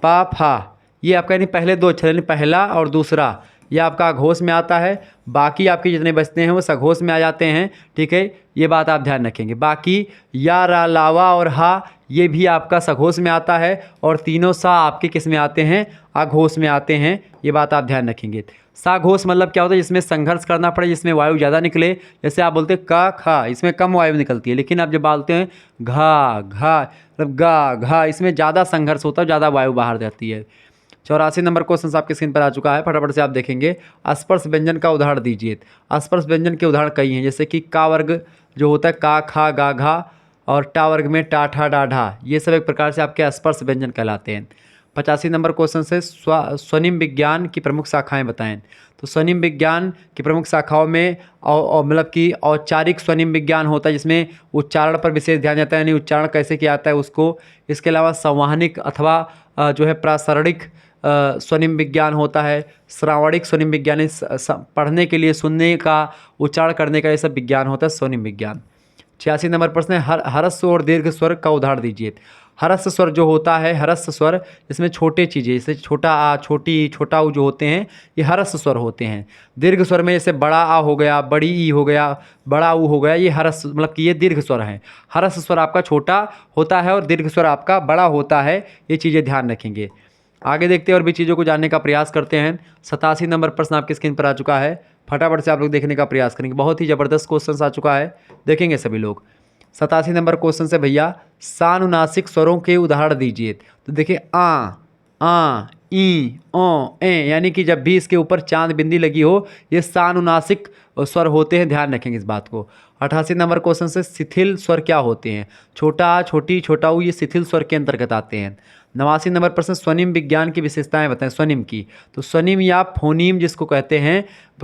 पा फा, ये आपका यानी पहले दो अक्षर यानी पहला और दूसरा ये आपका अघोष में आता है, बाकी आपके जितने बचते हैं वो सघोष में आ जाते हैं, ठीक है, ये बात आप ध्यान रखेंगे। बाकी या, रा, लावा और हा ये भी आपका सघोष में आता है, और तीनों सा आपके किस में आते हैं, अघोष में आते हैं, ये बात आप ध्यान रखेंगे। साघोष मतलब क्या होता है, जिसमें संघर्ष करना पड़े, जिसमें वायु ज़्यादा निकले, जैसे आप बोलते हैं का खा, इसमें कम वायु निकलती है, लेकिन आप जब बोलते हैं घा घा मतलब गा घा, इसमें ज़्यादा संघर्ष होता है, ज़्यादा वायु बाहर जाती है। 84 नंबर क्वेश्चन आपके स्क्रीन पर आ चुका है, फटाफट से आप देखेंगे। स्पर्श व्यंजन का उदाहरण दीजिए। स्पर्श व्यंजन के उदाहरण कई हैं, जैसे कि का वर्ग जो होता है का खा गा घा, और टा वर्ग में टा ठा डा ढा, ये सब एक प्रकार से आपके स्पर्श व्यंजन कहलाते हैं। 85 नंबर क्वेश्चन से स्वनिम विज्ञान की प्रमुख शाखाएं बताएं। तो स्वनिम विज्ञान की प्रमुख शाखाओं में मतलब कि औपचारिक स्वनिम विज्ञान होता है, जिसमें उच्चारण पर विशेष ध्यान जाता है, यानी उच्चारण कैसे किया जाता है उसको। इसके अलावा संवहनिक अथवा जो है प्रासरणिक स्वनिम विज्ञान होता है। श्रावणिक स्वनिम विज्ञान पढ़ने के लिए, सुनने का, उच्चारण करने का, ये सब विज्ञान होता है स्वनिम विज्ञान। 86 नंबर प्रश्न है हरस्व और दीर्घ स्वर का उदाहरण दीजिए। हरस्व स्वर जो होता है, हरस्व स्वर इसमें छोटे चीज़ें जैसे छोटा आ, छोटी, छोटा ऊ जो होते हैं ये हरस्व स्वर होते हैं। दीर्घ स्वर में जैसे बड़ा आ हो गया, बड़ी ई हो गया, बड़ा ऊ हो गया, ये हरस्व मतलब कि ये दीर्घ स्वर हैं। हरस्व स्वर आपका छोटा होता है और दीर्घ स्वर आपका बड़ा होता है, ये चीज़ें ध्यान रखेंगे। आगे देखते हैं और भी चीज़ों को जानने का प्रयास करते हैं। 87 नंबर प्रश्न आपकी स्क्रीन पर आ चुका है, फटाफट से आप लोग देखने का प्रयास करेंगे। बहुत ही ज़बरदस्त क्वेश्चन आ चुका है, देखेंगे सभी लोग। 87 नंबर क्वेश्चन से भैया सानुनासिक स्वरों के उदाहरण दीजिए। तो देखिए आ, ई, ओ, ए, यानी कि जब भी इसके ऊपर चांद बिंदी लगी हो ये सानुनासिक स्वर होते हैं, ध्यान रखेंगे इस बात को। 88 नंबर क्वेश्चन से शिथिल स्वर क्या होते हैं। छोटा आ, छोटी, छोटा ऊ ये शिथिल स्वर के अंतर्गत आते हैं। 89 नंबर प्रश्न स्वनिम विज्ञान की विशेषताएं बताएं स्वनिम की। तो स्वनिम या फोनीम जिसको कहते हैं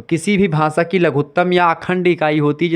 किसी भी भाषा की लघुत्तम या अखंड इकाई होती है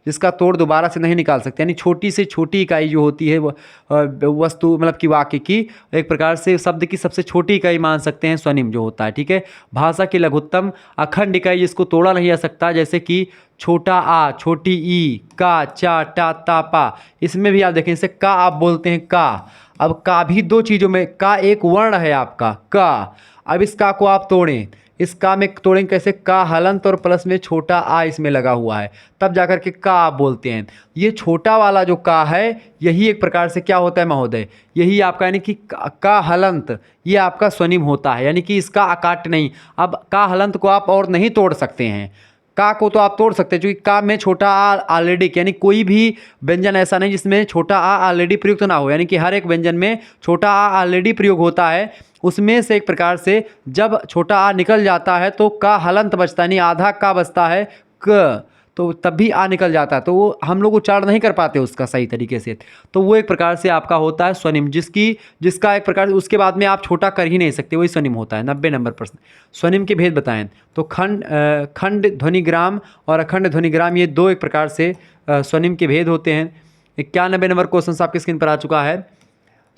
जिसका तोड़ दोबारा से नहीं निकाल सकते, यानी छोटी से छोटी इकाई जो होती है वस्तु मतलब कि वाक्य की एक प्रकार से शब्द की सबसे छोटी इकाई मान सकते हैं स्वनिम जो होता है, ठीक है। भाषा की लघुत्तम अखंड इकाई जिसको तोड़ा नहीं जा सकता, जैसे कि छोटा आ, छोटी ई, का, चा, टा, ता, पा, इसमें भी आप देखें जैसे का आप बोलते हैं का। अब का भी दो चीज़ों में, का एक वर्ण है आपका का, अब इस का को आप तोड़ें, इस का में तोड़ें कैसे, का हलंत और प्लस में छोटा आ इसमें लगा हुआ है, तब जाकर के का आप बोलते हैं। ये छोटा वाला जो का है यही एक प्रकार से क्या होता है महोदय, यही आपका यानी कि का हलंत ये आपका स्वनिम होता है, यानी कि इसका अकाट्य नहीं। अब का हलंत को आप और नहीं तोड़ सकते हैं, का को तो आप तोड़ सकते हैं क्योंकि का में छोटा आ ऑलरेडी, यानी कोई भी व्यंजन ऐसा नहीं जिसमें छोटा आ ऑलरेडी प्रयुक्त ना हो, यानी कि हर एक व्यंजन में छोटा आ ऑलरेडी प्रयोग होता है। उसमें से एक प्रकार से जब छोटा आ निकल जाता है तो का हलंत बचता है, यानी आधा का बचता है क, तो तब भी आ निकल जाता है, तो वो हम लोग उच्चारण नहीं कर पाते उसका सही तरीके से। तो वो एक प्रकार से आपका होता है स्वनिम, जिसका एक प्रकार से उसके बाद में आप छोटा कर ही नहीं सकते, वही स्वनिम होता है। 90 नंबर प्रश्न, स्वनिम के भेद बताएं। तो खंड ध्वनिग्राम और अखंड ध्वनिग्राम, ये दो एक प्रकार से स्वनिम के भेद होते हैं। 91 नंबर क्वेश्चन आपकी स्क्रीन पर आ चुका है।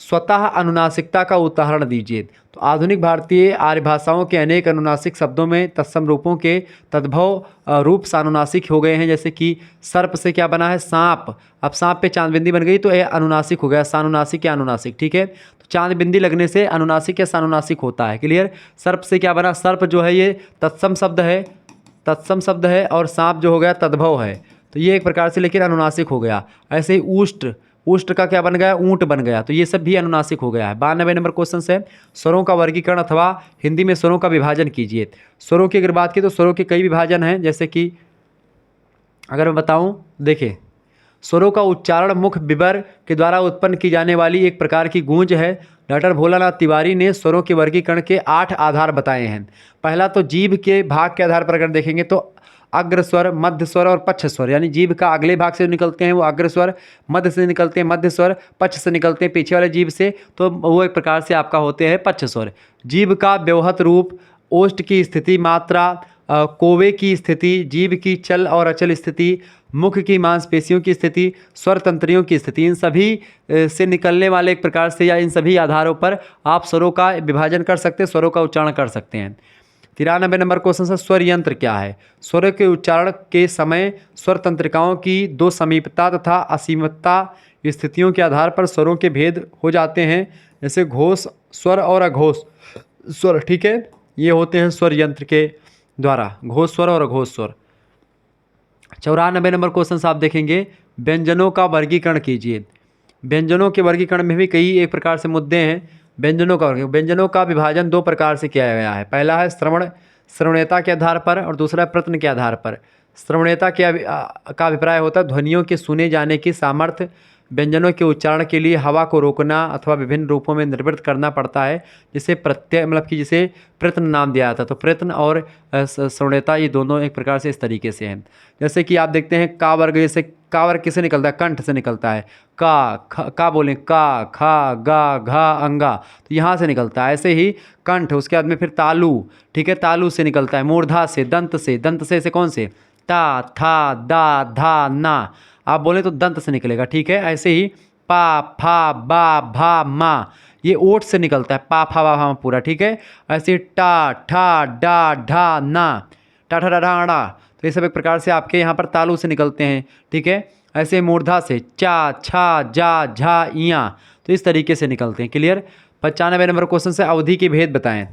स्वतः अनुनासिकता का उदाहरण दीजिए। तो आधुनिक भारतीय आर्य भाषाओं के अनेक अनुनासिक शब्दों में तत्सम रूपों के तद्भव रूप सानुनासिक हो गए हैं। जैसे कि सर्प से क्या बना है, सांप। अब सांप पे चांद बिंदी बन गई तो यह अनुनासिक हो गया, सानुनासिक या अनुनासिक। ठीक है, तो चांद बिंदी लगने से अनुनासिक या सानुनासिक होता है। क्लियर। सर्प से क्या बना, सर्प जो है ये तत्सम शब्द है और सांप जो हो गया तद्भव है, तो ये एक प्रकार से लेकिन अनुनासिक हो गया। ऐसे ही उष्ट का क्या बन गया, ऊंट बन गया, तो ये सब भी अनुनासिक हो गया है। 92 नंबर क्वेश्चन है, स्वरों का वर्गीकरण अथवा हिंदी में स्वरों का विभाजन कीजिए। स्वरों की अगर बात की तो स्वरों के कई विभाजन हैं। जैसे कि अगर मैं बताऊं, देखिए, स्वरों का उच्चारण मुख विवर के द्वारा उत्पन्न की जाने वाली एक प्रकार की गूंज है। डॉक्टर भोलानाथ तिवारी ने स्वरों के वर्गीकरण के 8 आधार बताए हैं। पहला तो जीभ के भाग के आधार पर अगर देखेंगे तो अग्र स्वर, मध्य स्वर और पक्ष स्वर, यानी जीभ का अगले भाग से निकलते हैं वो अग्र स्वर, मध्य से निकलते हैं मध्य स्वर, पक्ष से निकलते हैं पीछे वाले जीभ से, तो वो एक प्रकार से आपका होते हैं पक्ष स्वर। जीभ का व्यवहत रूप, ओष्ठ की स्थिति, मात्रा, कोवे की स्थिति, जीभ की चल और अचल स्थिति, मुख की मांसपेशियों की स्थिति, स्वर तंत्रियों की स्थिति, इन सभी से निकलने वाले एक प्रकार से या इन सभी आधारों पर आप स्वरों का विभाजन कर सकते हैं, स्वरों का उच्चारण कर सकते हैं। 93 नंबर क्वेश्चन है, स्वर यंत्र क्या है। स्वर के उच्चारण के समय स्वर तंत्रिकाओं की दो समीपता तथा असीमता स्थितियों के आधार पर स्वरों के भेद हो जाते हैं। जैसे घोष स्वर और अघोष स्वर। ठीक है, ये होते हैं स्वर यंत्र के द्वारा, घोष स्वर और अघोष स्वर। 94 नंबर क्वेश्चन आप देखेंगे, व्यंजनों का वर्गीकरण कीजिए। व्यंजनों के वर्गीकरण में भी कई एक प्रकार से मुद्दे हैं। व्यंजनों का विभाजन दो प्रकार से किया गया है। पहला है श्रवणीयता के आधार पर और दूसरा प्रत्न के आधार पर। श्रवणीयता का अभिप्राय होता है ध्वनियों के सुने जाने की सामर्थ्य। व्यंजनों के उच्चारण के लिए हवा को रोकना अथवा विभिन्न रूपों में निर्वृत्त करना पड़ता है, जिसे प्रत्यय मतलब कि जिसे प्रत्न नाम दिया जाता है। तो प्रत्न और श्रवणीयता ये दोनों एक प्रकार से इस तरीके से हैं। जैसे कि आप देखते हैं का वर्ग, जैसे का वर्ग किससे निकलता है, कंठ से निकलता है। का बोलें, का, खा, गा, घा, अंगा, तो यहाँ से निकलता है। ऐसे ही कंठ, उसके बाद में फिर तालु। ठीक है, तालु से निकलता है। मूर्धा से, दंत से ऐसे कौन से, ता, था, दा, धा, ना, आप बोलें तो दंत से निकलेगा। ठीक है, ऐसे ही पा, फा, बा, भा, मा, ये ओठ से निकलता है, पा, फा, बा, भा पूरा। ठीक है, ऐसे टा, ठा, डा, ढा, ना, टा, ठा, डा, ढा, ड़ा, तो ये सब एक प्रकार से आपके यहाँ पर तालु से निकलते हैं। ठीक है, ऐसे मूर्धा से चा, छा, जा, झा, इया, तो इस तरीके से निकलते हैं। क्लियर। 95 नंबर क्वेश्चन से अवधि के भेद बताएं।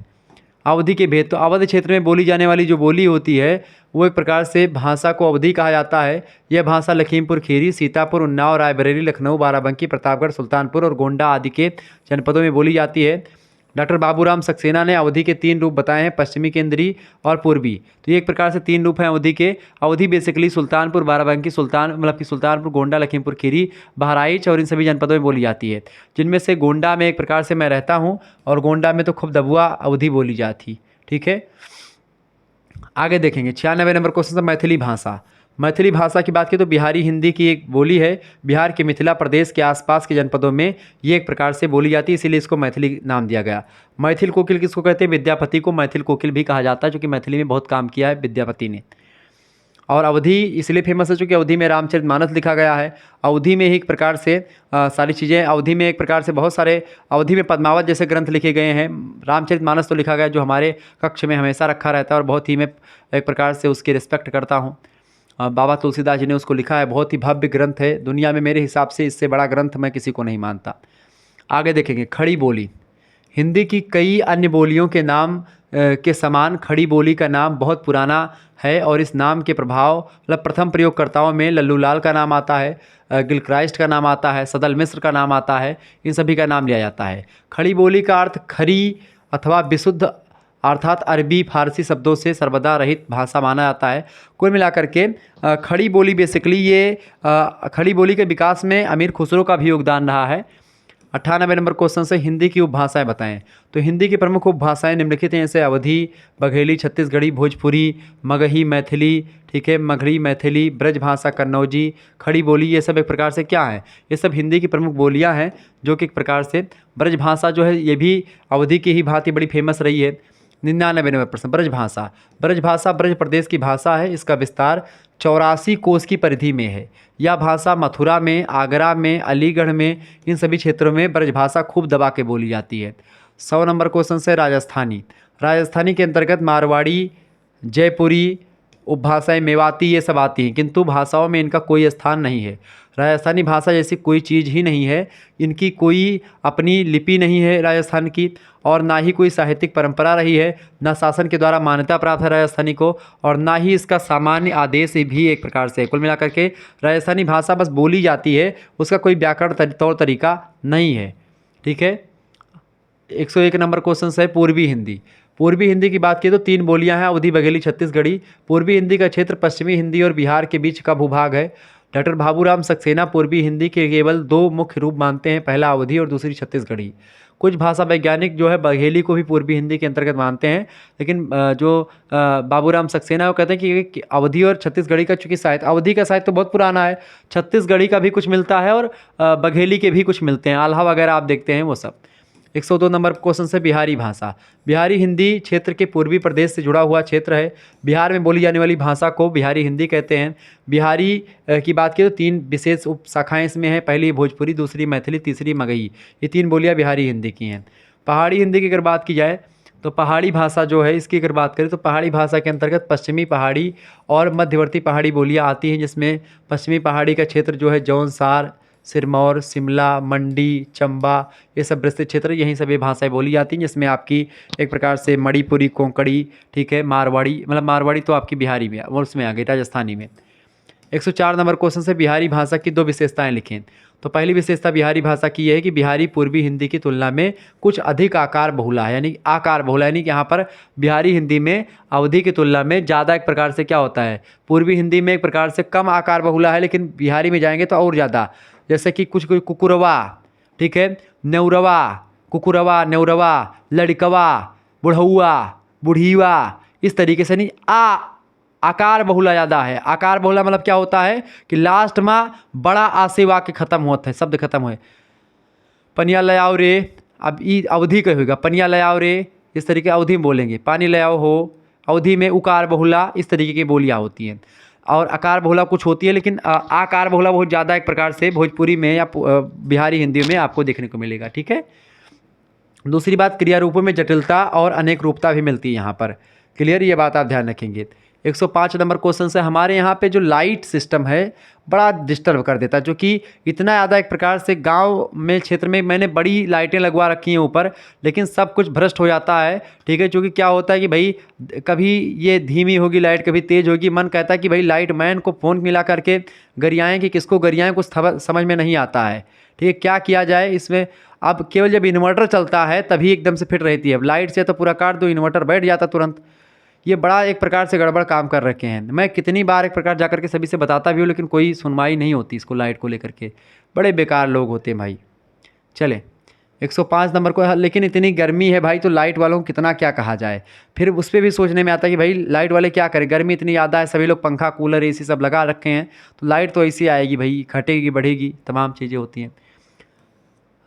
अवधि के भेद, तो अवध क्षेत्र में बोली जाने वाली जो बोली होती है वो एक प्रकार से भाषा को अवधि कहा जाता है। यह भाषा लखीमपुर खीरी, सीतापुर, उन्नाव, रायबरेली, लखनऊ, बाराबंकी, प्रतापगढ़, सुल्तानपुर और गोंडा आदि के जनपदों में बोली जाती है। डॉक्टर बाबूराम सक्सेना ने अवधि के 3 रूप बताए हैं, पश्चिमी, केंद्रीय और पूर्वी। तो ये एक प्रकार से 3 रूप हैं अवधि के। अवधि बेसिकली सुल्तानपुर, बाराबंकी, सुल्तानपुर, गोंडा, लखीमपुर खीरी, बहराइच और इन सभी जनपदों में बोली जाती है। जिनमें से गोंडा में एक प्रकार से मैं रहता हूँ और गोंडा में तो खूब दबुआ अवधि बोली जाती। ठीक है, आगे देखेंगे 96 नंबर क्वेश्चन से मैथिली भाषा। मैथिली भाषा की बात की तो बिहारी हिंदी की एक बोली है। बिहार के मिथिला प्रदेश के आसपास के जनपदों में ये एक प्रकार से बोली जाती है, इसीलिए इसको मैथिली नाम दिया गया। मैथिल कोकिल किसको कहते हैं, विद्यापति को मैथिल कोकिल भी कहा जाता है, क्योंकि मैथिली में बहुत काम किया है विद्यापति ने। और अवधि इसलिए फेमस है चूँकि अवधि में रामचरितमानस लिखा गया है। अवधि में ही एक प्रकार से सारी चीज़ें, अवधि में एक प्रकार से बहुत सारे, अवधि में पद्मावत जैसे ग्रंथ लिखे गए हैं। रामचरितमानस तो लिखा गया जो हमारे कक्ष में हमेशा रखा रहता है और बहुत ही मैं एक प्रकार से उसकी रिस्पेक्ट करता हूँ। बाबा तुलसीदास जी ने उसको लिखा है, बहुत ही भव्य ग्रंथ है। दुनिया में मेरे हिसाब से इससे बड़ा ग्रंथ मैं किसी को नहीं मानता। आगे देखेंगे खड़ी बोली। हिंदी की कई अन्य बोलियों के नाम के समान खड़ी बोली का नाम बहुत पुराना है और इस नाम के प्रभाव मतलब प्रथम प्रयोगकर्ताओं में लल्लू लाल का नाम आता है, गिलक्राइस्ट का नाम आता है, सदल मिश्र का नाम आता है, इन सभी का नाम लिया जाता है। खड़ी बोली का अर्थ खरी अथवा विशुद्ध अर्थात अरबी फारसी शब्दों से सर्वदा रहित भाषा माना जाता है। कुल मिलाकर के खड़ी बोली बेसिकली ये खड़ी बोली के विकास में अमीर खुसरो का भी योगदान रहा है। 98 नंबर क्वेश्चन से हिंदी की उपभाषाएं बताएं। तो हिंदी की प्रमुख उपभाषाएं निम्नलिखित हैं, जैसे अवधी, बघेली, छत्तीसगढ़ी, भोजपुरी, मगही, मैथिली, ठीक है, मगही, मैथिली, ब्रजभाषा, कन्नौजी, खड़ी बोली। ये सब एक प्रकार से क्या है, ये सब हिंदी की प्रमुख बोलियां हैं, जो कि एक प्रकार से ब्रजभाषा जो है ये भी अवधी की ही भांति बड़ी फेमस रही है। 99 नंबर प्रश्न, ब्रजभाषा। ब्रजभाषा ब्रज प्रदेश की भाषा है। इसका विस्तार 84 कोस की परिधि में है। यह भाषा मथुरा में, आगरा में, अलीगढ़ में, इन सभी क्षेत्रों में ब्रजभाषा खूब दबा के बोली जाती है। 100 नंबर क्वेश्चन से राजस्थानी। राजस्थानी के अंतर्गत मारवाड़ी, जयपुरी, उपभाषाएं, मेवाती, ये सब आती हैं, किंतु भाषाओं में इनका कोई स्थान नहीं है। राजस्थानी भाषा जैसी कोई चीज़ ही नहीं है। इनकी कोई अपनी लिपि नहीं है राजस्थान की, और ना ही कोई साहित्यिक परंपरा रही है, ना शासन के द्वारा मान्यता प्राप्त है राजस्थानी को, और ना ही इसका सामान्य आदेश भी एक प्रकार से। कुल मिलाकर के राजस्थानी भाषा बस बोली जाती है, उसका कोई व्याकरण तौर तरीका नहीं है। ठीक है। 101 नंबर क्वेश्चन है पूर्वी हिंदी। पूर्वी हिंदी की बात की तो 3 बोलियां हैं, अवधी, बघेली, छत्तीसगढ़ी। पूर्वी हिंदी का क्षेत्र पश्चिमी हिंदी और बिहार के बीच का भूभाग है। डॉक्टर बाबूराम सक्सेना पूर्वी हिंदी के केवल 2 मुख्य रूप मानते हैं, पहला अवधी और दूसरी छत्तीसगढ़ी। कुछ भाषा वैज्ञानिक जो है बघेली को भी पूर्वी हिंदी के अंतर्गत मानते हैं, लेकिन जो बाबूराम सक्सेना वो कहते हैं कि अवधी और छत्तीसगढ़ी का, चूँकि साहित्य, अवधी का साहित्य तो बहुत पुराना है, छत्तीसगढ़ी का भी कुछ मिलता है और बघेली के भी कुछ मिलते हैं, आल्हा वगैरह आप देखते हैं वो सब। 102 नंबर क्वेश्चन से बिहारी भाषा। बिहारी हिंदी क्षेत्र के पूर्वी प्रदेश से जुड़ा हुआ क्षेत्र है। बिहार में बोली जाने वाली भाषा को बिहारी हिंदी कहते हैं। बिहारी की बात की तो 3 विशेष उपशाखाएं इसमें हैं, पहली भोजपुरी, दूसरी मैथिली, तीसरी मगही। ये 3 बोलियां बिहारी हिंदी की हैं। पहाड़ी हिंदी की अगर बात की जाए तो पहाड़ी भाषा जो है, इसकी अगर बात करें तो पहाड़ी भाषा के अंतर्गत पश्चिमी पहाड़ी और मध्यवर्ती पहाड़ी बोलियाँ आती हैं, जिसमें पश्चिमी पहाड़ी का क्षेत्र जो है जौनसार, सिरमौर, शिमला, मंडी, चंबा, ये सब विस्तृत क्षेत्र, यहीं सब ये भाषाएं बोली जाती हैं, जिसमें आपकी एक प्रकार से मणिपुरी, कोंकणी, ठीक है, मारवाड़ी, मतलब मारवाड़ी तो आपकी बिहारी में और उसमें आ गई, राजस्थानी में। 104 नंबर क्वेश्चन से बिहारी भाषा की 2 विशेषताएं लिखें। तो पहली विशेषता बिहारी भाषा की यह है कि बिहारी पूर्वी हिंदी की तुलना में कुछ अधिक आकार बहुला है, यानी आकार बहुला, यानी कि यहाँ पर बिहारी हिंदी में अवधी की तुलना में ज़्यादा एक प्रकार से क्या होता है, पूर्वी हिंदी में एक प्रकार से कम आकार बहुला है, लेकिन बिहारी में जाएंगे तो और ज़्यादा, जैसे कि कुछ कोई कुकुरवा, ठीक है, नेउरवा, कुकुरवा, नेउरवा, लड़कवा, बुढ़ौआ, बुढ़ीवा, इस तरीके से नहीं, आकार बहुला ज़्यादा है। आकार बहुला मतलब क्या होता है कि लास्ट में बड़ा आ से वाक्य खत्म होता है, शब्द खत्म हुए। पनिया ले आओ रे, अब ई अवधि कहेगा, पनिया ले आओ रे, इस तरीके अवधि में बोलेंगे। पानी ले आओ हो, अवधि में उकार बहुला, इस तरीके की बोलियाँ होती हैं। और आकार बहुला कुछ होती है, लेकिन आकार बहुला बहुत ज़्यादा एक प्रकार से भोजपुरी में या बिहारी हिंदी में आपको देखने को मिलेगा। ठीक है। दूसरी बात, क्रिया रूपों में जटिलता और अनेक रूपता भी मिलती है यहाँ पर। क्लियर, ये बात आप ध्यान रखेंगे। 105 नंबर क्वेश्चन से हमारे यहाँ पे जो लाइट सिस्टम है बड़ा डिस्टर्ब कर देता है, जो कि इतना ज़्यादा एक प्रकार से गांव में क्षेत्र में मैंने बड़ी लाइटें लगवा रखी हैं ऊपर, लेकिन सब कुछ भ्रष्ट हो जाता है। ठीक है, क्योंकि क्या होता है कि भाई कभी ये धीमी होगी लाइट, कभी तेज़ होगी, मन कहता है कि भाई लाइट मैन को फ़ोन मिला करके गरियाएँ कि किसको गरियाएँ, कुछ समझ में नहीं आता है। ठीक है, क्या किया जाए इसमें। अब केवल जब इन्वर्टर चलता है तभी एकदम से फिट रहती है, अब लाइट से तो पूरा काट दो, इन्वर्टर बैठ जाता तुरंत। ये बड़ा एक प्रकार से गड़बड़ काम कर रखे हैं। मैं कितनी बार एक प्रकार जाकर के सभी से बताता भी हूँ, लेकिन कोई सुनवाई नहीं होती इसको, लाइट को लेकर के बड़े बेकार लोग होते हैं भाई। चले 105 नंबर को, लेकिन इतनी गर्मी है भाई तो लाइट वालों को कितना क्या कहा जाए। फिर उस पर भी सोचने में आता है कि भाई लाइट वाले क्या करें, गर्मी इतनी ज़्यादा है, सभी लोग पंखा, कूलर, एसी सब लगा रखे हैं, तो लाइट तो ऐसी आएगी भाई, घटेगी बढ़ेगी, तमाम चीज़ें होती हैं।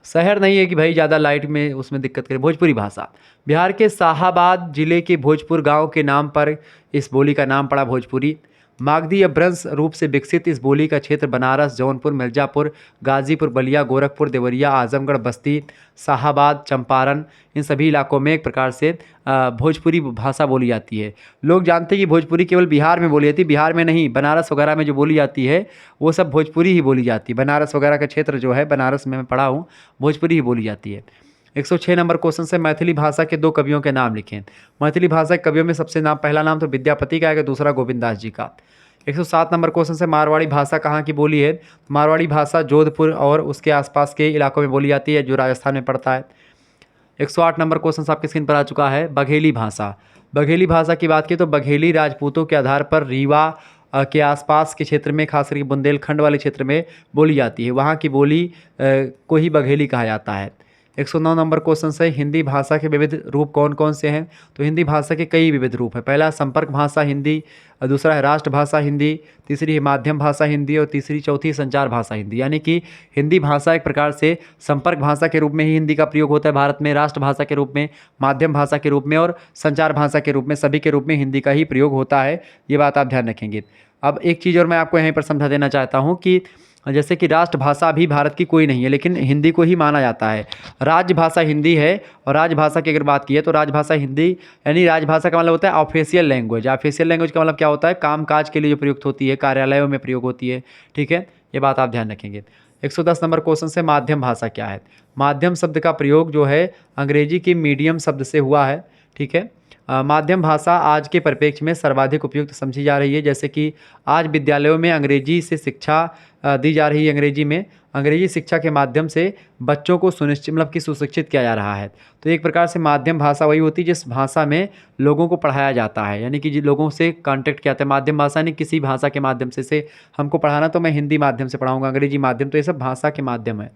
शहर नहीं है कि भाई ज़्यादा लाइट में उसमें दिक्कत करे। भोजपुरी भाषा, बिहार के शाहाबाद जिले के भोजपुर गांव के नाम पर इस बोली का नाम पड़ा भोजपुरी। मागधी अपभ्रंश रूप से विकसित इस बोली का क्षेत्र बनारस, जौनपुर, मिर्ज़ापुर, गाज़ीपुर, बलिया, गोरखपुर, देवरिया, आजमगढ़, बस्ती, शाहाबाद, चंपारण, इन सभी इलाकों में एक प्रकार से भोजपुरी भाषा बोली जाती है। लोग जानते हैं कि भोजपुरी केवल बिहार में बोली जाती है, बिहार में नहीं, बनारस वगैरह में जो बोली जाती है वो सब भोजपुरी ही बोली जाती है। बनारस वगैरह का क्षेत्र जो है, बनारस में मैं पढ़ा हूँ, भोजपुरी ही बोली जाती है। 106 नंबर क्वेश्चन से मैथिली भाषा के 2 कवियों के नाम लिखें। मैथिली भाषा के कवियों में सबसे पहला नाम तो विद्यापति का है, दूसरा गोविंद दास जी का। 107 नंबर क्वेश्चन से मारवाड़ी भाषा कहाँ की बोली है। मारवाड़ी भाषा जोधपुर और उसके आसपास के इलाकों में बोली जाती है, जो राजस्थान में पड़ता है। 108 नंबर क्वेश्चन आपकी स्क्रीन पर आ चुका है, बघेली भाषा। बघेली भाषा की बात की तो बघेली राजपूतों के आधार पर रीवा, के आसपास के क्षेत्र में, खास करके बुंदेलखंड वाले क्षेत्र में बोली जाती है। वहाँ की बोली को ही बघेली कहा जाता है। 109 नंबर क्वेश्चन है, हिंदी भाषा के विविध रूप कौन कौन से हैं? तो हिंदी भाषा के कई विविध रूप हैं। पहला संपर्क भाषा हिंदी, दूसरा है राष्ट्रभाषा हिंदी, तीसरी है माध्यम भाषा हिंदी और तीसरी चौथी संचार भाषा हिंदी। यानी कि हिंदी भाषा एक प्रकार से संपर्क भाषा के रूप में ही हिंदी का प्रयोग होता है भारत में, राष्ट्रभाषा के रूप में, माध्यम भाषा के रूप में और संचार भाषा के रूप में, सभी के रूप में हिंदी का ही प्रयोग होता है। ये बात आप ध्यान रखेंगे। अब एक चीज़ और मैं आपको यहीं पर समझा देना चाहता हूँ कि जैसे कि राष्ट्रभाषा भी भारत की कोई नहीं है, लेकिन हिंदी को ही माना जाता है। राजभाषा हिंदी है और राजभाषा की अगर बात की है तो राजभाषा हिंदी, यानी राजभाषा का मतलब होता है ऑफिशियल लैंग्वेज। ऑफिशियल लैंग्वेज का मतलब क्या होता है? कामकाज के लिए जो प्रयुक्त होती है, कार्यालयों में प्रयोग होती है। ठीक है, ये बात आप ध्यान रखेंगे। 110 नंबर क्वेश्चन से, माध्यम भाषा क्या है? माध्यम शब्द का प्रयोग जो है अंग्रेजी के मीडियम शब्द से हुआ है। ठीक है, माध्यम भाषा आज के परिप्रेक्ष्य में सर्वाधिक उपयुक्त समझी जा रही है। जैसे कि आज विद्यालयों में अंग्रेजी से शिक्षा दी जा रही है। अंग्रेजी शिक्षा के माध्यम से बच्चों को सुशिक्षित किया जा रहा है। तो एक प्रकार से माध्यम भाषा वही होती है जिस भाषा में लोगों को पढ़ाया जाता है, यानी कि जिन लोगों से कांटेक्ट किया जाता है। माध्यम भाषा नहीं किसी भाषा के माध्यम से हमको पढ़ाना, तो मैं हिंदी माध्यम से पढ़ाऊँगा, अंग्रेजी माध्यम, तो ये सब भाषा के माध्यम है।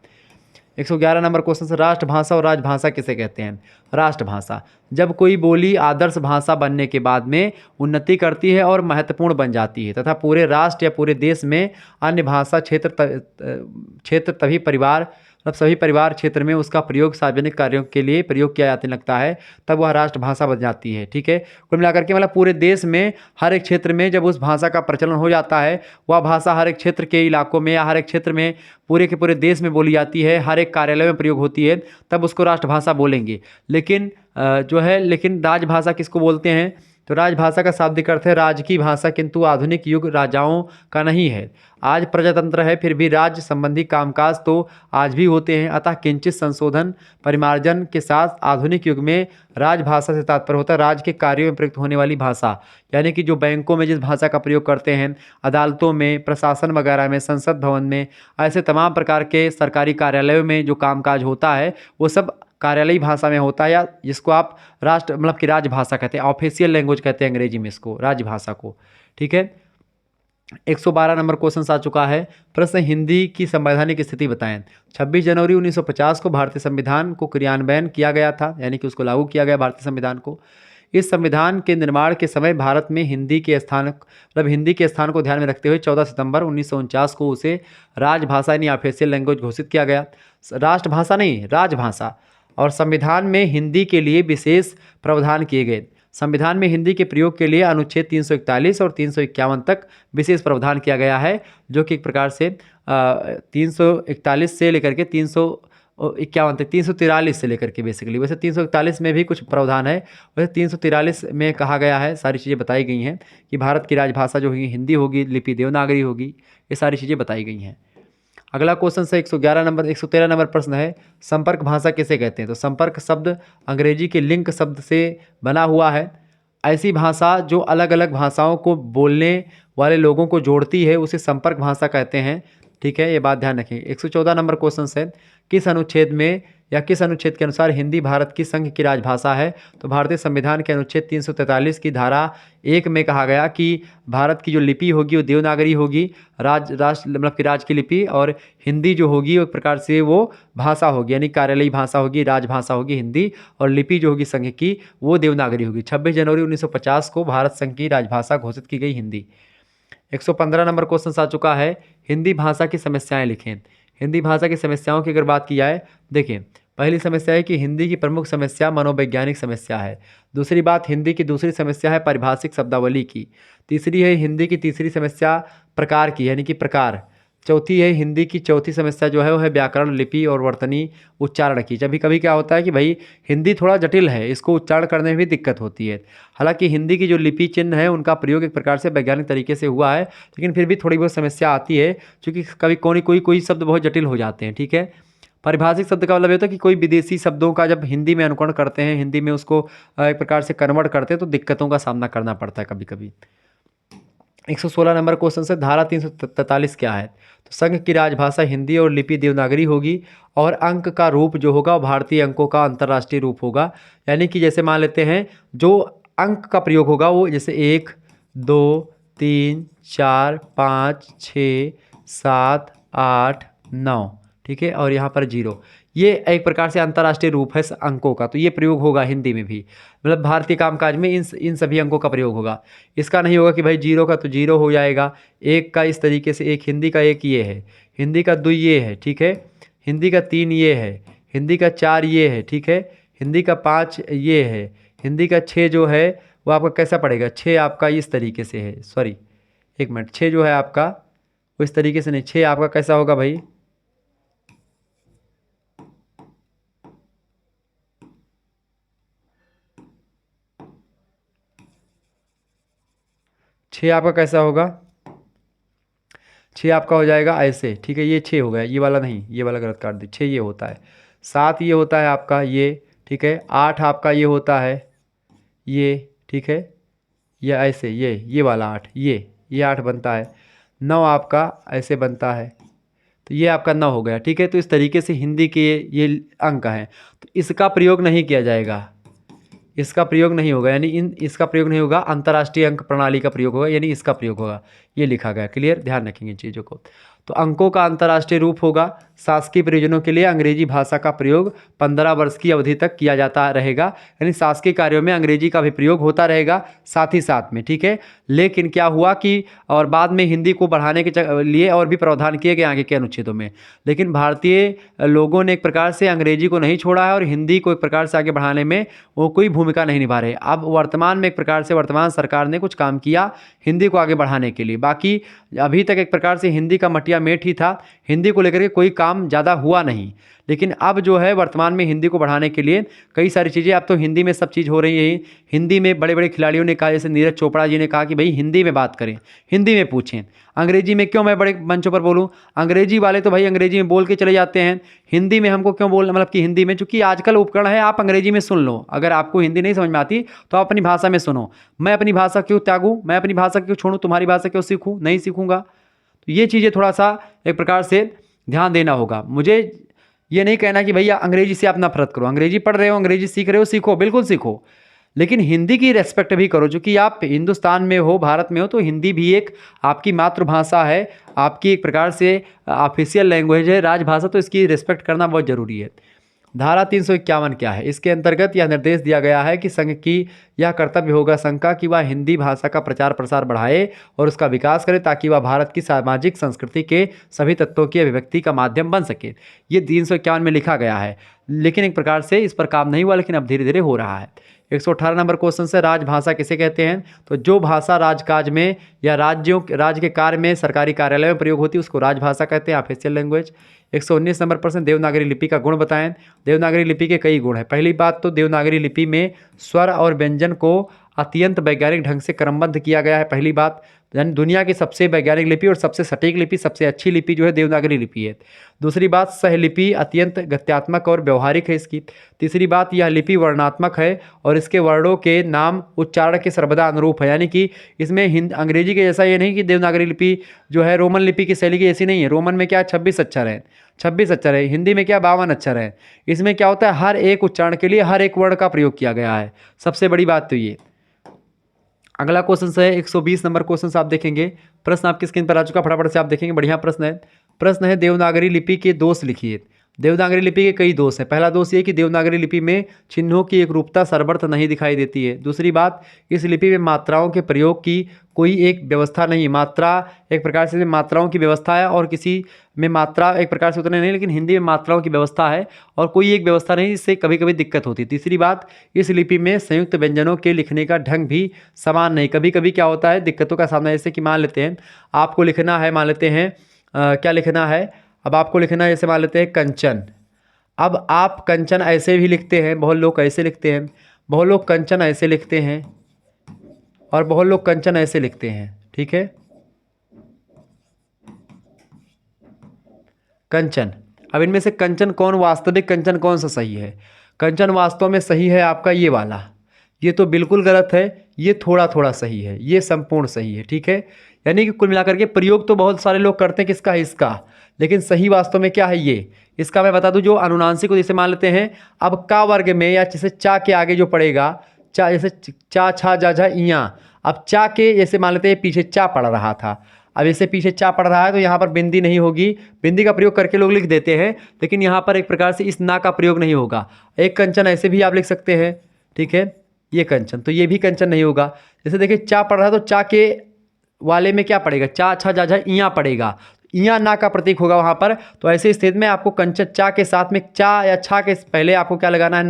111 नंबर क्वेश्चन से, राष्ट्रभाषा और राजभाषा किसे कहते हैं? राष्ट्रभाषा जब कोई बोली आदर्श भाषा बनने के बाद में उन्नति करती है और महत्वपूर्ण बन जाती है तथा पूरे राष्ट्र या पूरे देश में अन्य भाषा क्षेत्र तभी परिवार सभी परिवार क्षेत्र में उसका प्रयोग सार्वजनिक कार्यों के लिए प्रयोग किया जाने लगता है, तब वह राष्ट्रभाषा बन जाती है। ठीक है, कुल मिलाकर के मतलब पूरे देश में हर एक क्षेत्र में जब उस भाषा का प्रचलन हो जाता है, वह भाषा हर एक क्षेत्र के इलाकों में या हर एक क्षेत्र में पूरे के पूरे देश में बोली जाती है, हर एक कार्यालय में प्रयोग होती है, तब उसको राष्ट्रभाषा बोलेंगे। लेकिन राजभाषा किसको बोलते हैं? तो राजभाषा का शाब्दिक अर्थ है राज की भाषा, किंतु आधुनिक युग राजाओं का नहीं है। आज प्रजातंत्र है, फिर भी राज्य संबंधी कामकाज तो आज भी होते हैं। अतः किंचित संशोधन परिमार्जन के साथ आधुनिक युग में राजभाषा से तात्पर्य होता है राज के कार्यों में प्रयुक्त होने वाली भाषा। यानी कि जो बैंकों में जिस भाषा का प्रयोग करते हैं, अदालतों में, प्रशासन वगैरह में, संसद भवन में, ऐसे तमाम प्रकार के सरकारी कार्यालयों में जो कामकाज होता है वो सब कार्यालयी भाषा में होता है, या जिसको आप कि राजभाषा कहते हैं, ऑफिशियल लैंग्वेज कहते हैं अंग्रेजी में इसको, राजभाषा को। ठीक है, 112 नंबर क्वेश्चन आ चुका है। प्रश्न, हिंदी की संवैधानिक स्थिति बताएं। 26 जनवरी 1950 को भारतीय संविधान को क्रियान्वयन किया गया था, यानी कि उसको लागू किया गया भारतीय संविधान को। इस संविधान के निर्माण के समय भारत में हिंदी के स्थान को ध्यान में रखते हुए 14 सितंबर 1949 को उसे राजभाषा यानी ऑफिशियल लैंग्वेज घोषित किया गया। राष्ट्रभाषा नहीं, राजभाषा। और संविधान में हिंदी के लिए विशेष प्रावधान किए गए। संविधान में हिंदी के प्रयोग के लिए अनुच्छेद 341 और 351 तक विशेष प्रावधान किया गया है, जो कि एक प्रकार से 341 से लेकर के 351 तक, 343 से लेकर के बेसिकली। वैसे 341 में भी कुछ प्रावधान है, वैसे 343 में कहा गया है, सारी चीज़ें बताई गई हैं कि भारत की राजभाषा जो होगी हिंदी होगी, लिपि देवनागरी होगी, ये सारी चीज़ें बताई गई हैं। अगला क्वेश्चन से 113 नंबर प्रश्न है, संपर्क भाषा किसे कहते हैं? तो संपर्क शब्द अंग्रेजी के लिंक शब्द से बना हुआ है। ऐसी भाषा जो अलग अलग भाषाओं को बोलने वाले लोगों को जोड़ती है उसे संपर्क भाषा कहते हैं। ठीक है, ये बात ध्यान रखें। 114 नंबर क्वेश्चन है, किस अनुच्छेद में या किस अनुच्छेद के अनुसार हिंदी भारत की संघ की राजभाषा है? तो भारतीय संविधान के अनुच्छेद 343 की धारा 1 में कहा गया कि भारत की जो लिपि होगी वो देवनागरी होगी, राज की लिपि, और हिंदी जो होगी वो एक प्रकार से वो भाषा होगी, यानी कार्यालयी भाषा होगी, राजभाषा होगी हिंदी, और लिपि जो होगी संघ की वो देवनागरी होगी। 26 जनवरी 1950 को भारत संघ की राजभाषा घोषित की गई हिंदी। 115 नंबर क्वेश्चन आ चुका है, हिंदी भाषा की समस्याएं लिखें। हिंदी भाषा की समस्याओं की अगर बात की जाए, देखिए पहली समस्या है कि हिंदी की प्रमुख समस्या मनोवैज्ञानिक समस्या है। दूसरी बात, हिंदी की दूसरी समस्या है पारिभाषिक शब्दावली की। तीसरी है हिंदी की तीसरी समस्या प्रकार की, यानी कि प्रकार। चौथी है हिंदी की चौथी समस्या जो है वो है व्याकरण, लिपि और वर्तनी उच्चारण की। जब कभी क्या होता है कि भाई हिंदी थोड़ा जटिल है, इसको उच्चारण करने में भी दिक्कत होती है। हालांकि हिंदी की जो लिपि चिन्ह है उनका प्रयोग एक प्रकार से वैज्ञानिक तरीके से हुआ है, लेकिन फिर भी थोड़ी बहुत समस्या आती है, क्योंकि कभी कोई शब्द बहुत जटिल हो जाते हैं। ठीक है, पारिभाषिक शब्द का मतलब ये होता है कि कोई विदेशी शब्दों का जब हिंदी में अनुकरण करते हैं, हिंदी में उसको एक प्रकार से कन्वर्ट करते हैं, तो दिक्कतों का सामना करना पड़ता है कभी कभी। 116 नंबर क्वेश्चन से, धारा 343 क्या है? तो संघ की राजभाषा हिंदी और लिपि देवनागरी होगी, और अंक का रूप जो होगा वो भारतीय अंकों का अंतर्राष्ट्रीय रूप होगा। यानी कि जैसे मान लेते हैं जो अंक का प्रयोग होगा वो जैसे 1, 2, 3 4 5 6 7 8 9, ठीक है, और यहाँ पर 0। ये एक प्रकार से अंतर्राष्ट्रीय रूप है अंकों का, तो ये प्रयोग होगा हिंदी में भी, मतलब भारतीय कामकाज में इन सभी अंकों का प्रयोग होगा। इसका नहीं होगा कि भाई 0 का तो 0 हो जाएगा, 1 का इस तरीके से, एक हिंदी का 1 ये है, हिंदी का 2 ये है, ठीक है, हिंदी का 3 ये है, हिंदी का 4 ये है, ठीक है, हिंदी का 5 ये है, हिंदी का 6 जो है वो आपका कैसा पड़ेगा, 6 आपका इस तरीके से है, सॉरी 1 मिनट, 6 जो है आपका वो इस तरीके से नहीं, 6 आपका कैसा होगा भाई, छः आपका कैसा होगा, 6 आपका हो जाएगा ऐसे, ठीक है, ये 6 हो गया, ये वाला नहीं, ये वाला गलत काट दी, 6 ये होता है, 7 ये होता है आपका ये, ठीक है, 8 आपका ये होता है ये, ठीक है, ये ऐसे, ये वाला 8, ये 8 बनता है, 9 आपका ऐसे बनता है, तो ये आपका 9 हो गया, ठीक है। तो इस तरीके से हिंदी के ये अंक हैं, तो इसका प्रयोग नहीं किया जाएगा, इसका प्रयोग नहीं होगा, यानी इसका प्रयोग नहीं होगा, अंतर्राष्ट्रीय अंक प्रणाली का प्रयोग होगा, यानी इसका प्रयोग होगा, ये लिखा गया, क्लियर, ध्यान रखेंगे इन चीज़ों को। तो अंकों का अंतर्राष्ट्रीय रूप होगा, शासकीय प्रयोजनों के लिए अंग्रेजी भाषा का प्रयोग 15 वर्ष की अवधि तक किया जाता रहेगा, यानी शासकीय कार्यों में अंग्रेजी का भी प्रयोग होता रहेगा साथ ही साथ में, ठीक है। लेकिन क्या हुआ कि और बाद में हिंदी को बढ़ाने के लिए और भी प्रावधान किए गए आगे के अनुच्छेदों में, लेकिन भारतीय लोगों ने एक प्रकार से अंग्रेजी को नहीं छोड़ा है और हिंदी को एक प्रकार से आगे बढ़ाने में वो कोई भूमिका नहीं निभा रहे। अब वर्तमान में एक प्रकार से वर्तमान सरकार ने कुछ काम किया हिंदी को आगे बढ़ाने के लिए, बाकी अभी तक एक प्रकार से हिंदी का मटिया मेट ही था, हिंदी को लेकर के कोई काम ज़्यादा हुआ नहीं। लेकिन अब जो है वर्तमान में हिंदी को बढ़ाने के लिए कई सारी चीज़ें, अब तो हिंदी में सब चीज़ हो रही है। हिंदी में बड़े बड़े खिलाड़ियों ने कहा, जैसे नीरज चोपड़ा जी ने कहा कि भाई हिंदी में बात करें, हिंदी में पूछें, अंग्रेजी में क्यों मैं बड़े मंचों पर बोलूं, अंग्रेजी वाले तो भाई अंग्रेजी में बोल के चले जाते हैं, हिंदी में हमको क्यों बोलना, मतलब कि हिंदी में, चूंकि आजकल उपकरण है, आप अंग्रेजी में सुन लो, अगर आपको हिंदी नहीं समझ में आती तो आप अपनी भाषा में सुनो। मैं अपनी भाषा क्यों त्यागूँ, मैं अपनी भाषा क्यों छोड़ूँ, तुम्हारी भाषा क्यों सीखूँ, नहीं सीखूँगा। तो ये चीज़ें थोड़ा सा एक प्रकार से ध्यान देना होगा। मुझे ये नहीं कहना कि भैया अंग्रेजी से आप नफरत करो, अंग्रेजी पढ़ रहे हो, अंग्रेजी सीख रहे हो, सीखो, बिल्कुल सीखो, लेकिन हिंदी की रेस्पेक्ट भी करो, क्योंकि आप हिंदुस्तान में हो, भारत में हो, तो हिंदी भी एक आपकी मातृभाषा है, आपकी एक प्रकार से ऑफिशियल लैंग्वेज है, राजभाषा, तो इसकी रिस्पेक्ट करना बहुत ज़रूरी है। धारा 351 क्या है, इसके अंतर्गत यह निर्देश दिया गया है कि संघ की यह कर्तव्य होगा संघ का कि वह हिंदी भाषा का प्रचार प्रसार बढ़ाए और उसका विकास करे, ताकि वह भारत की सामाजिक संस्कृति के सभी तत्वों की अभिव्यक्ति का माध्यम बन सके। ये 351 में लिखा गया है, लेकिन एक प्रकार से इस पर काम नहीं हुआ, लेकिन अब धीरे धीरे हो रहा है। 118 नंबर क्वेश्चन से, राजभाषा किसे कहते हैं, तो जो भाषा राजकाज में या राज्य के कार्य में, सरकारी कार्यालय में प्रयोग होती है उसको राजभाषा कहते हैं, ऑफिशियल लैंग्वेज। 119 नंबर प्रश्न, देवनागरी लिपि का गुण बताएं। देवनागरी लिपि के कई गुण हैं। पहली बात तो देवनागरी लिपि में स्वर और व्यंजन को अत्यंत वैज्ञानिक ढंग से क्रमबद्ध किया गया है, पहली बात, यानी दुनिया की सबसे वैज्ञानिक लिपि और सबसे सटीक लिपि, सबसे अच्छी लिपि जो है देवनागरी लिपि है। दूसरी बात, सहलिपि अत्यंत गत्यात्मक और व्यवहारिक है इसकी। तीसरी बात, यह लिपि वर्णात्मक है और इसके वर्णों के नाम उच्चारण के सर्वदा अनुरूप है, यानी कि इसमें अंग्रेजी के जैसा ये नहीं कि देवनागरी लिपि जो है रोमन लिपि की शैली की ऐसी नहीं है। रोमन में क्या 26 अक्षर है, 26 अक्षर है, हिंदी में क्या 52 अक्षर है। इसमें क्या होता है, हर एक उच्चारण के लिए हर एक वर्ण का प्रयोग किया गया है, सबसे बड़ी बात तो ये। अगला क्वेश्चन है 120 नंबर क्वेश्चन आप देखेंगे, प्रश्न आपकी स्क्रीन पर आ चुका, फटाफट से आप देखेंगे, बढ़िया प्रश्न है। प्रश्न है, देवनागरी लिपि के दोष लिखिए। देवनागरी लिपि के कई दोष हैं। पहला दोष ये कि देवनागरी लिपि में चिन्हों की एक रूपता सर्वत्र नहीं दिखाई देती है। दूसरी बात, इस लिपि में मात्राओं के प्रयोग की कोई एक व्यवस्था नहीं, मात्रा एक प्रकार से मात्राओं की व्यवस्था है और किसी में मात्रा एक प्रकार से उतने नहीं, लेकिन हिंदी में मात्राओं की व्यवस्था है और कोई एक व्यवस्था नहीं, जिससे कभी कभी दिक्कत होती है। तीसरी बात, इस लिपि में संयुक्त व्यंजनों के लिखने का ढंग भी समान नहीं, कभी कभी क्या होता है दिक्कतों का सामना, जैसे कि मान लेते हैं आपको लिखना है, मान लेते हैं क्या लिखना है, अब आपको लिखना है, जैसे मान लेते हैं कंचन। अब आप कंचन ऐसे भी लिखते हैं, बहुत लोग ऐसे लिखते हैं, बहुत लोग कंचन ऐसे लिखते हैं और बहुत लोग कंचन ऐसे लिखते हैं, ठीक है, कंचन। अब इनमें से कंचन कौन, वास्तविक कंचन कौन सा सही है? कंचन वास्तव में सही है आपका ये वाला, ये तो बिल्कुल गलत है, ये थोड़ा थोड़ा सही है, ये संपूर्ण सही है, ठीक है। यानी कि कुल मिलाकर के प्रयोग तो बहुत सारे लोग करते हैं किसका, इसका, लेकिन सही वास्तव में क्या है ये, इसका मैं बता दूं, जो अनुनासिक को जैसे मान लेते हैं, अब का वर्ग में या जैसे चा के आगे जो पड़ेगा, चा जैसे चा छा जा झा इया, अब चा के जैसे मान लेते हैं पीछे चा पड़ रहा था, अब इससे पीछे चा पड़ रहा है तो यहाँ पर बिंदी नहीं होगी, बिंदी का प्रयोग करके लोग लिख देते हैं, लेकिन यहाँ पर एक प्रकार से इस ना का प्रयोग नहीं होगा। एक कंचन ऐसे भी आप लिख सकते हैं, ठीक है, ये कंचन, तो ये भी कंचन नहीं होगा। जैसे देखिए चा पड़ रहा है तो चा के वाले में क्या पड़ेगा, चा छा जा झा इयाँ पड़ेगा, इयाँ ना का प्रतीक होगा वहाँ पर। तो ऐसे स्थिति में आपको कंचन चा के साथ में चा या छा के पहले आपको क्या लगाना है,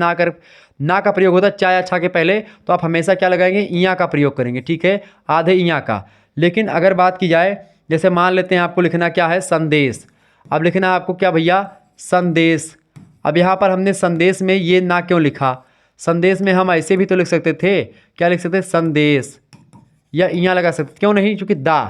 ना का प्रयोग होता है चा या छा के पहले, तो आप हमेशा क्या लगाएंगे, इयाँ का प्रयोग करेंगे, ठीक है, आधे इयाँ का। लेकिन अगर बात की जाए, जैसे मान लेते हैं आपको लिखना क्या है, संदेश। अब लिखना है आपको क्या भैया, संदेश। अब यहाँ पर हमने संदेश में ये ना क्यों लिखा, संदेश में हम ऐसे भी तो लिख सकते थे, क्या लिख सकते, संदेश, या इयाँ लगा सकते, क्यों नहीं, क्योंकि दा,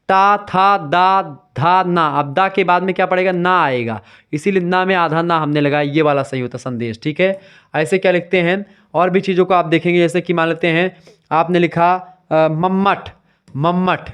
ता था दा धा ना, अब दा के बाद में क्या पड़ेगा, ना आएगा, इसीलिए ना में आधा ना हमने लगाया, ये वाला सही होता संदेश, ठीक है। ऐसे क्या लिखते हैं, और भी चीज़ों को आप देखेंगे, जैसे कि मान लेते हैं आपने लिखा मम्मट, मम्मट,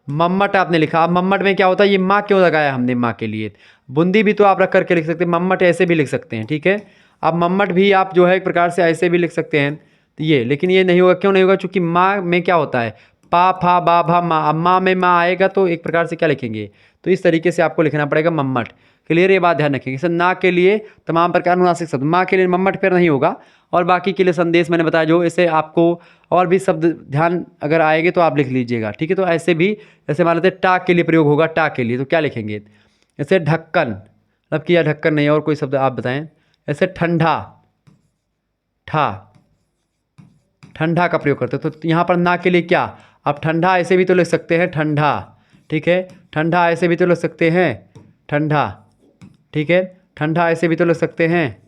मम्मट आपने लिखा। अब मम्मट में क्या होता है, ये माँ क्यों लगाया हमने, माँ के लिए। बूंदी भी तो आप रख करके लिख सकते हैं, मम्मट ऐसे भी लिख सकते हैं, ठीक है। अब मम्मट भी आप जो है एक प्रकार से ऐसे भी लिख सकते हैं, तो ये, लेकिन ये नहीं होगा, क्यों नहीं होगा, क्योंकि माँ में क्या होता है, पा फा बा भा माँ, अब माँ में माँ आएगा तो एक प्रकार से क्या लिखेंगे, तो इस तरीके से आपको लिखना पड़ेगा मम्मट। क्लियर, ये बात ध्यान रखेंगे। सर ना के लिए तमाम प्रकार अनुनासिक शब्द, माँ के लिए मम्मट फिर नहीं होगा, और बाकी के लिए संदेश मैंने बताया, जो इसे आपको और भी शब्द ध्यान अगर आएंगे तो आप लिख लीजिएगा, ठीक है। तो ऐसे भी, जैसे मान लेते हैं टा के लिए प्रयोग होगा, टा के लिए तो क्या लिखेंगे, जैसे ढक्कन, मतलब किया ढक्कन नहीं, और कोई शब्द आप बताएं, ऐसे ठंडा, ठा, ठंडा का प्रयोग करते हैं, तो यहाँ पर ना के लिए क्या, आप ठंडा ऐसे भी तो लिख सकते हैं, ठंडा, ठीक है, ठंडा ऐसे भी तो लिख सकते हैं, ठंडा, ठीक है, ठंडा ऐसे भी तो लिख सकते हैं,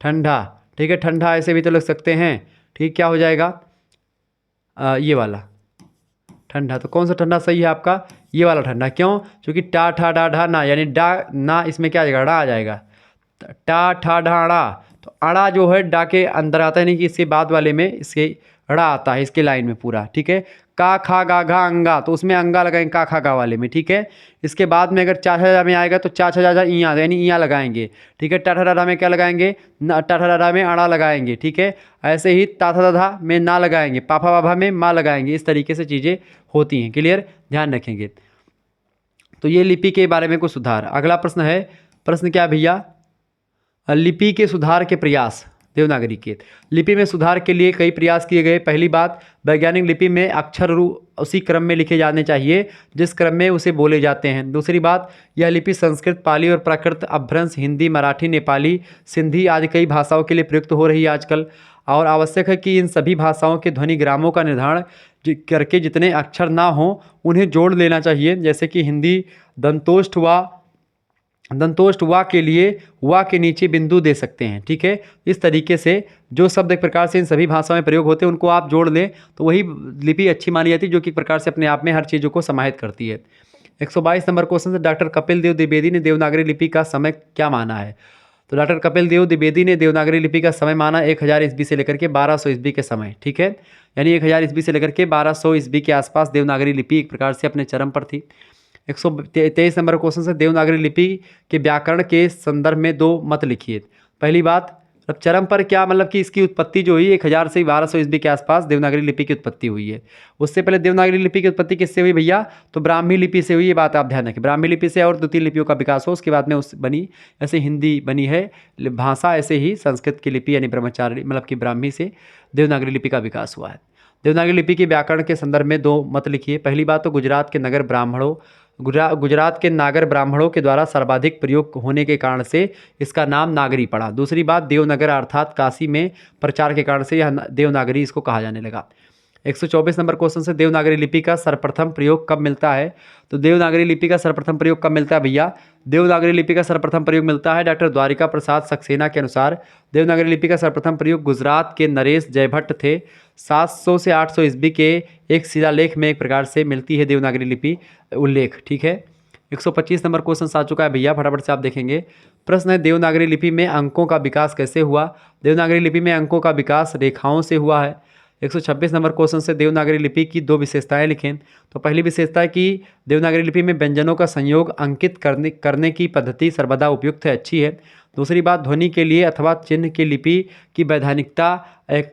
ठंडा, ठीक है, ठंडा ऐसे भी तो लिख सकते हैं, ठीक, क्या हो जाएगा, ये वाला ठंडा। तो कौन सा ठंडा सही है आपका, ये वाला ठंडा, क्यों, क्योंकि टा ठा डा ढा ना, यानी डा ना इसमें क्या आ जाएगा, डा आ जाएगा, टा ठा ढा अड़ा, तो अड़ा जो है डा के अंदर आता है, नहीं कि इसके बाद वाले में इसके अड़ा आता है, इसके लाइन में पूरा, ठीक है। का खा गा घा अंगा, तो उसमें अंगा लगाएंगे का खा गा वाले में, ठीक है। इसके बाद में अगर चा छा में आएगा तो चा छा जा इया, यानी इया लगाएंगे, ठीक है। टा ठा डा में क्या लगाएंगे, टा ठा डा में अड़ा लगाएंगे, ठीक है। ऐसे ही ता था धा में ना लगाएंगे, पापा बाभा में माँ लगाएंगे, इस तरीके से चीज़ें होती हैं। क्लियर, ध्यान रखेंगे। तो ये लिपि के बारे में कुछ सुधार। अगला प्रश्न है, प्रश्न क्या भैया, लिपि के सुधार के प्रयास, देवनागरी के लिपि में सुधार के लिए कई प्रयास किए गए। पहली बात, वैज्ञानिक लिपि में अक्षर उसी क्रम में लिखे जाने चाहिए जिस क्रम में उसे बोले जाते हैं। दूसरी बात, यह लिपि संस्कृत, पाली और प्राकृत, अपभ्रंश, हिंदी, मराठी, नेपाली, सिंधी आदि कई भाषाओं के लिए प्रयुक्त हो रही है आजकल, और आवश्यक है कि इन सभी भाषाओं के ध्वनिग्रामों का निर्धारण करके जितने अक्षर ना हों उन्हें जोड़ लेना चाहिए। जैसे कि हिंदी दंतोष्ठ वा के लिए वा के नीचे बिंदु दे सकते हैं, ठीक है। इस तरीके से जो शब्द एक प्रकार से इन सभी भाषाओं में प्रयोग होते हैं उनको आप जोड़ लें तो वही लिपि अच्छी मानी जाती है, जो कि एक प्रकार से अपने आप में हर चीज़ों को समाहित करती है। 122 नंबर क्वेश्चन से, डॉक्टर कपिल देव द्विवेदी ने देवनागरी लिपि का समय क्या माना है। तो डॉक्टर कपिल देव द्विवेदी ने देवनागरी लिपि का समय माना 1000 ईस्वी से लेकर के 1200 ईस्वी के समय, ठीक है। यानी 1000 ईस्वी से लेकर के 1200 ईस्वी के आसपास देवनागरी लिपि एक प्रकार से अपने चरम पर थी। 123 नंबर क्वेश्चन से, देवनागरी लिपि के व्याकरण के संदर्भ में दो मत लिखिए। पहली बात, अब चरम पर क्या मतलब कि इसकी उत्पत्ति जो हुई 1000 से 1200 ईस्वी के आसपास देवनागरी लिपि की उत्पत्ति हुई है। उससे पहले देवनागरी लिपि की उत्पत्ति किससे हुई भैया, तो ब्राह्मी लिपि से हुई। ये बात आप ध्यान रखें, ब्राह्मी लिपि से और 2-3 लिपियों का विकास हो, उसके बाद में उस बनी, ऐसे हिंदी बनी है भाषा, ऐसे ही संस्कृत की लिपि यानी ब्रह्मचारी मतलब कि ब्राह्मी से देवनागरी लिपि का विकास हुआ है। देवनागरी लिपि के व्याकरण के संदर्भ में दो मत लिखिए। पहली बात, तो गुजरात के नागर ब्राह्मणों के द्वारा सर्वाधिक प्रयोग होने के कारण से इसका नाम नागरी पड़ा। दूसरी बात, देवनगर अर्थात काशी में प्रचार के कारण से यह देवनागरी इसको कहा जाने लगा। 124 नंबर क्वेश्चन से, देवनागरी लिपि का सर्वप्रथम प्रयोग कब मिलता है। तो देवनागरी लिपि का सर्वप्रथम प्रयोग कब मिलता है भैया, देवनागरी लिपि का सर्वप्रथम प्रयोग मिलता है डॉक्टर द्वारिका प्रसाद सक्सेना के अनुसार देवनागरी लिपि का सर्वप्रथम प्रयोग गुजरात के नरेश जयभट्ट थे। 700 से 800 ईस्वी के एक शिलालेख में एक प्रकार से मिलती है देवनागरी लिपि उल्लेख, ठीक है। 125 नंबर क्वेश्चन आ चुका है भैया, फटाफट से आप देखेंगे। प्रश्न है, देवनागरी लिपि में अंकों का विकास कैसे हुआ। देवनागरी लिपि में अंकों का विकास रेखाओं से हुआ है। 126 नंबर क्वेश्चन से, देवनागरी लिपि की दो विशेषताएं लिखें। तो पहली विशेषता है कि देवनागरी लिपि में व्यंजनों का संयोग अंकित करने की पद्धति सर्वदा उपयुक्त है, अच्छी है। दूसरी बात, ध्वनि के लिए अथवा चिन्ह की लिपि की वैधानिकता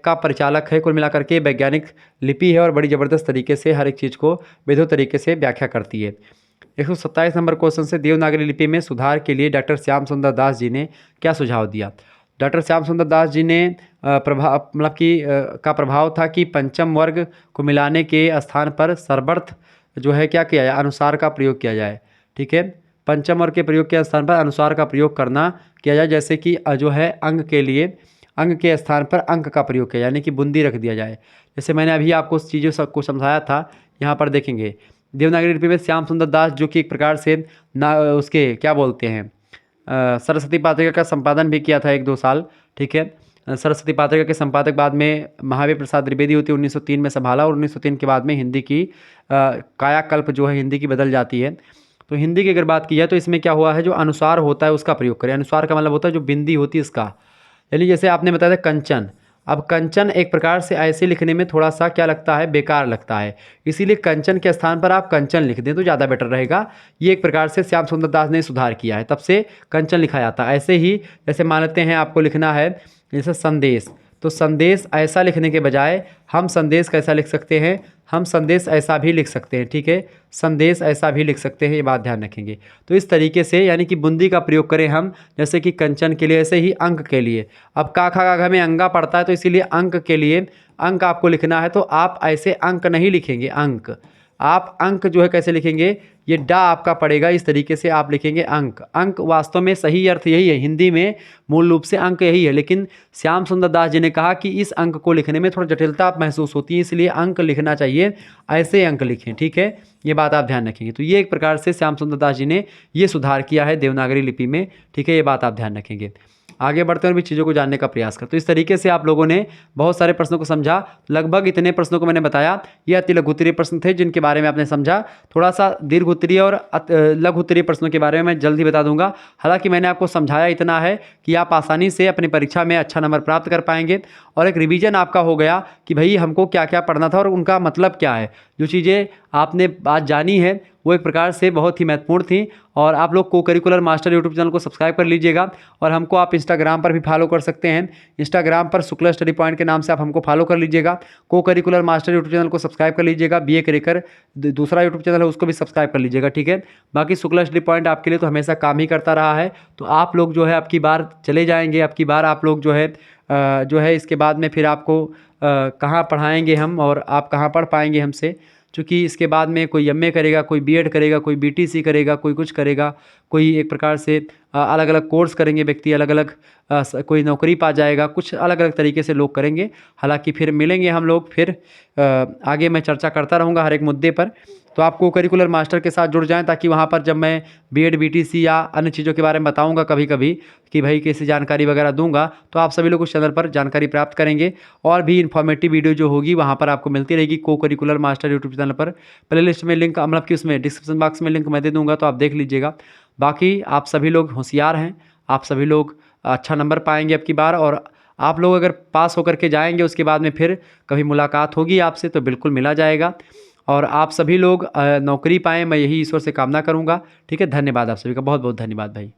का परिचालक है। कुल मिलाकर के वैज्ञानिक लिपि है और बड़ी ज़बरदस्त तरीके से हर एक चीज़ को विधिवत तरीके से व्याख्या करती है। 127 नंबर क्वेश्चन से देवनागरी लिपि में सुधार के लिए डॉक्टर श्याम सुंदर दास जी ने क्या सुझाव दिया। डॉक्टर श्याम सुंदर दास जी ने प्रभाव मतलब कि का प्रभाव था कि पंचम वर्ग को मिलाने के स्थान पर सर्वर्थ जो है क्या किया जाए, अनुसार का प्रयोग किया जाए। ठीक है, पंचम वर्ग के प्रयोग के स्थान पर अनुसार का प्रयोग करना किया जाए। जैसे कि जो है अंग के लिए अंग के स्थान पर अंक का प्रयोग किया, यानी कि बूंदी रख दिया जाए। जैसे मैंने अभी आपको उस चीज़ों सबको समझाया था, यहाँ पर देखेंगे देवनागरी लिपि में श्याम सुंदर दास जो कि एक प्रकार से ना उसके क्या बोलते हैं सरस्वती पत्रिका का संपादन भी किया था 1-2 साल। ठीक है, सरस्वती पत्रिका के संपादक बाद में महावीर प्रसाद द्विवेदी होती 1903 में संभाला और 1903 के बाद में हिंदी की कायाकल्प जो है हिंदी की बदल जाती है। तो हिंदी की अगर बात की जाए तो इसमें क्या हुआ है, जो अनुसार होता है उसका प्रयोग करें। अनुसार का मतलब होता है जो बिंदी होती है इसका, यानी जैसे आपने बताया था कंचन। अब कंचन एक प्रकार से ऐसे लिखने में थोड़ा सा क्या लगता है, बेकार लगता है, इसीलिए कंचन के स्थान पर आप कंचन लिख दें तो ज़्यादा बेटर रहेगा। ये एक प्रकार से श्याम सुंदर दास ने सुधार किया है, तब से कंचन लिखा जाता है। ऐसे ही जैसे मान लेते हैं आपको लिखना है जैसे संदेश, तो संदेश ऐसा लिखने के बजाय हम संदेश कैसा लिख सकते हैं, हम संदेश ऐसा भी लिख सकते हैं। ठीक है, संदेश ऐसा भी लिख सकते हैं, ये बात ध्यान रखेंगे। तो इस तरीके से यानी कि बूंदी का प्रयोग करें हम, जैसे कि कंचन के लिए, ऐसे ही अंक के लिए। अब का खा गा घा में अंगा पड़ता है तो इसीलिए अंक के लिए अंक आपको लिखना है, तो आप ऐसे अंक नहीं लिखेंगे, अंक आप अंक जो है कैसे लिखेंगे, ये डा आपका पड़ेगा, इस तरीके से आप लिखेंगे अंक। अंक वास्तव में सही अर्थ यही है, हिंदी में मूल रूप से अंक यही है, लेकिन श्याम सुंदर दास जी ने कहा कि इस अंक को लिखने में थोड़ा जटिलता आप महसूस होती है, इसलिए अंक लिखना चाहिए, ऐसे अंक लिखें। ठीक है, ये बात आप ध्यान रखेंगे। तो ये एक प्रकार से श्याम सुंदर दास जी ने ये सुधार किया है देवनागरी लिपि में। ठीक है, ये बात आप ध्यान रखेंगे। आगे बढ़ते और भी चीज़ों को जानने का प्रयास करते। तो इस तरीके से आप लोगों ने बहुत सारे प्रश्नों को समझा, लगभग इतने प्रश्नों को मैंने बताया। ये अति लघु उत्तरीय प्रश्न थे जिनके बारे में आपने समझा। थोड़ा सा दीर्घ उत्तरीय और लघु उत्तरीय प्रश्नों के बारे में मैं जल्द ही बता दूंगा। हालांकि मैंने आपको समझाया इतना है कि आप आसानी से अपनी परीक्षा में अच्छा नंबर प्राप्त कर पाएंगे और एक रिवीजन आपका हो गया कि भाई हमको क्या क्या पढ़ना था और उनका मतलब क्या है। जो चीज़ें आपने आज जानी है वो एक प्रकार से बहुत ही महत्वपूर्ण थी। और आप लोग को करिकुलर मास्टर यूट्यूब चैनल को सब्सक्राइब कर लीजिएगा और हमको आप इंस्टाग्राम पर भी फॉलो कर सकते हैं। इंस्टाग्राम पर शुक्ला स्टडी पॉइंट के नाम से आप हमको फॉलो कर लीजिएगा। को करिकुलर मास्टर यूट्यूब चैनल को सब्सक्राइब कर लीजिएगा। BA करेकर दूसरा यूट्यूब चैनल है उसको भी सब्सक्राइब कर लीजिएगा। ठीक है, बाकी शुक्ला स्टडी पॉइंट आपके लिए तो हमेशा काम ही करता रहा है। तो आप लोग जो है अब की बार चले जाएंगे, अब की बार आप लोग जो है इसके बाद में फिर आपको कहाँ पढ़ाएंगे हम और आप कहाँ पढ़ पाएंगे हमसे, चूँकि इसके बाद में कोई MA करेगा, कोई B.Ed करेगा, कोई BTC करेगा, कोई कुछ करेगा, कोई एक प्रकार से अलग अलग कोर्स करेंगे व्यक्ति, अलग अलग कोई नौकरी पा जाएगा, कुछ अलग अलग तरीके से लोग करेंगे। हालांकि फिर मिलेंगे हम लोग, फिर आगे मैं चर्चा करता रहूँगा हर एक मुद्दे पर। तो आपको करिकुलर मास्टर के साथ जुड़ जाएं ताकि वहाँ पर जब मैं B.Ed BTC या अन्य चीज़ों के बारे में बताऊँगा कभी कभी कि भाई कैसी जानकारी वगैरह दूंगा, तो आप सभी लोग उस चैनल पर जानकारी प्राप्त करेंगे। और भी इन्फॉर्मेटिव वीडियो जो होगी वहाँ पर आपको मिलती रहेगी को करिकुलर मास्टर यूट्यूब चैनल पर। प्लेलिस्ट में लिंक मतलब कि उसमें डिस्क्रिप्शन बॉक्स में लिंक मैं दे दूँगा, तो आप देख लीजिएगा। बाकी आप सभी लोग होशियार हैं, आप सभी लोग अच्छा नंबर पाएंगे अब की बार। और आप लोग अगर पास होकर के जाएंगे उसके बाद में फिर कभी मुलाकात होगी आपसे तो बिल्कुल मिला जाएगा। और आप सभी लोग नौकरी पाएँ, मैं यही ईश्वर से कामना करूँगा। ठीक है, धन्यवाद आप सभी का, बहुत बहुत धन्यवाद भाई।